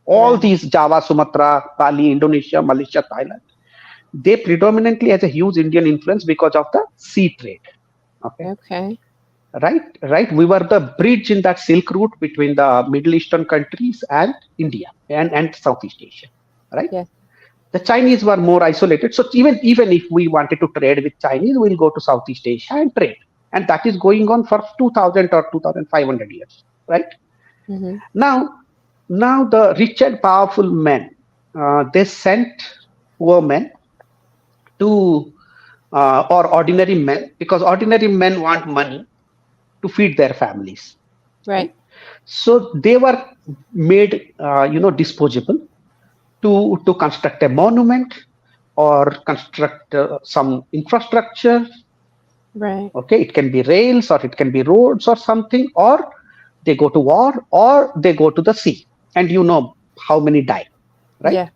All Right. these Java, Sumatra, Bali, Indonesia, Malaysia, Thailand, they predominantly has a huge Indian influence because of the sea trade. Okay, Okay. right. We were the bridge in that Silk Route between the Middle Eastern countries and India and Southeast Asia. Right. Yeah. The Chinese were more isolated. So even if we wanted to trade with Chinese, we'll go to Southeast Asia and trade. And that is going on for 2000 or 2500 years. Right. Mm-hmm. Now, now the rich and powerful men, they sent poor men to or ordinary men because ordinary men want money to feed their families, Right. right? So they were made, disposable to construct a monument or construct some infrastructure. Right. Okay, it can be rails or it can be roads or something, or they go to war or they go to the sea, and you know how many die, right? Yeah.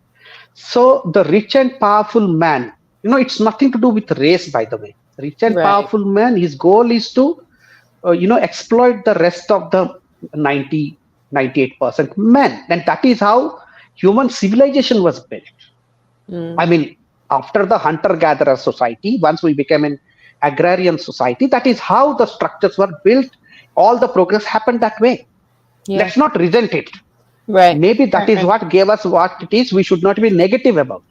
So the rich and powerful man, it's nothing to do with race, by the way. Rich and Right. powerful man, his goal is to, exploit the rest of the 98% men. And that is how human civilization was built. I Mm. mean, after the hunter-gatherer society, once we became an agrarian society, that is how the structures were built. All the progress happened that way. Yeah. Let's not resent it. Right. Maybe that Right. is Right. what gave us what it is. We should not be negative about.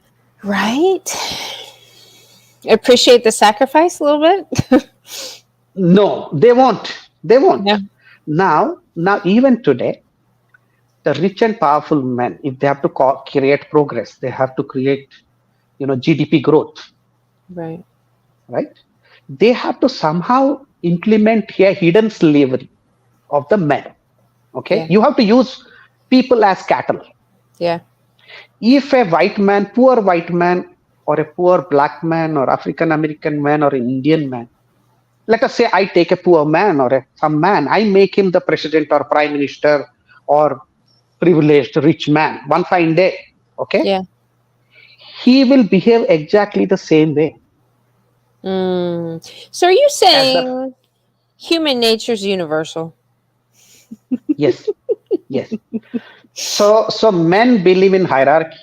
Right. Appreciate the sacrifice a little bit. No, they won't. They Yeah. won't. Now, even today, the rich and powerful men, if they have to create progress, they have to create, GDP growth, Right. right? They have to somehow implement a hidden slavery of the men. Okay, Yeah. you have to use people as cattle. Yeah. If a white man, poor white man, or a poor black man, or African American man, or an Indian man, let us say I take a poor man or some man, I make him the president or prime minister or privileged rich man one fine day. Okay, Yeah. he will behave exactly the same way Mm. So are you as the saying human nature is universal? yes, yes. So men believe in hierarchy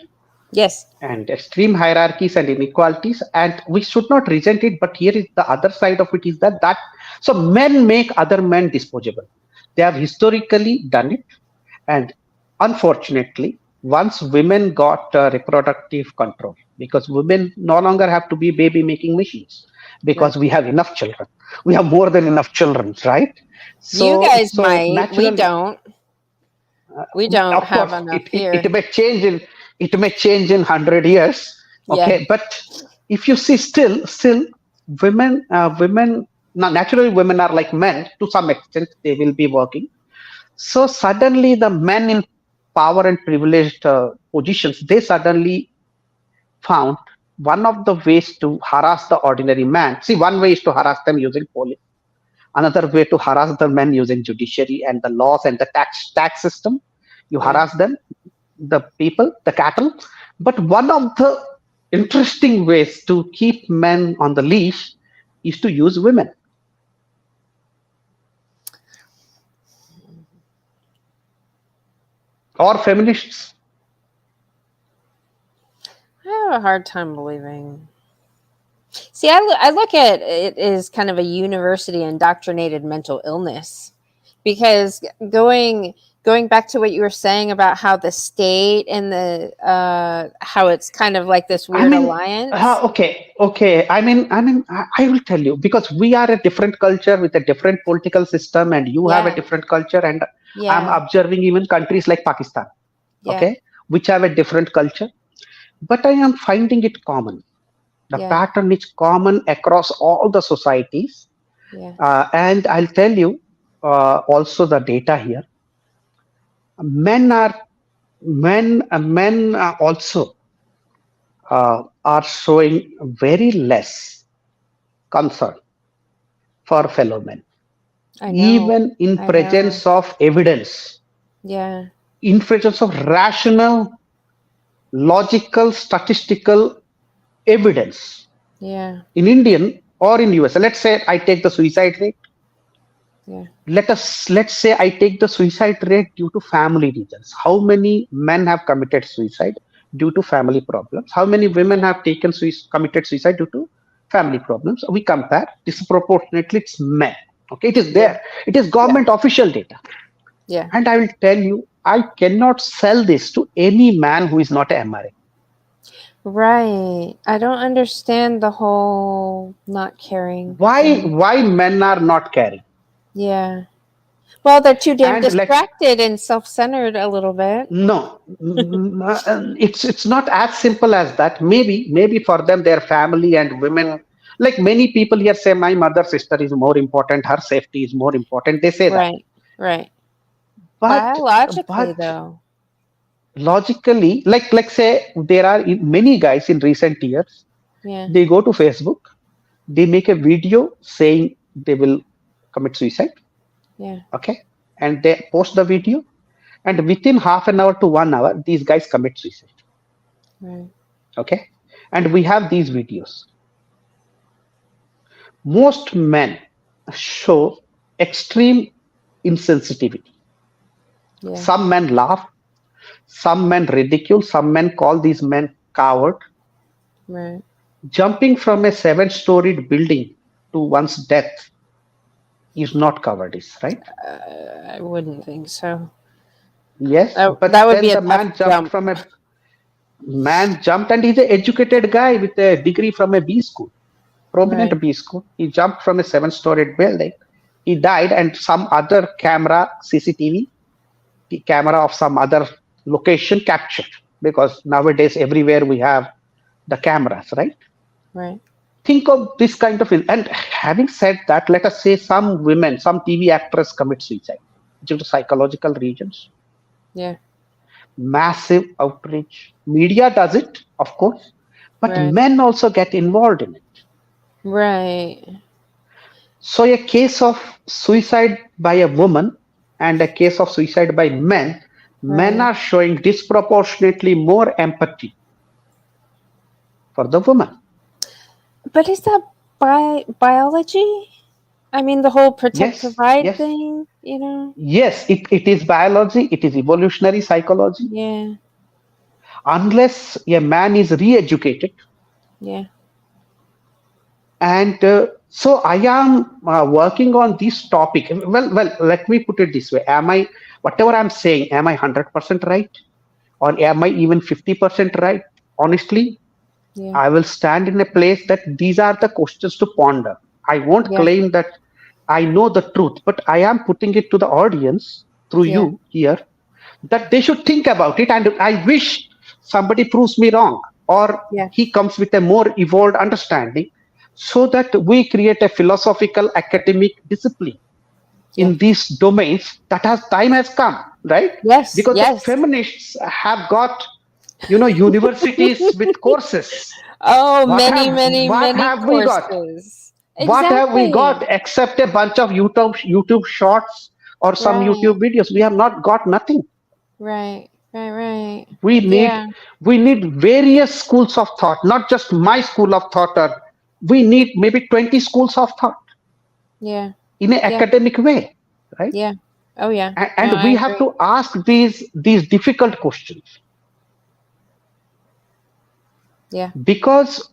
Yes. and extreme hierarchies and inequalities, and we should not resent it. But here is the other side of it: is that so men make other men disposable. They have historically done it, and unfortunately, once women got reproductive control, because women no longer have to be baby making machines, Right. because we have enough children, we have more than enough children, right? You So guys so might. We naturally, don't. We don't of have course enough it here. may change in 100 years. Yeah. Okay, but if you see, still women now, naturally women are like men to some extent, they will be working. So suddenly the men in power and privileged positions, they suddenly found one of the ways to harass the ordinary man. See, one way is to harass them using police. Another way to harass the men using judiciary and the laws and the tax system. You Yeah. harass them, the people, the cattle. But one of the interesting ways to keep men on the leash is to use women or feminists. I have a hard time believing. See, I look at it as kind of a university indoctrinated mental illness because going back to what you were saying about how the state and the how it's kind of like this I weird mean, alliance. okay. I will tell you because we are a different culture with a different political system, and you have a Yeah, different culture, and I'm yeah, observing even countries like Pakistan, yeah, okay, which have a different culture, but I am finding it common. The yeah, pattern is common across all the societies, yeah. and I'll tell you also the data here. Men are men also are showing very less concern for fellow men. I know. even in I know. presence of evidence, Yeah. in presence of rational, logical, statistical evidence. Yeah. In Indian or in US, let's say I take the suicide rate. Yeah. Let's say I take the suicide rate due to family reasons. How many men have committed suicide due to family problems? How many women Yeah. have committed suicide due to family problems? We compare disproportionately. It's men. Okay, it is Yeah. there. It is Yeah. government official data, Yeah. and I will tell you, I cannot sell this to any man who is not a MRA. Right. I don't understand the whole not caring Why? thing. Why men are not caring? Yeah. Well, they're too damn And let distracted and self-centered a little bit. No, it's not as simple as that. Maybe for them, their family and women, like many people here say, my mother sister is more important, her safety is more important. They say that, Right. Right. but Biologically, but though. logically, like say there are many guys in recent years. Yeah. They go to Facebook, they make a video saying they will commit suicide, Yeah. okay, and they post the video, and within half an hour to 1 hour, these guys commit suicide, Right. okay, and we have these videos. Most men show extreme insensitivity. Yeah. Some men laugh, some men ridicule, some men call these men coward. Right. Jumping from a seven-storied building to one's death is not cowardice, right? I wouldn't think so. Yes, That but would be then a the tough jump. man jumped, and he's an educated guy with a degree from a B school, Right. prominent B school. He jumped from a seven-storied building. He died, and some other camera, CCTV, the camera of some other location captured, because nowadays everywhere we have the cameras, right? Right. Think of this kind of, and having said that, let us say some women, some TV actress commit suicide due to psychological reasons. Yeah. Massive outrage. Media does it, of course, but Right. men also get involved in it. Right. So a case of suicide by a woman and a case of suicide by men Right. are showing disproportionately more empathy for the woman. But is that biology? I mean, the whole protect Yes, provide yes, thing, you know? yes, it is biology, it is evolutionary psychology. Yeah. Unless a man is re-educated, Yeah. and so I am working on this topic. Well, let me put it this way: Am I, whatever I'm saying, am I 100% right, or am I even 50% right? Honestly, Yeah. I will stand in a place that these are the questions to ponder. I won't Yeah. claim that I know the truth, but I am putting it to the audience through Yeah. you here, that they should think about it. And I wish somebody proves me wrong, or Yeah. he comes with a more evolved understanding, so that we create a philosophical academic discipline Yeah. in these domains, that has time has come, right? Yes. Because the Yes. feminists have got, universities with courses. Oh, what many, have many, what many have we got? courses. What have we got Exactly. except a bunch of YouTube shorts or some Right. YouTube videos? We have not got nothing. Right. Right. Right. We need Yeah. we need various schools of thought, not just my school of thought, or we need maybe 20 schools of thought Yeah. in an Yeah. academic way, right? Yeah. Oh, yeah. No, And I we have agree. to ask these difficult questions, Yeah. because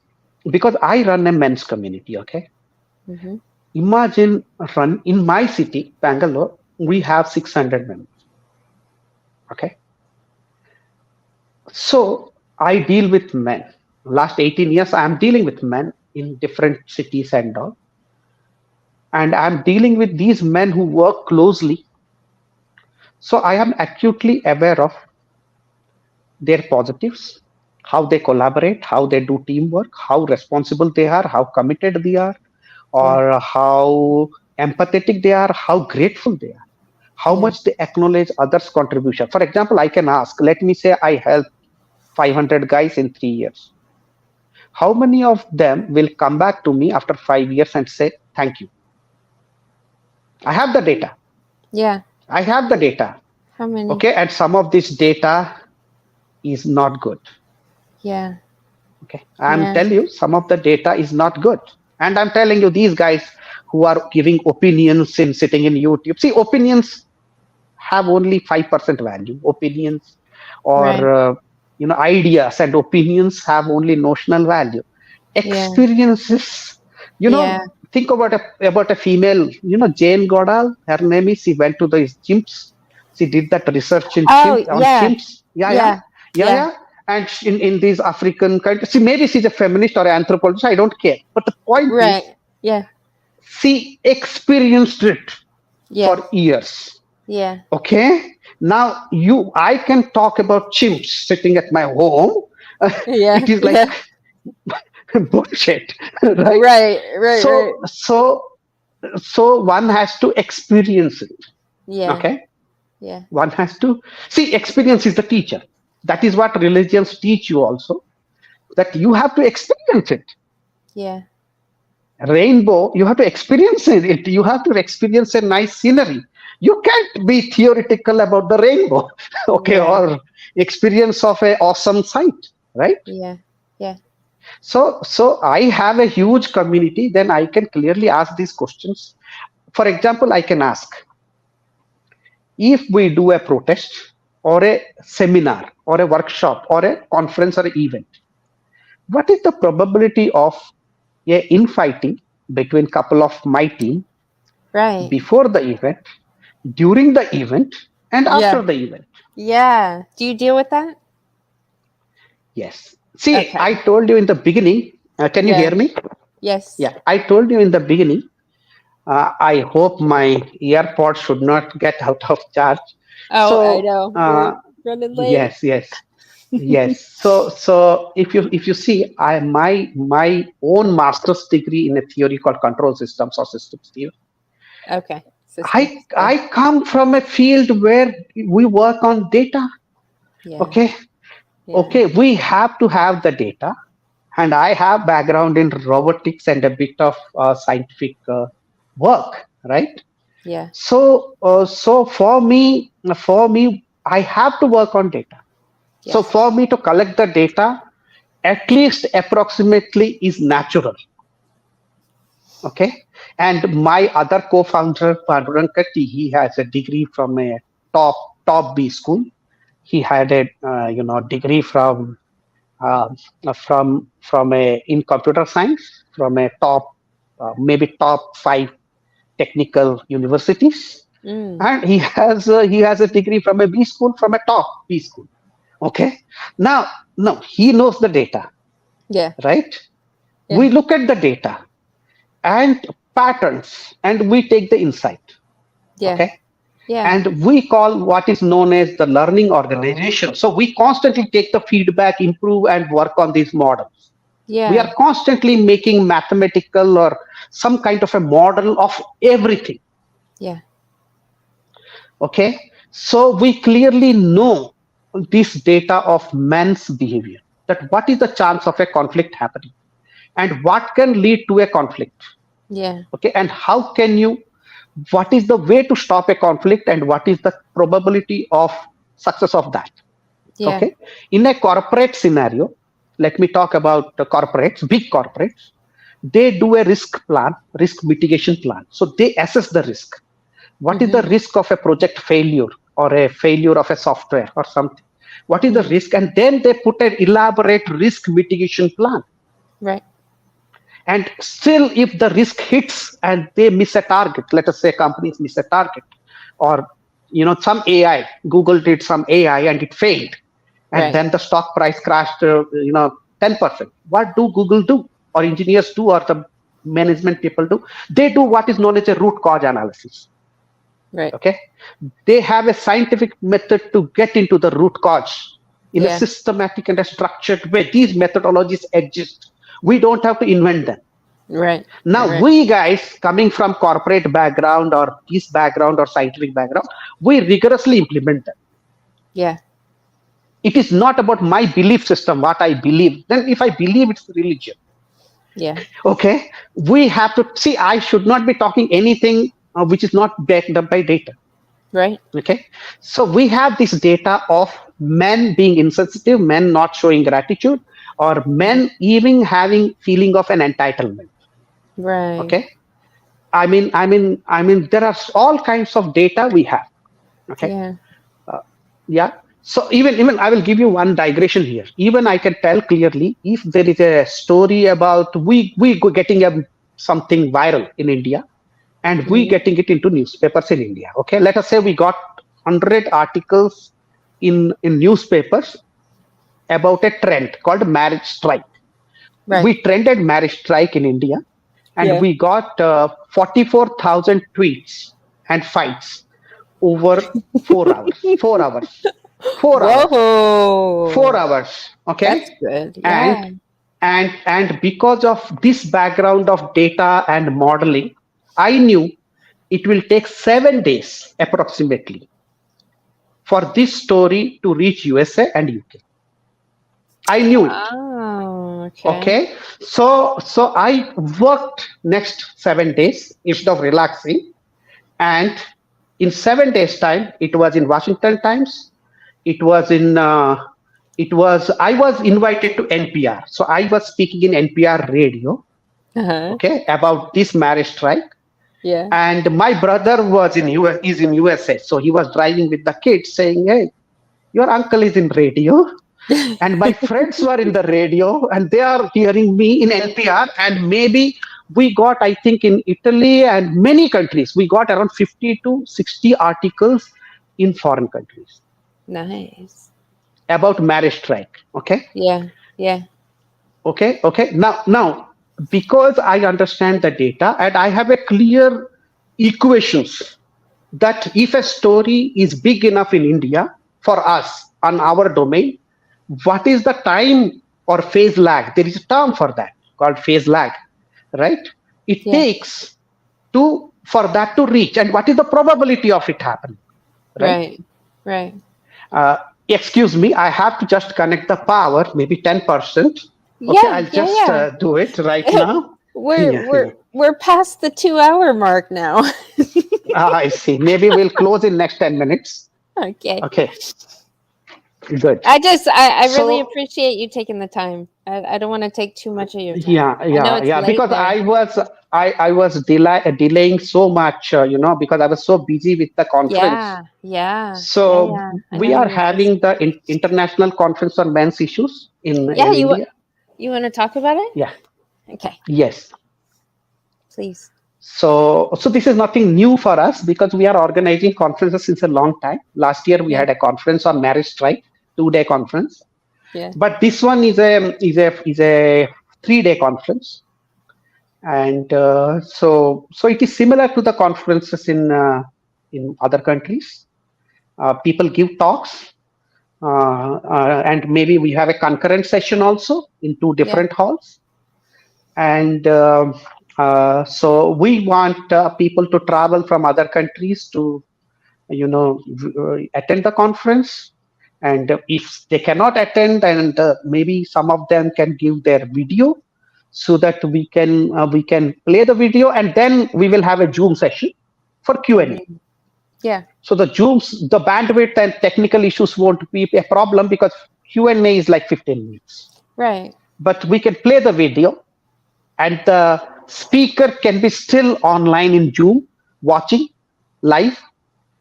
I run a men's community, okay? Mm-hmm. Imagine, run in my city, Bangalore, we have 600 members, okay? So I deal with men. Last 18 years, I'm dealing with men in different cities and all. And I'm dealing with these men who work closely. So I am acutely aware of their positives, how they collaborate, how they do teamwork, how responsible they are, how committed they are, Yeah. or how empathetic they are, how grateful they are, how Yeah. much they acknowledge others' contribution. For example, I can ask, let me say I help 500 guys in 3 years. How many of them will come back to me after 5 years and say, thank you? I have the data. Yeah. I have the data. How many? Okay. And some of this data is not good. Yeah. Okay. I'm Yeah. telling you, some of the data is not good. And I'm telling you, these guys who are giving opinions in sitting in YouTube, see, opinions have only 5% value. Opinions or Right. ideas and opinions have only notional value. Yeah. Experiences, Yeah. think about a female, Jane Goodall. Her name is. She went to the chimps. She did that research in Oh, yeah. chimps. Yeah, yeah, Yeah. yeah, Yeah. yeah. And in these African countries, see, maybe she's a feminist or an anthropologist. I don't care. But the point is, Right. Yeah. she experienced it Yeah. for years. Yeah. Okay. Now I can talk about chimps sitting at my home. Yeah. It is like Yeah. bullshit, right? Right. Right. Right. So one has to experience it. Yeah. Okay. Yeah. One has to see, experience is the teacher. That is what religions teach you also, that you have to experience it. Yeah. Rainbow, you have to experience it. You have to experience a nice scenery. You can't be theoretical about the rainbow, okay, Yeah. or experience of a awesome sight, right? Yeah. Yeah. So I have a huge community, then I can clearly ask these questions. For example, I can ask, if we do a protest or a seminar or a workshop or a conference or event, what is the probability of a infighting between couple of my team Right. before the event, during the event, and after Yeah. the event? Yeah. Do you deal with that? Yes. See, I Okay. told you in the beginning. Can you Yeah. hear me? Yes. Yeah, I told you in the beginning. I hope my AirPods should not get out of charge. Oh, I So know. We're running late. yes, yes, yes. So if you see, my own master's degree in a theory called control systems or systems theory. Okay. I Systems. Yeah. I come from a field where we work on data. Yeah. Okay, Yeah. okay, we have to have the data, and I have background in robotics and a bit of scientific work, right? Yeah. So for me, I have to work on data. So Yes. for me to collect the data, at least approximately is natural. Okay. And my other co-founder, Pandurankatti, he has a degree from a top top B school. He had a degree uh, from a in computer science from a top maybe top five technical universities, Mm. and he has a degree from a B school, from a top B school. Okay. Now he knows the data, Yeah. right? Yeah. We look at the data and patterns, and we take the insight. Yeah. Okay. Yeah. And we call what is known as the learning organization. So we constantly take the feedback, improve, and work on these models. We Yeah. are constantly making mathematical or some kind of a model of everything. Yeah. Okay. So we clearly know this data of man's behavior, that what is the chance of a conflict happening and what can lead to a conflict. Yeah. Okay. And how can you, what is the way to stop a conflict and what is the probability of success of that. Yeah. Okay. In a corporate scenario, let me talk about the corporates, big corporates. They do a risk mitigation plan. So they assess the risk. What is the Mm-hmm. risk of a project failure or a failure of a software or something? What is the Mm. risk? And then they put an elaborate risk mitigation plan. Right. And still, if the risk hits and they miss a target, let us say companies miss a target, or some AI, Google did some AI and it failed, and Right. then the stock price crashed, 10%. What do Google do, or engineers do, or the management people do? They do what is known as a root cause analysis. Right. Okay, they have a scientific method to get into the root cause in a Yeah. systematic and a structured way. These methodologies exist. We don't have to invent them. Right. Right. Now, Right. we guys coming from corporate background or peace background or scientific background, we rigorously implement them. Yeah. It is not about my belief system, what I believe. Then if I believe, it's religion. Yeah. Okay. We have to see, I should not be talking anything which is not backed up by data. Right. Okay, so we have this data of men being insensitive, men not showing gratitude, or men even having feeling of an entitlement. Right. Okay, there are all kinds of data we have. Okay, Yeah. uh, yeah. So even I will give you one digression here. Even I can tell clearly if there is a story about we go getting something viral in India, and we Mhm. getting it into newspapers in India. Okay, let us say we got 100 articles in newspapers about a trend called marriage strike. Right. We trended marriage strike in India, and Yeah. we got 44,000 tweets and fights over 4 hours. 4 hours. 4 hours. four Whoa. hours. That's Okay, good. and Yeah. and because of this background of data and modeling, I knew it will take 7 days approximately for this story to reach USA and UK. I knew it. Oh, okay. Okay, so I worked next 7 days instead of relaxing, and in 7 days time it was in Washington Times, it was in I was invited to NPR, so I was speaking in NPR radio, Uh-huh. okay, about this marriage strike. Yeah. And my brother was in US, is in USA, so he was driving with the kids saying, hey, your uncle is in radio, and my friends were in the radio and they are hearing me in NPR. And maybe we got, I think, in Italy and many countries, we got around 50 to 60 articles in foreign countries Nice. about marriage strike. Okay, Yeah. Yeah. okay. Now, because I understand the data and I have a clear equations that if a story is big enough in India for us on our domain, what is the time or phase lag? There is a term for that called phase lag, right? It Yeah. takes to for that to reach, and what is the probability of it happening, right? Right. Right. Uh, Excuse me, I have to just connect the power, maybe 10%. Okay, Yeah. I'll just Yeah. do it right Yeah. now. we're Yeah, we're yeah. we're past the 2 hour mark now. I see. Maybe we'll close in next 10 minutes. Okay. Okay, good. I really So appreciate you taking the time. I don't want to take too much of your time. yeah, I know yeah, it's yeah. late Because there. I was delaying so much, because I was so busy with the conference. Yeah. Yeah. Yeah. So Yeah. I know we are you were busy. having the international conference on men's issues Yeah. in India. You want to talk about it? Yeah. Okay. Yes. Please. So this is nothing new for us because we are organizing conferences since a long time. Last year we Yeah. had a conference on marriage strike, 2 day conference. Yeah. But this one is a 3 day conference, and so it is similar to the conferences in other countries. People give talks, and maybe we have a concurrent session also in two Yeah. different halls. And so we want people to travel from other countries to attend the conference. And if they cannot attend, and maybe some of them can give their video so that we can play the video, and then we will have a Zoom session for Q&A. Mm. Yeah. So the bandwidth and technical issues won't be a problem because Q&A is like 15 minutes. Right. But we can play the video, and the speaker can be still online in Zoom watching live,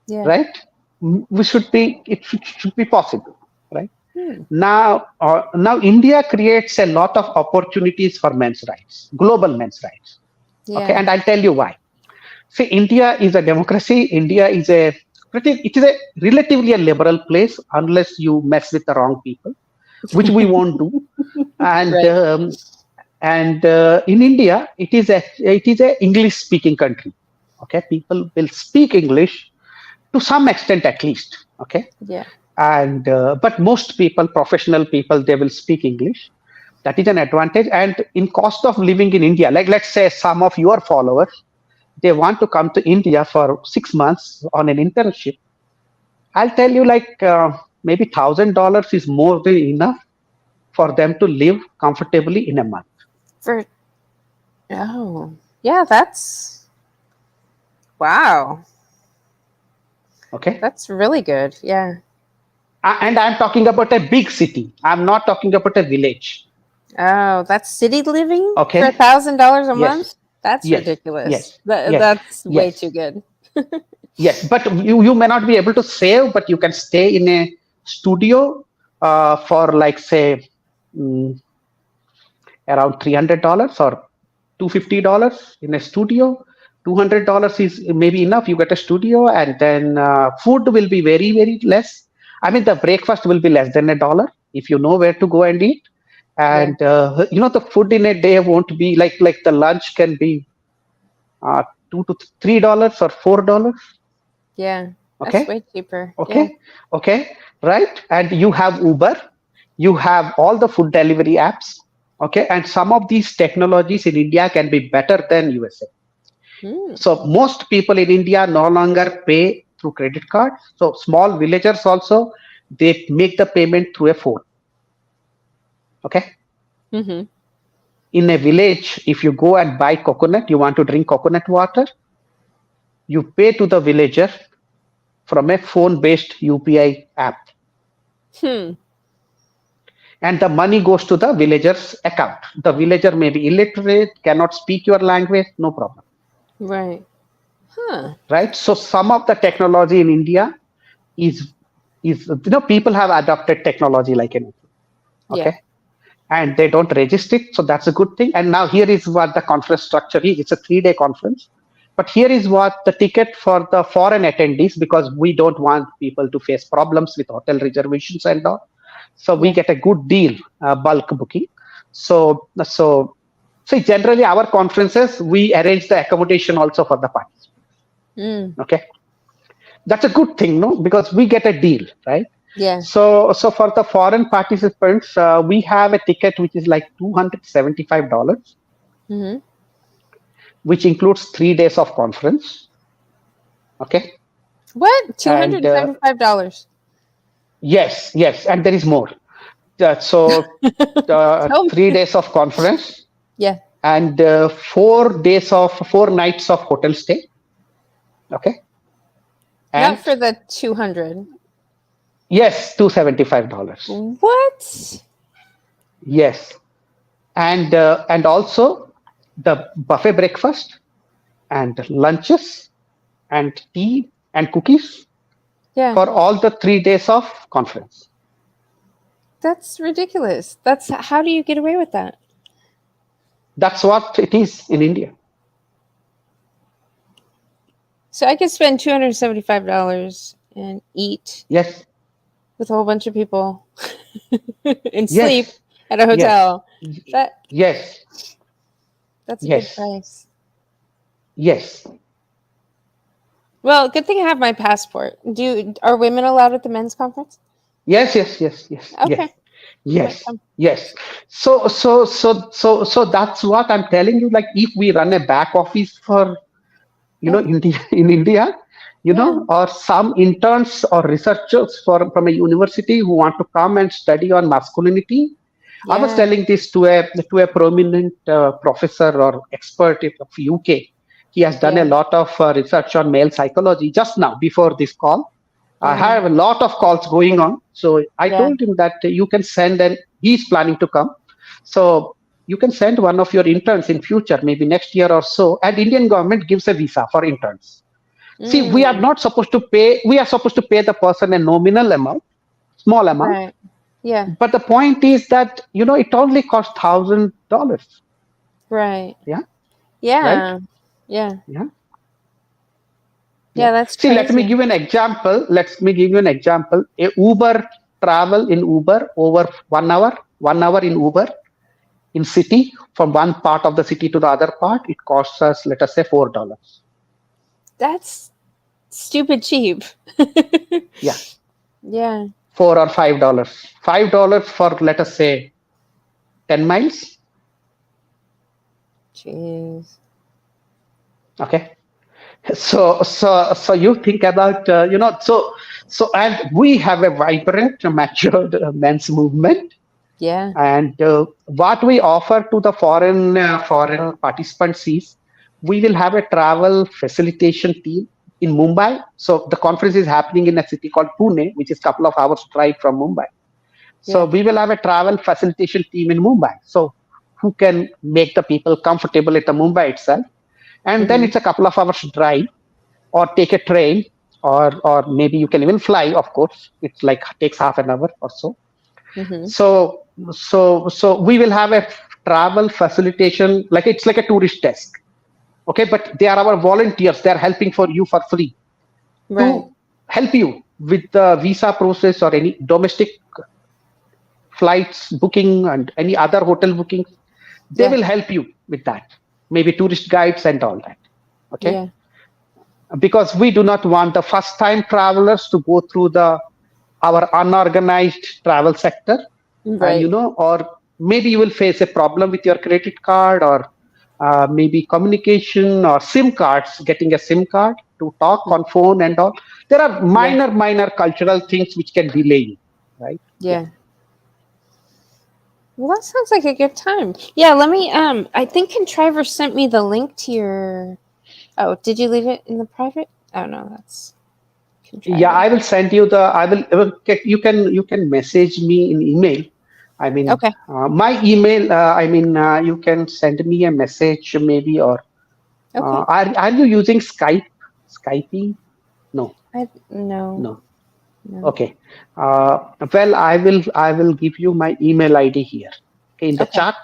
Yeah. right? It should be possible, right? Hmm. Now India creates a lot of opportunities for men's rights, global men's rights. Okay, Yeah. and I'll tell you why. See, India is a democracy. India is it is a relatively a liberal place unless you mess with the wrong people, which we won't do. And Right. in India, it is a English speaking country. Okay, people will speak English to some extent at least. Okay, Yeah. and but most people, professional people, they will speak English. That is an advantage. And in cost of living in India, like let's say some of your followers, they want to come to India for 6 months on an internship. I'll tell you, like maybe $1,000 is more than enough for them to live comfortably in a month. For Oh. Yeah, that's Wow. Okay. That's really good. Yeah. And I'm talking about a big city. I'm not talking about a village. Oh, that's city living for Okay. $1,000 a Yes. month? That's Yes. ridiculous. Yes. Yes. That's way too Yes. good. Yes. But you may not be able to save, but you can stay in a studio for like say mm, around $300 or $250 in a studio. $200 is maybe enough. You get a studio, and then food will be very very less. I mean, the breakfast will be less than $1 if you know where to go and eat. Yeah. And the food in a day won't be like the lunch can be uh, $2 to $3 or $4. Yeah. That's Okay, way cheaper. Yeah. okay, okay, right. And you have Uber, you have all the food delivery apps. Okay, and some of these technologies in India can be better than USA. Hmm. So most people in India no longer pay through credit cards. So small villagers also, they make the payment through a phone. Okay. Mm-hmm. In a village, if you go and buy coconut, you want to drink coconut water, you pay to the villager from a phone-based UPI app, Hmm. and the money goes to the villager's account. The villager may be illiterate, cannot speak your language, no problem, Right. Huh. right? So some of the technology in India is people have adopted technology like anything. Yeah. Okay, and they don't register it, so that's a good thing. And now here is what the conference structure is. It's a 3-day conference, but here is what the ticket for the foreign attendees, because we don't want people to face problems with hotel reservations and all, so we Yeah. get a good deal, bulk booking. So generally our conferences, we arrange the accommodation also for the participants. Mm. Okay, that's a good thing, no, because we get a deal, right? Yeah. So for the foreign participants, we have a ticket which is like $275, Mm-hmm. which includes 3 days of conference. Okay, What? and $275. yes, yes, and there is more. So Tell 3 days of conference Yeah. and 4 nights of hotel stay. Okay, Not and for the 200. yes, $275. What? Yes, and also the buffet breakfast and lunches and tea and cookies Yeah. for all the 3 days of conference. That's ridiculous. That's how do you get away with that? That's what it is in India. So I could spend $275 and eat Yes, with a whole bunch of people and sleep yes, at a yes, hotel. That yes, that's a good yes, price. yes, Well, good thing I have my passport. Are women allowed at the men's conference? yes, yes, yes, yes, yes, Okay, I might yes, come. yes. So that's what I'm telling you. Like if we run a back office for Yeah, India in India, yeah, or some interns or researchers from a university who want to come and study on masculinity. I was yeah, telling this to a prominent professor or expert of UK. He has done a yeah, lot of research on male psychology just now before this call. I yeah, have a lot of calls going on. So I yeah. told him that you can send, and he's planning to come. So you can send one of your interns in future, maybe next year or so, and Indian government gives a visa for interns. See, we are Mm, not supposed to pay, we are supposed to pay the person a nominal amount, small amount. right. Yeah, But the point is that, it only costs $1,000. right. Yeah, right? Yeah, yeah, Yeah, yeah. yeah. That's See, let me crazy. give you an example. Let me give you an example. A Uber travel in Uber over 1 hour, 1 hour in Uber in city from one part of the city to the other part, it costs us, let us say, $4. That's stupid cheap. Yeah, Yeah. $4 or $5. $5 for, let us say, 10 miles. Jeez. Okay. So you think about, and we have a vibrant, matured men's movement. Yeah. And what we offer to the foreign participants is we will have a travel facilitation team in Mumbai. So the conference is happening in a city called Pune, which is a couple of hours drive from Mumbai. So Yeah. we will have a travel facilitation team in Mumbai. So who can make the people comfortable at the Mumbai itself. And then Mm-hmm. it's a couple of hours drive or take a train or maybe you can even fly, of course. It's like takes half an hour or so. Mm-hmm. So we will have a travel facilitation, like it's like a tourist desk. Okay, but they are our volunteers. They are helping for you for free Right. to help you with the visa process or any domestic flights booking and any other hotel bookings. They Yeah. will help you with that. Maybe tourist guides and all that. Okay, Yeah. because we do not want the first time travelers to go through the our unorganized travel sector, and Right. or maybe you will face a problem with your credit card or maybe communication or sim cards, getting a sim card to talk on phone and all. There are Yeah. minor cultural things which can delay you, right? Yeah. Yeah. Well, that sounds like a good time. Yeah, let me I think Contriver sent me the link to your. Oh, did you leave it in the private? Oh no, that's Yeah, Contriver. I will send you the. I will get. You can message me in email. I mean, Okay. my email. I mean, you can send me a message maybe, or Okay. are you using Skype? Skyping? No, I no. no. No. Okay. Well, I will give you my email ID here. Okay, in the Okay. chat.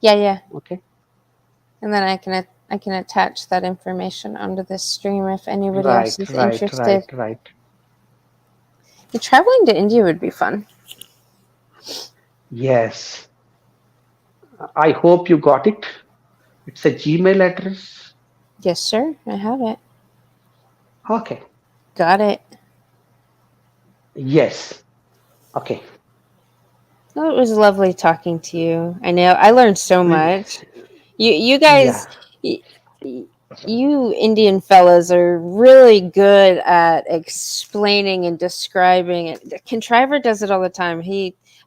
Yeah, yeah. Okay. And then I can attach that information onto this stream if anybody else Right, is right, interested. right, right. The traveling to India would be fun. Yes. I hope you got it. It's a Gmail address. Yes, sir. I have it. Okay. Got it. Yes. Okay. Well, it was lovely talking to you. I know I learned so much. You Yeah. guys, y- y- you Indian fellas are really good at explaining and describing it. Contriver does it all the time.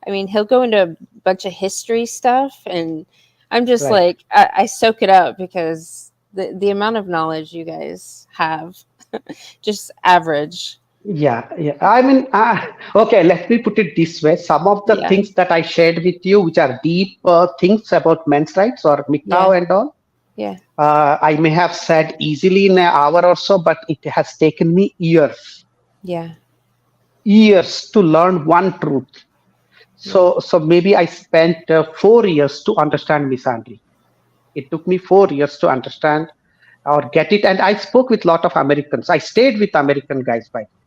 I mean, he'll go into a bunch of history stuff, and I'm just Right. like, I soak it up because the amount of knowledge you guys have, just average. Yeah, yeah. I mean, okay, let me put it this way. Some of the Yeah, things that I shared with you, which are deep things about men's rights or yeah, MGTOW and all, yeah, I may have said easily in an hour or so, but it has taken me yeah, years to learn one truth. yeah, So maybe I spent 4 years to understand misandry. It took me 4 years to understand or get it. And I spoke with a lot of Americans. I stayed with American guys, by the way.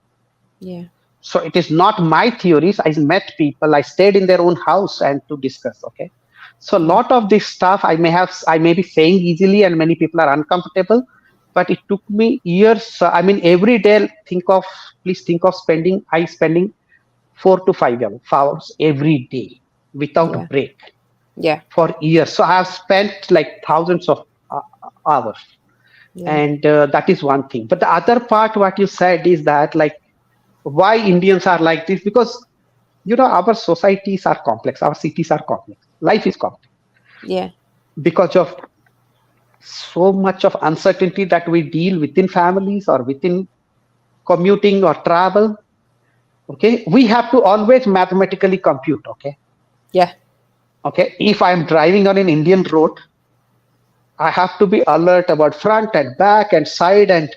yeah, So it is not my theories. I met people. I stayed in their own house and to discuss. Okay. So a yeah, lot of this stuff I may be saying easily, and many people are uncomfortable, but it took me years. I mean, every day, please think of spending 4 to 5 hours every day yeah, without break yeah, for years. So I have spent like thousands of hours, yeah, and that is one thing. But the other part, what you said is that like why Indians are like this, because our societies are complex, our cities are complex, life is complex yeah, because of so much of uncertainty that we deal within families or within commuting or travel. Okay, we have to always mathematically compute. yeah, Okay, if I'm driving on an Indian road, I have to be alert about front and back and side, and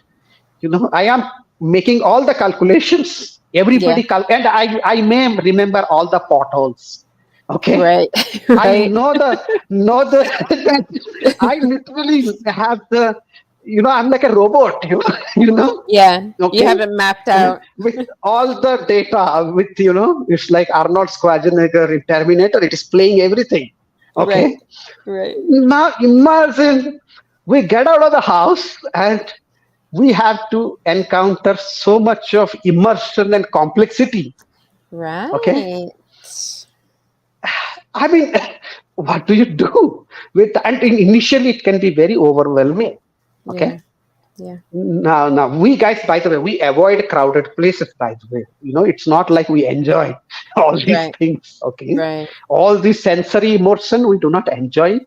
I am making all the calculations. yeah. And I may remember all the potholes. Okay, Right, I right. know the that I literally have the I'm like a robot. Yeah, you have Okay, it mapped out. with all the data, with it's like Arnold Schwarzenegger in Terminator. It is playing everything. Right, Okay, right. now imagine we get out of the house and we have to encounter so much of immersion and complexity. Okay, Right. I mean, what do you do with? And initially, it can be very overwhelming. Yeah, Okay. yeah. Now, we guys, by the way, we avoid crowded places. By the way, it's not like we enjoy all these Right, things. Okay, right. all this sensory emotion, we do not enjoy it.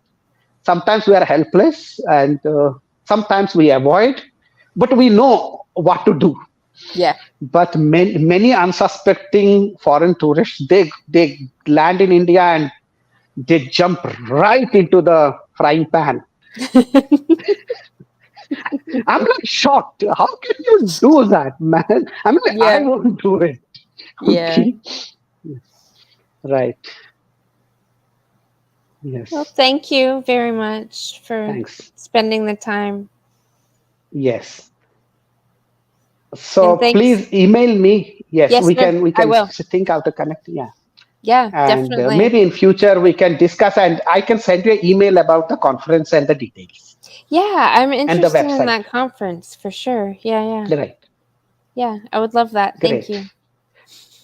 Sometimes we are helpless, and Sometimes we avoid, but we know what to do. Yeah. But many unsuspecting foreign tourists, they land in India and they jump right into the frying pan. I'm like shocked. How can you do that, man? I mean, I Yeah. won't do it. Yeah. Okay. Right. Well, Yes. thank you very much for Thanks. spending the time. Yes. And So thanks. please email me. Yes, Yes, sir. we I can will. think how to connect. Yeah. Yeah, And definitely. maybe in future we can discuss, and I can send you an email about the conference and the details Yeah, I'm and the interested in website. that conference for sure. Yeah, yeah. Right. Yeah, I would love that. Thank Great.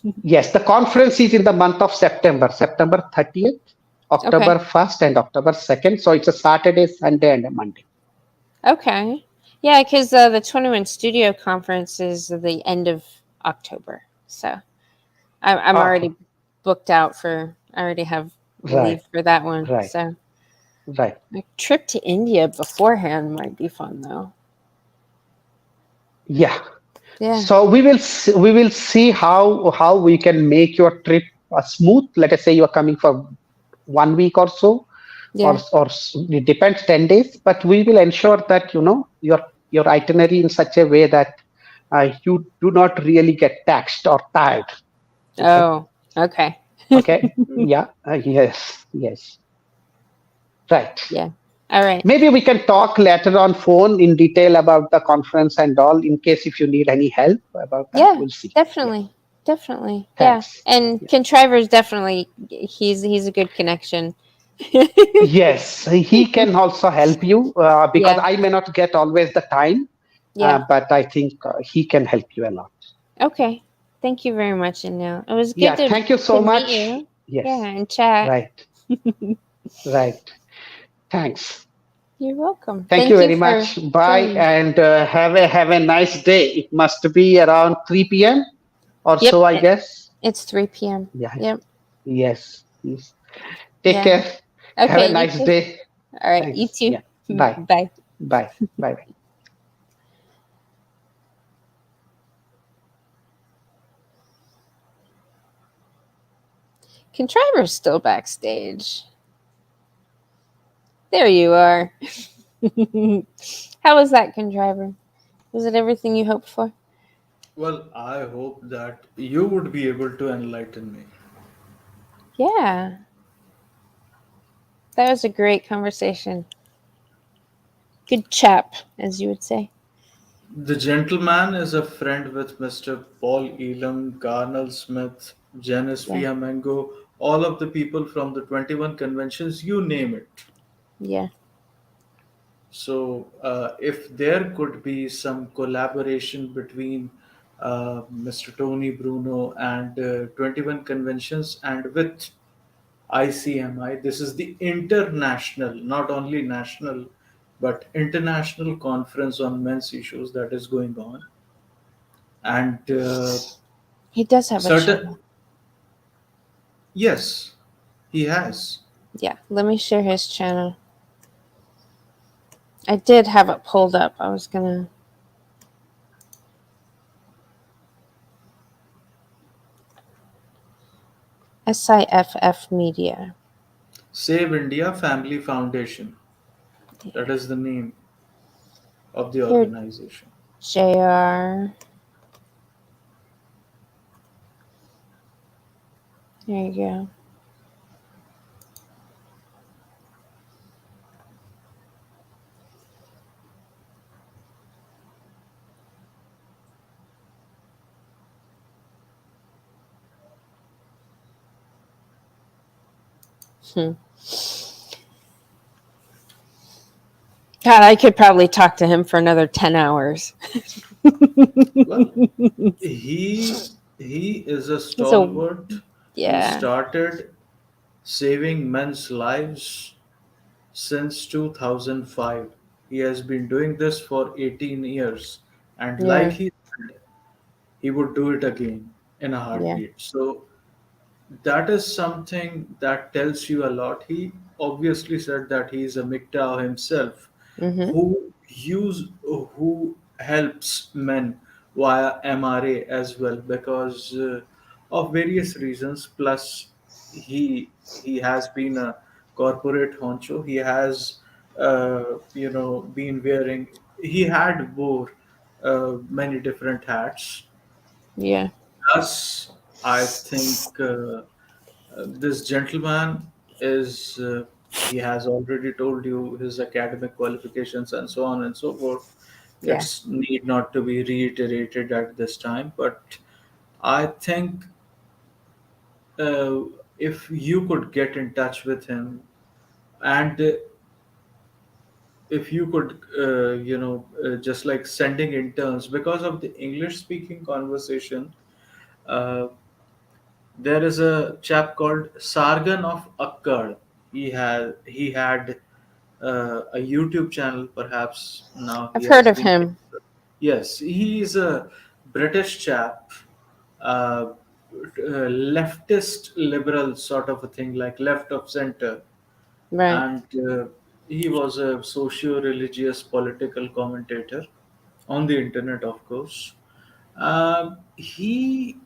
you. Yes, the conference is in the month of September, September 30th, Okay. October 1st, and October 2nd. So it's a Saturday, Sunday, and a Monday. Okay. Yeah, because the 21 Studio Conference is the end of October. So I'm Okay. already booked out for, I already have Right. leave for that one. Right. So Right. a trip to India beforehand might be fun, though. Yeah. Yeah. So we will see how we can make your trip smooth. Let us say you are coming for 1 week or so, Yeah. it depends 10 days. But we will ensure that your itinerary in such a way that you do not really get taxed or tired. Okay. Oh, okay. Okay. Yeah. Yes. Yes. Right. Yeah. All right. Maybe we can talk later on phone in detail about the conference and all. In case if you need any help about that, Yeah, we'll see. Yeah. definitely. Definitely. Yeah. Thanks. And Contriver's definitely, he's a good connection. Yes, he can also help you because Yeah. I may not get always the time, Yeah. but I think he can help you a lot. Okay. Thank you very much, Anil. It was good Yeah, thank you to so meet much. you. Yeah, Yes, and chat. right, right. Thanks. You're welcome. Thank you Thank you very for much. Bye, joining. and have a nice day. It must be around 3 p.m. or Yep, so, I guess. it's 3 p.m. Yeah. Yep. Yes. Yes. Take Yeah. care. Have Okay, a you nice too. day. All right, you Thanks. too. Yeah. Bye. Bye. Bye. Bye. Bye. Contriver's still backstage. There you are. How was that, Contriver? Was it everything you hoped for? Well, I hope that you would be able to enlighten me. Yeah, that was a great conversation. Good chap, as you would say. The gentleman is a friend with Mr. Paul Elam, Carnel Smith, Janice Yeah, Fiamengo, all of the people from the 21 conventions, you name it. yeah. So, if there could be some collaboration between Mr. Tony Bruno and 21 conventions and with ICMI, this is the international, not only national, but international conference on men's issues that is going on. And He does have a certain, channel. yes, he has. Yeah, let me share his channel. I did have it pulled up. I was gonna SIFF Media. Save India Family Foundation. That is the name of the Here, organization. JR. There you go. Hmm. God, I could probably talk to him for another 10 hours. Well, he is a So, stalwart. He yeah, started saving men's lives since 2005. He has been doing this for 18 years. And like yeah, he said, he would do it again in a yeah. heartbeat. So that is something that tells you a lot. He obviously said that he is a MGTOW himself, Mm-hmm. who use who helps men via MRA as well, because of various reasons. Plus, he has been a corporate honcho. He has been wearing. He had wore many different hats. Yeah. Thus, I think this gentleman is. He has already told you his academic qualifications and so on and so forth. Yeah. It's need not to be reiterated at this time, but I think uh, if you could get in touch with him, and if you could, just like sending interns, because of the English speaking conversation, uh, there is a chap called Sargon of Akkad. He had a YouTube channel. Perhaps now I've he heard has of been. him. Yes, he is a British chap, uh, leftist liberal sort of a thing, like left of center, Right. and he was a socio-religious political commentator on the internet, of course. He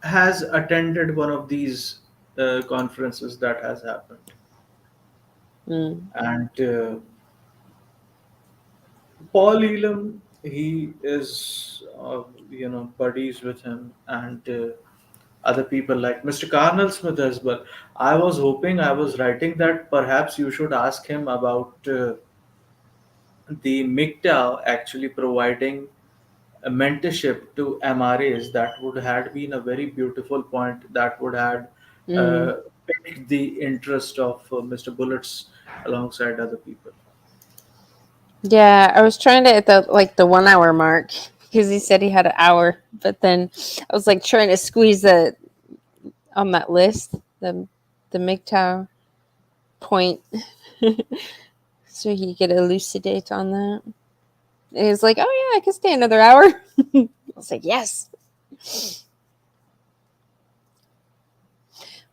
has attended one of these conferences that has happened, Mm. and Paul Elam, he is, buddies with him, and other people like Mr. Carnell Smith as well. I was hoping, I was writing that perhaps you should ask him about the MGTOW actually providing a mentorship to MRAs. That would have been a very beautiful point that would have Mm. uh, piqued the interest of Mr. Bullets alongside other people. Yeah, I was trying to at the 1 hour mark because he said he had an hour, but then I was like trying to squeeze that on that list, the MGTOW point, so he could elucidate on that. And he was like, "Oh yeah, I could stay another hour." I was like, "Yes."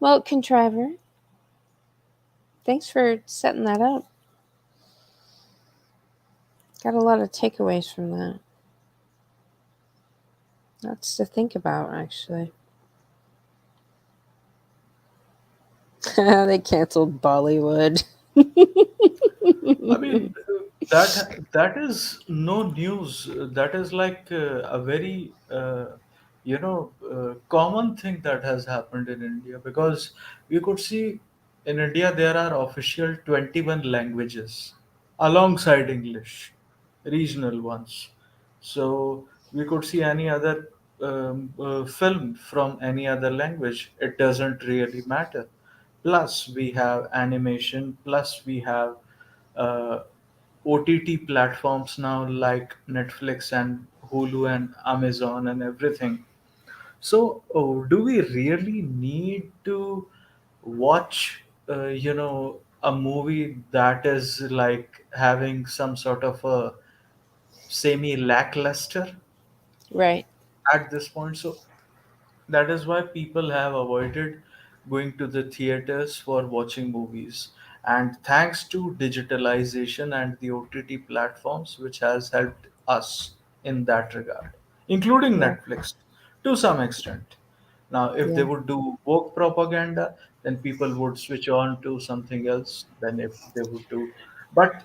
Well, contriver, thanks for setting that up. Got a lot of takeaways from that. Lots to think about, actually. They canceled Bollywood. I mean, that is no news. That is like a very common thing that has happened in India, because we could see in India there are official 21 languages alongside English, regional ones. So we could see any other film from any other language. It doesn't really matter. Plus we have animation. Plus we have uh, OTT platforms now like Netflix and Hulu and Amazon and everything. So, do we really need to watch, a movie that is like having some sort of a semi lackluster Right. at this point? So, that is why people have avoided going to the theaters for watching movies. And thanks to digitalization and the OTT platforms, which has helped us in that regard, including Yeah. Netflix to some extent. Now, if they Yeah. would do woke propaganda, then people would switch on to something else than if they would do. But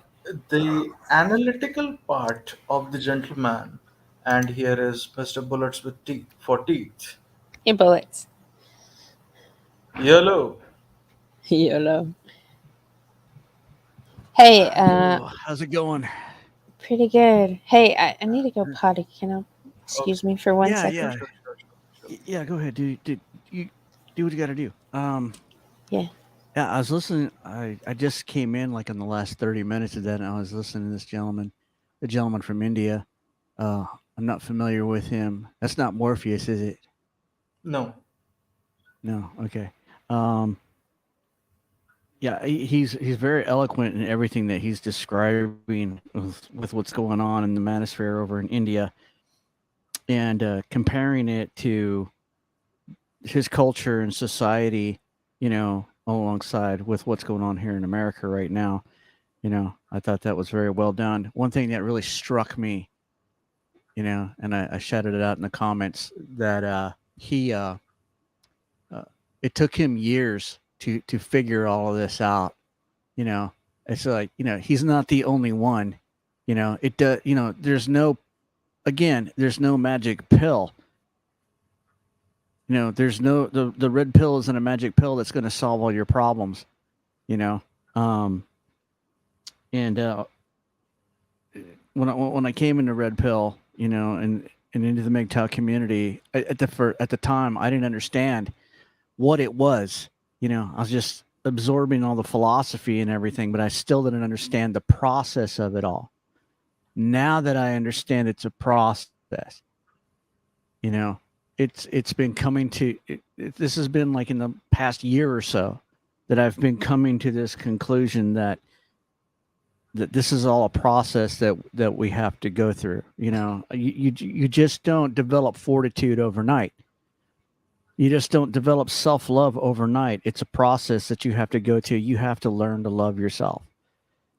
the analytical part of the gentleman, and here is Mr. Bullets with teeth for teeth. Hey, bullets. YOLO. YOLO. Hey, Yo, how's it going? pretty good. Hey, I need to go potty. Can I Okay. excuse me for one Yeah, second? yeah, Sure. yeah. Go ahead, do you do what you got to do. Yeah. Yeah, I was listening. I just came in like in the last 30 minutes of that, and I was listening to this gentleman, the gentleman from India. Uh, I'm not familiar with him. That's not Morpheus, is it? No. No. Okay. Um, yeah, he's very eloquent in everything that he's describing with what's going on in the manosphere over in India, and comparing it to his culture and society, alongside with what's going on here in America right now. I thought that was very well done. One thing that really struck me, and I shouted it out in the comments that he uh, it took him years to figure all of this out. You know, it's like he's not the only one. It does. There's no there's no magic pill. There's no the red pill isn't a magic pill that's going to solve all your problems. You know, um, and when I came into red pill, and into the MGTOW community at the time, I didn't understand what it was. I was just absorbing all the philosophy and everything, but I still didn't understand the process of it all. Now that I understand it's a process, you know, it's been coming to this has been like in the past year or so that I've been coming to this conclusion that this is all a process that we have to go through. You just don't develop fortitude overnight. You just don't develop self-love overnight. It's a process that you have to go to. You have to learn to love yourself.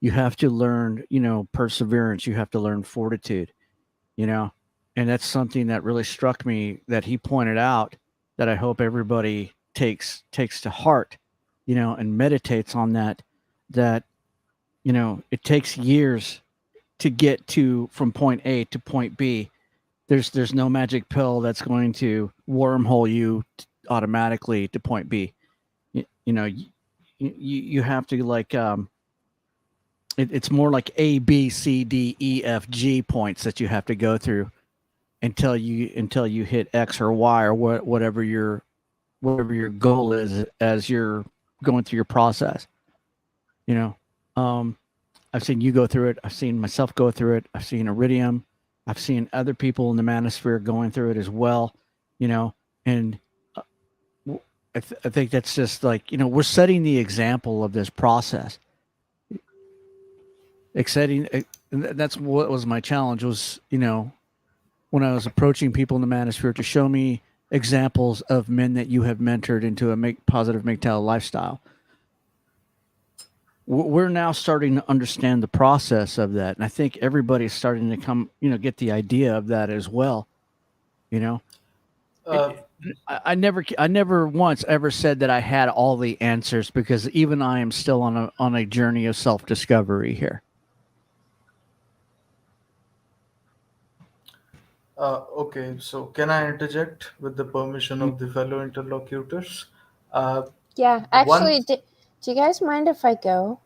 You have to learn, perseverance. You have to learn fortitude, you know, and that's something that really struck me that he pointed out that I hope everybody takes to heart, and meditates on that, it takes years to get to from point A to point B. There's no magic pill that's going to wormhole you automatically to point B. You have to it's more like A, B, C, D, E, F, G points that you have to go through until you hit X or Y or whatever your goal is as you're going through your process. You know, um, I've seen you go through it. I've seen myself go through it. I've seen Iridium. I've seen other people in the manosphere going through it as well. And I think that's just like we're setting the example of this process. Exciting. That's what was my challenge was when I was approaching people in the manosphere to show me examples of men that you have mentored into a positive MGTOW lifestyle. We're now starting to understand the process of that, and I think everybody's starting to get the idea of that as well. You know, Uh, I never once ever said that I had all the answers because even I am still on a journey of self discovery here. okay, so can I interject with the permission of the fellow interlocutors? Uh, Yeah, one, actually, do you guys mind if I go?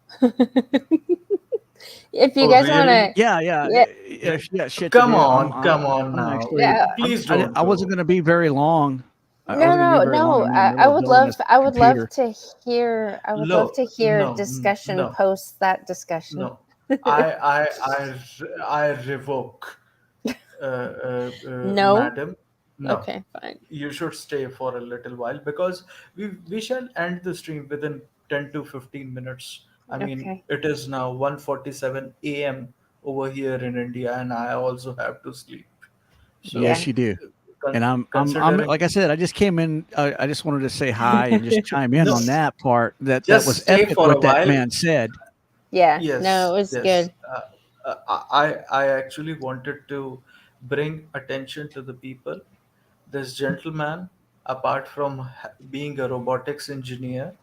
If you oh, guys want really? to, Yeah, yeah, yeah, yeah. Shit to Come do. on, come on I'm now. actually. yeah, Please don't I wasn't go. going to be very long. I no, wasn't going to be no, very long. no. I'm in the middle of building this I would love computer. to hear. I would love No, to hear no, discussion no, post that discussion. no. I revoke, No. madam. No, Okay, fine. you should stay for a little while because we shall end the stream within 10 to 15 minutes. I mean, Okay. it is now 1:47 a.m. over here in India, and I also have to sleep. So, Yes, Yeah. you do. And I'm considering, like I said, I just came in. I just wanted to say hi and just chime in on just that part. That just was stay epic for a what that while. man said. Yeah. No, Yes, it was yes. good. I actually wanted to bring attention to the people. This gentleman, apart from being a robotics engineer,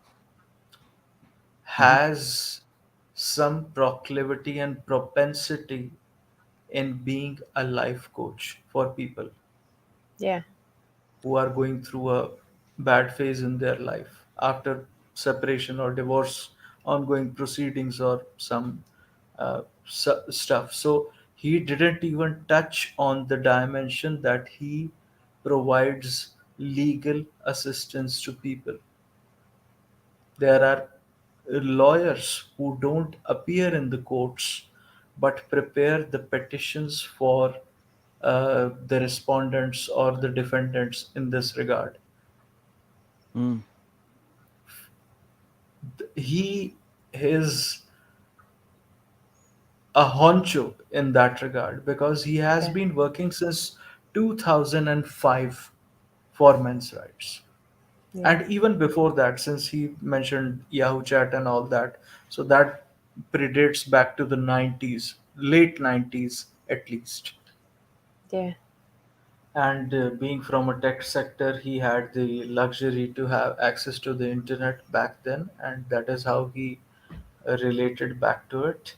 Hmm. has some proclivity and propensity in being a life coach for people Yeah. who are going through a bad phase in their life after separation or divorce, ongoing proceedings, or some stuff. So he didn't even touch on the dimension that he provides legal assistance to people. There are lawyers who don't appear in the courts but prepare the petitions for the respondents or the defendants in this regard. Mm. He is a honcho in that regard because he has Yeah. been working since 2005 for men's rights. Yeah. And even before that, since he mentioned Yahoo Chat and all that, so that predates back to the 90s, late 90s at least. Yeah. And being from a tech sector, he had the luxury to have access to the internet back then, and that is how he related back to it.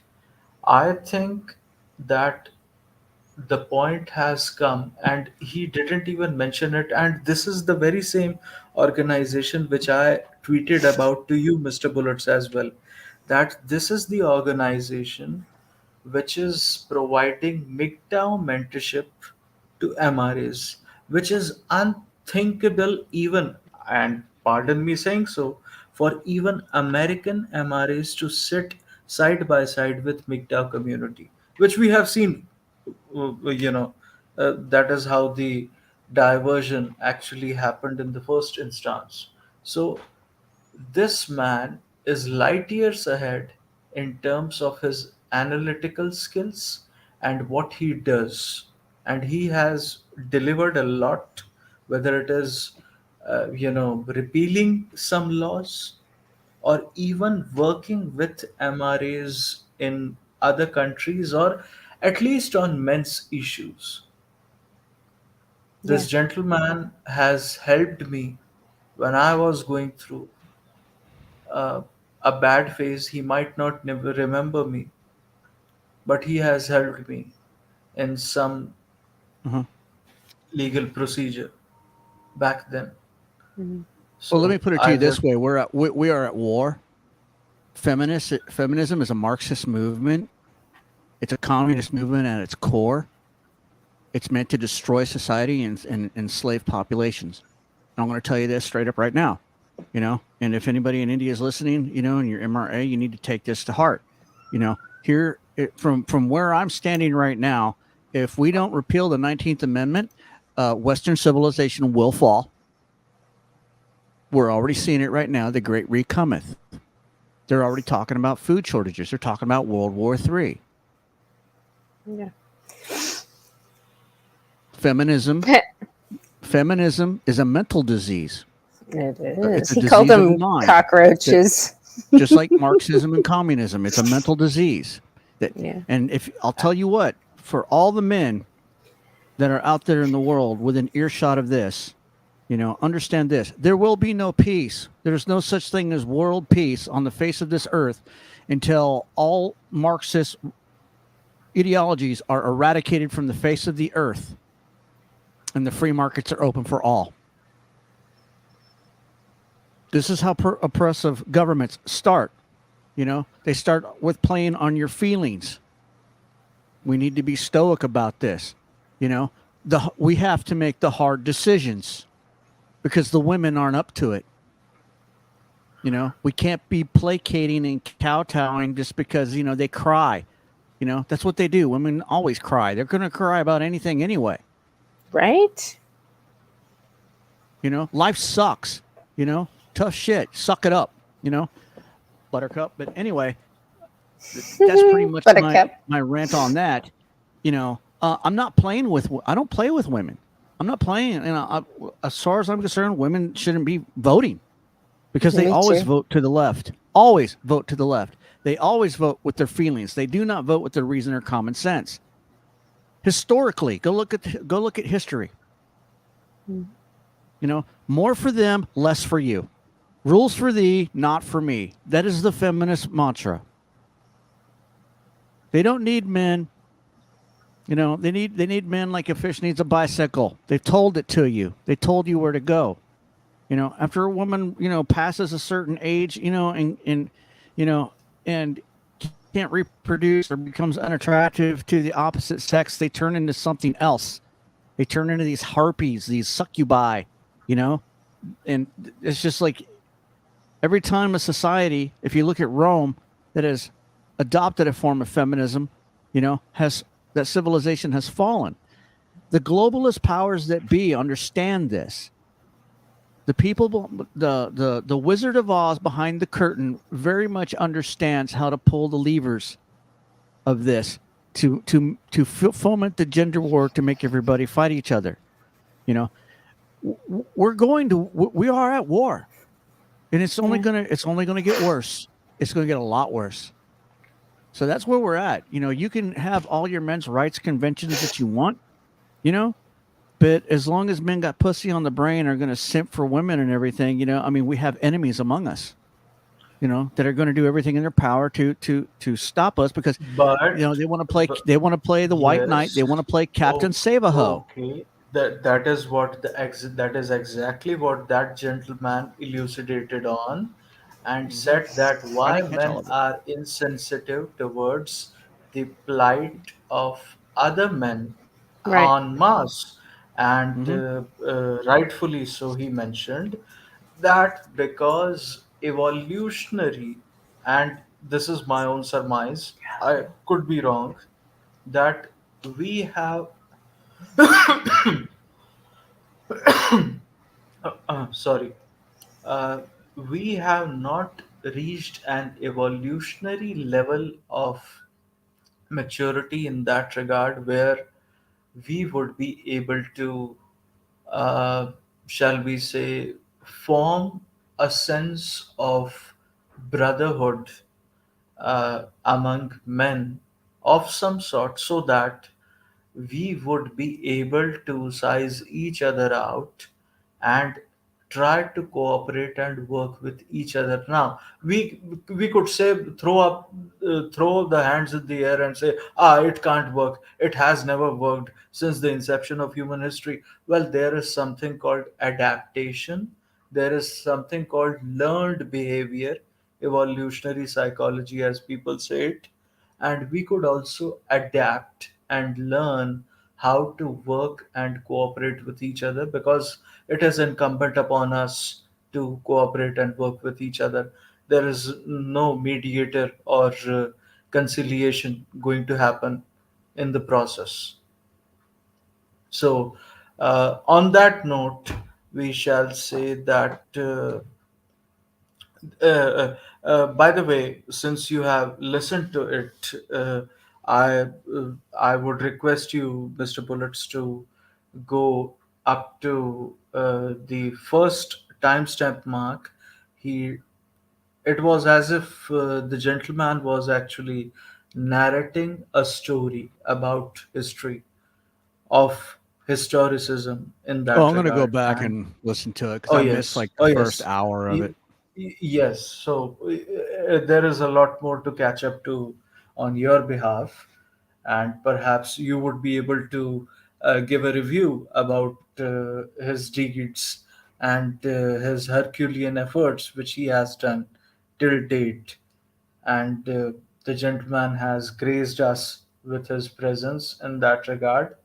I think that the point has come, and he didn't even mention it. And this is the very same organization which I tweeted about to you, Mr. Bullets, as well. That this is the organization which is providing midterm mentorship to MRAs, which is unthinkable, even, and pardon me saying so, for even American MRAs to sit side by side with MGTOW community, which we have seen, you know, that is how the diversion actually happened in the first instance. So this man is light years ahead in terms of his analytical skills and what he does. And he has delivered a lot, whether it is, repealing some laws or even working with MRAs in other countries or at least on men's issues. Yeah. This gentleman has helped me when I was going through uh, a bad phase. He might not never remember me, but he has helped me in some Uh-huh. legal procedure back then. Mhm. Well, let So me put it to I you just this way: we are at war. Feminism is a Marxist movement. It's a communist movement at its core. It's meant to destroy society and enslave populations. And I'm going to tell you this straight up right now. And if anybody in India is listening, and your MRA, you need to take this to heart. From where I'm standing right now, if we don't repeal the 19th Amendment, Western civilization will fall. We're already seeing it right now. The Great Recometh. They're already talking about food shortages. They're talking about World War III. Yeah. Feminism is a mental disease. It It's is. a He called disease of the them mind. cockroaches. Just like Marxism and communism, it's a mental disease. Yeah. And if I'll tell you what, for all the men that are out there in the world within earshot of this, understand this: there will be no peace. There's no such thing as world peace on the face of this earth until all Marxist ideologies are eradicated from the face of the earth and the free markets are open for all. This is how oppressive governments start. They start with playing on your feelings. We need to be stoic about this. We have to make the hard decisions because the women aren't up to it. We can't be placating and kowtowing just because, they cry. That's what they do. Women always cry. They're going to cry about anything anyway. Right? Life sucks. Tough shit. Suck it up. Buttercup. But anyway, that's pretty much Buttercup. my rant on that. I'm not playing with. I don't play with women. I'm not playing. As far as I'm concerned, women shouldn't be voting because they Me always too. vote to the left. Always vote to the left. They always vote with their feelings. They do not vote with their reason or common sense. Historically, go look at history. More for them, less for you. Rules for thee, not for me. That is the feminist mantra. They don't need men. They need men like a fish needs a bicycle. They've told it to you. They told you where to go. After a woman, passes a certain age, and can't reproduce or becomes unattractive to the opposite sex, they turn into something else. They turn into these harpies, these succubi, and it's just like every time a society, if you look at Rome, that has adopted a form of feminism, has that civilization has fallen. The globalist powers that be understand this. The people, the Wizard of Oz behind the curtain very much understands how to pull the levers of this to foment the gender war to make everybody fight each other. We are at war, and it's only gonna get worse. It's gonna get a lot worse. So that's where we're at. You can have all your men's rights conventions that you want, you know, but as long as men got pussy on the brain are going to simp for women and everything, I mean, we have enemies among us, that are going to do everything in their power to stop us because But, they want to play the white knight, yes, they want to play Captain oh, Save a Ho. okay. That is exactly what that gentleman elucidated on, and Hmm. said that I why didn't catch all men of it. are insensitive towards the plight of other men Right. en masse, and Hmm. rightfully so. He mentioned that because evolutionary, and this is my own surmise, I could be wrong, that we have sorry, uh, we have not reached an evolutionary level of maturity in that regard where we would be able to, uh, shall we say, form a sense of brotherhood among men of some sort, so that we would be able to size each other out and try to cooperate and work with each other. Now we could say, throw the hands in the air and say, it can't work, it has never worked since the inception of human history. Well, there is something called adaptation, there is something called learned behavior, evolutionary psychology as people say it, and we could also adapt and learn how to work and cooperate with each other, because it is incumbent upon us to cooperate and work with each other. There is no mediator or conciliation going to happen in the process. So, on that note, we shall say that. By the way, since you have listened to it, I I would request you, Mr. Bullets, to go up to the first timestamp mark. He It was as if the gentleman was actually narrating a story about history, of historicism in Oh, that I'm going to go regard. back And and listen to it because oh I missed yes, like the oh first yes. hour of it. Yes, so there is a lot more to catch up to on your behalf, and perhaps you would be able to give a review about his deeds and his Herculean efforts which he has done till date. And the gentleman has graced us with his presence in that regard.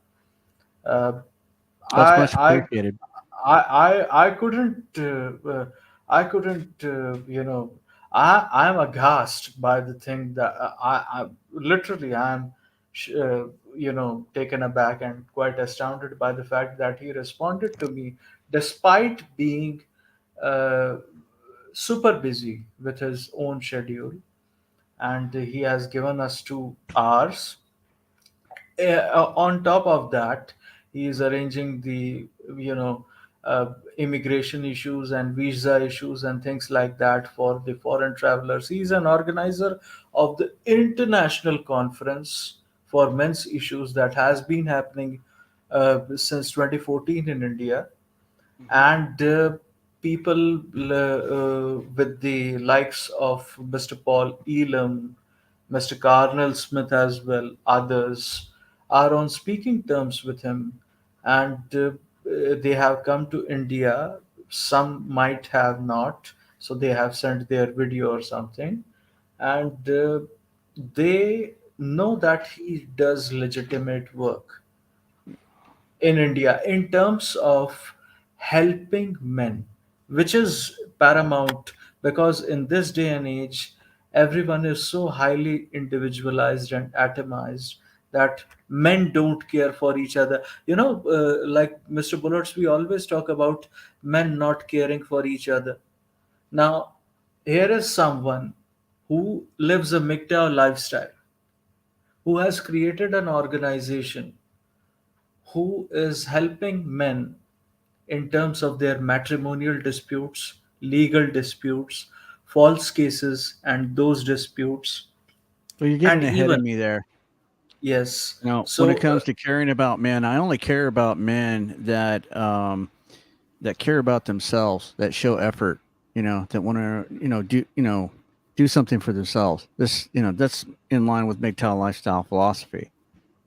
Uh, That's I much I appreciated. I couldn't I'm aghast by the thing that I literally I'm taken aback and quite astounded by the fact that he responded to me despite being uh, super busy with his own schedule, and he has given us 2 hours. On top of that, he is arranging the you know uh, immigration issues and visa issues and things like that for the foreign travelers. He is an organizer of the international conference for men's issues that has been happening since 2014 in India. Hmm. And people with the likes of Mr. Paul Elam, Mr. Carnell Smith, as well, others are on speaking terms with him, and they have come to India. Some might have not, so they have sent their video or something, and they know that he does legitimate work in India in terms of helping men, which is paramount, because in this day and age, everyone is so highly individualized and atomized that men don't care for each other. Like Mr. Bullets, we always talk about men not caring for each other. Now, here is someone who lives a MGTOW lifestyle, who has created an organization, who is helping men in terms of their matrimonial disputes, legal disputes, false cases, and those disputes. Well, you're getting And ahead of even, me there. yes, When it so comes to caring about men, I only care about men that care about themselves, that show effort, that want to, do something for themselves. This, that's in line with MGTOW lifestyle philosophy.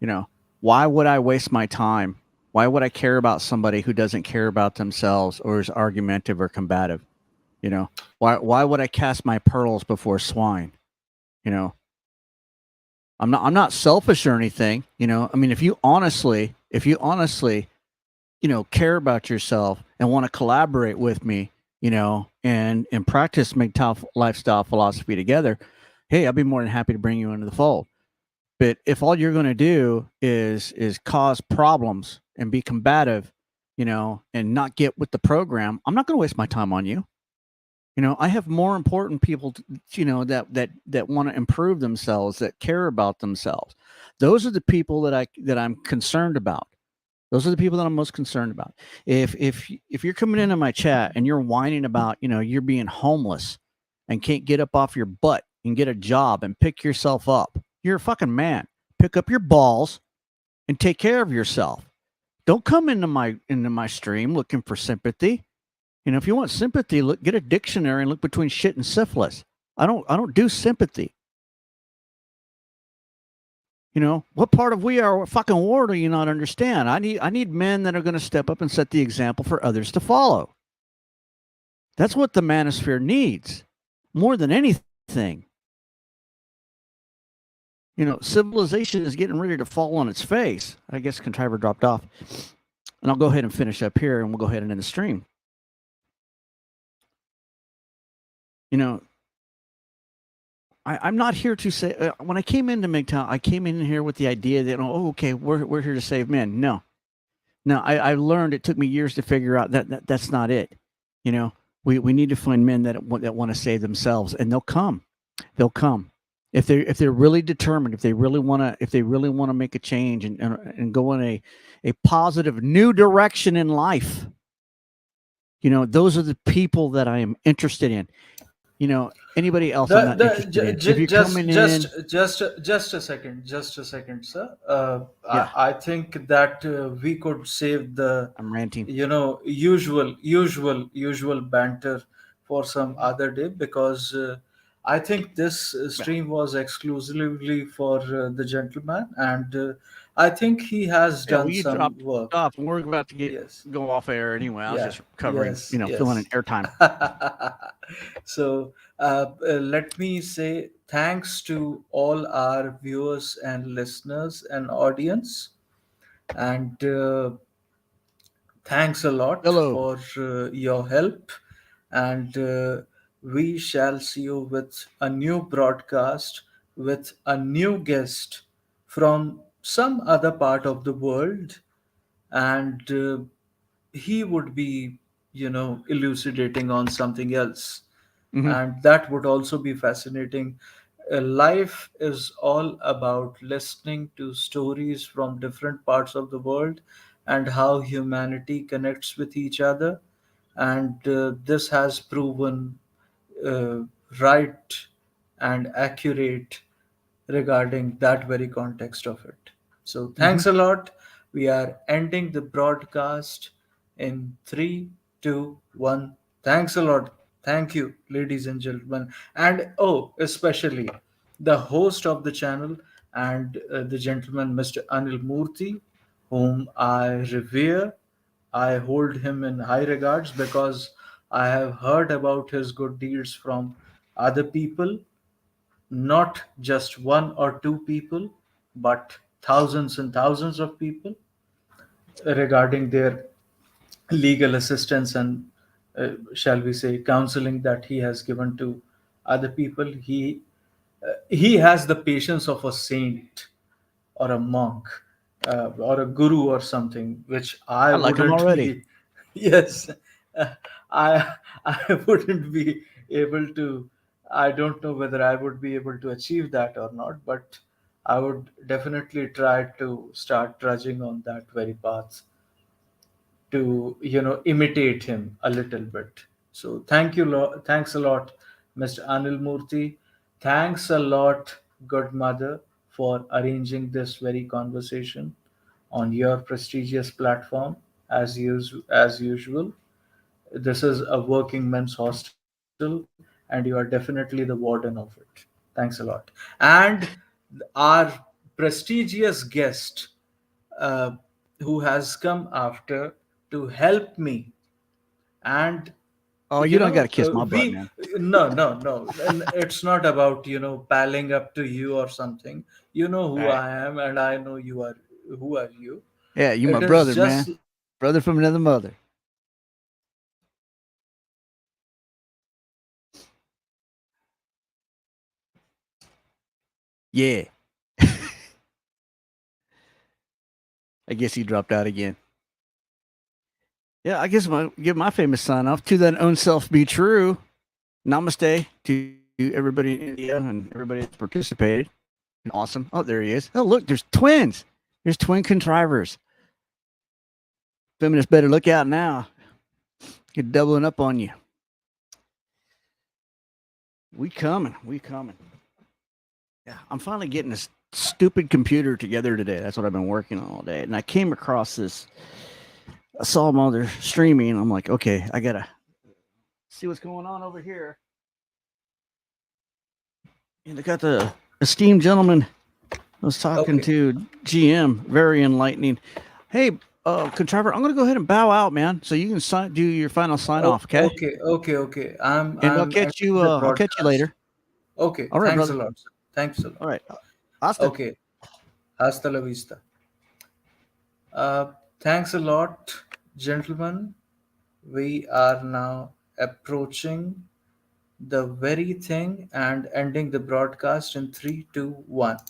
You know, why would I waste my time? Why would I care about somebody who doesn't care about themselves or is argumentative or combative? You know, why would I cast my pearls before swine? You know, I'm not selfish or anything. I mean, if you honestly, care about yourself and want to collaborate with me, and practice MGTOW lifestyle philosophy together, hey, I'll be more than happy to bring you into the fold. But if all you're going to do is cause problems and be combative, and not get with the program, I'm not going to waste my time on you. I have more important people, that want to improve themselves, that care about themselves. Those are the people that I'm concerned about. Those are the people that I'm most concerned about. If you're coming into my chat and you're whining about, you're being homeless and can't get up off your butt and get a job and pick yourself up, you're a fucking man. Pick up your balls and take care of yourself. Don't come into my stream looking for sympathy. If you want sympathy, look, get a dictionary and look between shit and syphilis. I don't do sympathy. What part of we are fucking war do you not understand? I need men that are going to step up and set the example for others to follow. That's what the manosphere needs more than anything. Civilization is getting ready to fall on its face. I guess Contriver dropped off. And I'll go ahead and finish up here and we'll go ahead and end the stream. You know, I'm not here to say, when I came into MGTOW, I came in here with the idea that, oh, okay, we're here to save men. No, no, I learned, it took me years to figure out that's not it. We need to find men that want to save themselves, and they'll come if they're really determined, if they really want to make a change and go in a positive new direction in life. Those are the people that I am interested in. Anybody else I'm not interested in. If you're coming in, just a second, sir. yeah, I think that we could save the, I'm ranting. usual banter for some other day, because I think this Yeah, stream was exclusively for the gentleman, and I think he has yeah. Well, done you some dropped work. off, and we're about to Yes. go off air anyway. I was Yeah. just covering, Yes. filling in Yes. airtime. So let me say thanks to all our viewers and listeners and audience, and thanks a lot Hello. for your help. And we shall see you with a new broadcast with a new guest from some other part of the world, and he would be, elucidating on something else, Hmm. and that would also be fascinating. Life is all about listening to stories from different parts of the world and how humanity connects with each other, and this has proven uh, right and accurate regarding that very context of it. So, Hmm. thanks a lot. We are ending the broadcast in 3, 2, 1. Thanks a lot. Thank you, ladies and gentlemen. And oh, especially the host of the channel and the gentleman, Mr. Anil Murthy, whom I revere. I hold him in high regards because I have heard about his good deeds from other people, not just one or two people, but thousands and thousands of people, regarding their legal assistance and, shall we say, counseling that he has given to other people. He has the patience of a saint or a monk, or a guru or something, which I I like them wouldn't already. be. Yes, uh, I I wouldn't be able to. I don't know whether I would be able to achieve that or not, but I would definitely try to start trudging on that very path to, imitate him a little bit. So thanks a lot, Mr. Anil Murthy. Thanks a lot, good mother, for arranging this very conversation on your prestigious platform as usual. This is a working men's hostel, and you are definitely the warden of it. Thanks a lot. And our prestigious guest, uh, who has come after to help me, and Oh, you don't got to kiss my butt, we man. no, and it's not about palling up to you or something. You know All who right. I am, and I know you are who are you. Yeah, you my It is brother, just man. Brother from another mother. Yeah. I guess he dropped out again. Yeah, I guess give my famous sign off. To that own self be true. Namaste to everybody in India and everybody that's participated. Awesome. Oh, there he is. Oh, look, there's twins. There's twin contrivers. Feminists better look out now. Get doubling up on you. We coming. We coming. Yeah, I'm finally getting this stupid computer together today. That's what I've been working on all day. And I came across this. I saw them all there streaming. I'm like, okay, I gotta see what's going on over here. And I got the esteemed gentleman I was talking okay. to, GM, very enlightening. Hey, contriver, I'm gonna go ahead and bow out, man. So you can do your final sign off, okay? Okay. And I'm ending the I'll catch you broadcast. later. Okay, All right, thanks a brother. lot, sir. Thanks a lot. All right. Hasta. Okay, hasta la vista. Uh, Thanks a lot, gentlemen. We are now approaching the very thing and ending the broadcast in 3, 2, 1.